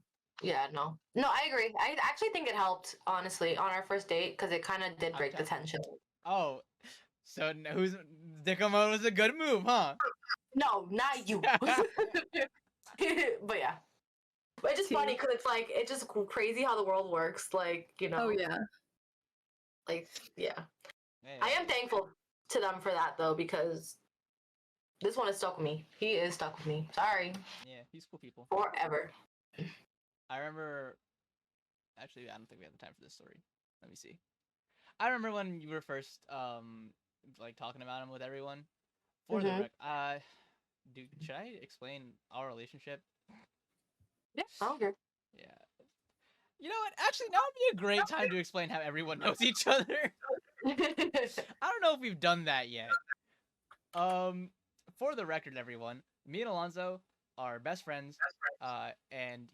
Speaker 3: no, I agree. I actually think it helped, honestly, on our first date because it kind of did break the
Speaker 1: Okay.
Speaker 3: tension.
Speaker 1: Oh, so who's Dicko mode was a good move, huh?
Speaker 3: No, not you. But yeah, but it's just funny because it's just crazy how the world works.
Speaker 2: Oh yeah.
Speaker 3: Like yeah.
Speaker 1: Hey,
Speaker 3: I am thankful to them for that though, because this one is stuck with me. He is stuck with me. Sorry.
Speaker 1: Yeah, he's cool people.
Speaker 3: Forever.
Speaker 1: I remember. Actually, I don't think we have the time for this story. Let me see. I remember when you were first like talking about him with everyone. For the dude, should I explain our relationship?
Speaker 3: Yeah, I don't care.
Speaker 1: Yeah. You know what? Actually, now would be a great time to explain how everyone knows each other. I don't know if we've done that yet. For the record, everyone, me and Alonzo are best friends. And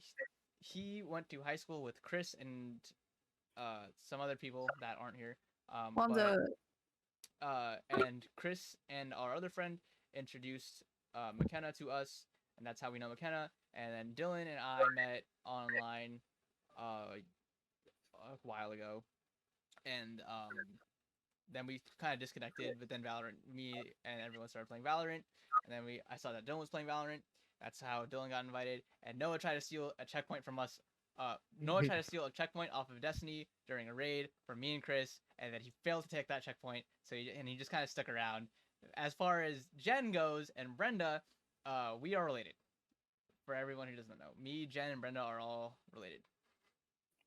Speaker 1: he went to high school with Chris and some other people that aren't here.
Speaker 2: Alonzo.
Speaker 1: And Chris and our other friend introduced Mckenna to us, and that's how we know Mckenna. And then Dylan and I met online a while ago, and then we kind of disconnected. But then Valorant, me and everyone started playing Valorant, and then I saw that Dylan was playing Valorant. That's how Dylan got invited, and Noah tried to steal a checkpoint from us. Noah tried to steal a checkpoint off of Destiny during a raid from me and Chris, and then he failed to take that checkpoint, so he just kind of stuck around. As far as Jen goes and Brenda, we are related. For everyone who doesn't know, me, Jen, and Brenda are all related,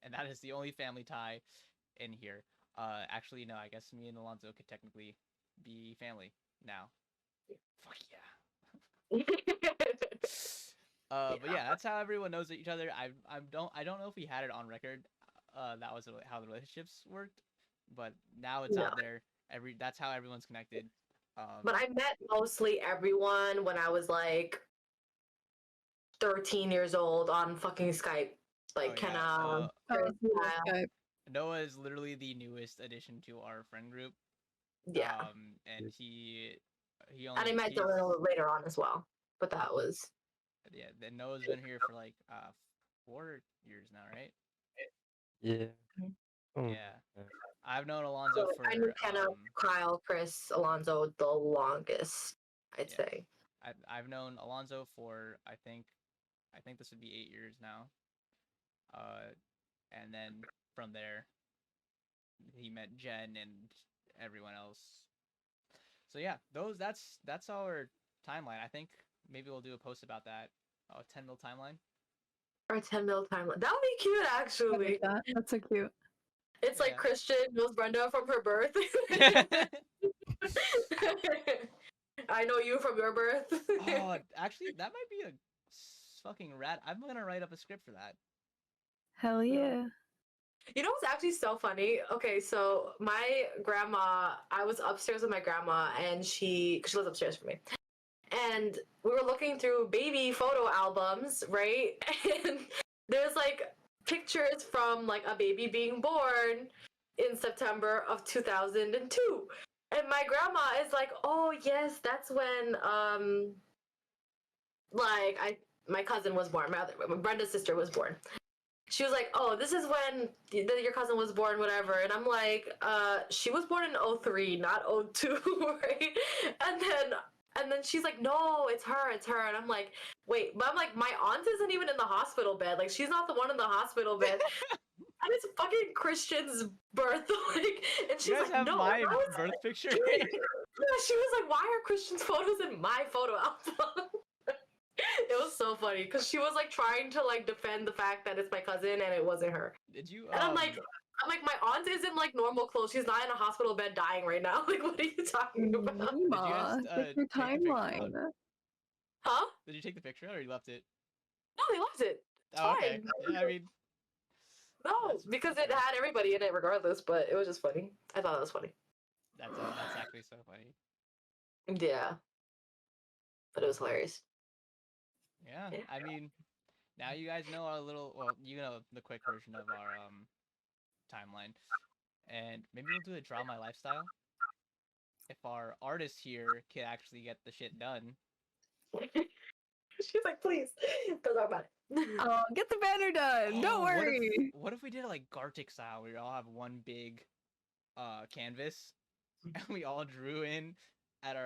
Speaker 1: and that is the only family tie in here. Actually, no, I guess me and Alonzo could technically be family now. Fuck yeah. But yeah, that's how everyone knows each other. I don't know if we had it on record. That was how the relationships worked, but now it's out there. That's how everyone's connected.
Speaker 3: But I met mostly everyone when I was like 13 years old on fucking Skype. Like,
Speaker 1: Noah is literally the newest addition to our friend group.
Speaker 3: Yeah.
Speaker 1: And he only.
Speaker 3: And I met Dylan later on as well, but that was.
Speaker 1: Yeah, then Noah's been here for like 4 years now, right?
Speaker 4: Yeah. Oh,
Speaker 1: yeah. I've known Alonzo for.
Speaker 3: I knew Kenna, Kyle, Chris, Alonzo the longest, I'd say.
Speaker 1: I've known Alonzo for I think this would be 8 years now. And then from there, he met Jen and everyone else. So yeah, that's our timeline. I think maybe we'll do a post about that. 10 mil timeline.
Speaker 3: Or 10 mil timeline. That would be cute, actually.
Speaker 2: That's so cute.
Speaker 3: It's like Christian knows Brenda from her birth. I know you from your birth.
Speaker 1: Oh, actually, that might be a fucking rat. I'm gonna write up a script for that.
Speaker 2: Hell yeah.
Speaker 3: You know what's actually so funny? Okay, so my grandma, I was upstairs with my grandma, and cause she lives upstairs from me. And we were looking through baby photo albums, right? And there's like pictures from like a baby being born in September of 2002. And my grandma is like, oh yes, that's when my cousin was born, Brenda's sister was born. She was like, oh, this is when your cousin was born, whatever. And I'm like, she was born in 2003, not 2002, right? And then she's like, no, it's her. And I'm like, wait, but I'm like, my aunt isn't even in the hospital bed. Like, she's not the one in the hospital bed. And it's fucking Christian's birth. Like, and she's like, no.
Speaker 1: My birth picture?
Speaker 3: Yeah, she was like, why are Christian's photos in my photo album? It was so funny because she was like trying to like defend the fact that it's my cousin and it wasn't her.
Speaker 1: Did you?
Speaker 3: And I'm like, my aunt is in like normal clothes. She's not in a hospital bed dying right now. Like, what are you talking about?
Speaker 2: Did you your timeline.
Speaker 3: Huh?
Speaker 1: Did you take the picture or you left it?
Speaker 3: No, they left it. It's
Speaker 1: fine.
Speaker 3: Okay.
Speaker 1: Yeah, I mean.
Speaker 3: No, because it had everybody in it regardless. But it was just funny. I thought it was funny.
Speaker 1: That's actually so funny.
Speaker 3: Yeah. But it was hilarious.
Speaker 1: Yeah, I mean, now you guys know our little, well, you know the quick version of our timeline, and maybe we'll do a Draw My Lifestyle. If our artist here can actually get the shit done.
Speaker 3: She's like, please, don't talk about it.
Speaker 2: Oh, get the banner done. Don't worry.
Speaker 1: What if we did it like Gartic style, where we all have one big canvas, and we all drew in at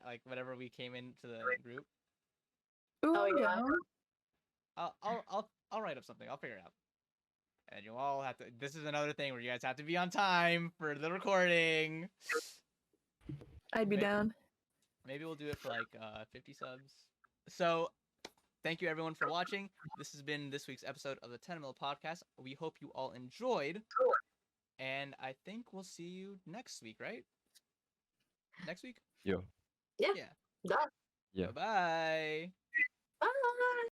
Speaker 1: like whatever we came into the group.
Speaker 2: Oh yeah.
Speaker 1: I'll write up something. I'll figure it out. And you all have to. This is another thing where you guys have to be on time for the recording.
Speaker 2: I'd be
Speaker 1: Maybe-
Speaker 2: down.
Speaker 1: Maybe we'll do it for like 50 subs. So, thank you everyone for watching. This has been this week's episode of the 10 Mil Podcast. We hope you all enjoyed. And I think we'll see you next week, right? Next week?
Speaker 4: Yo.
Speaker 3: Yeah.
Speaker 1: Yeah.
Speaker 3: Duh.
Speaker 4: Yeah.
Speaker 1: Bye-bye.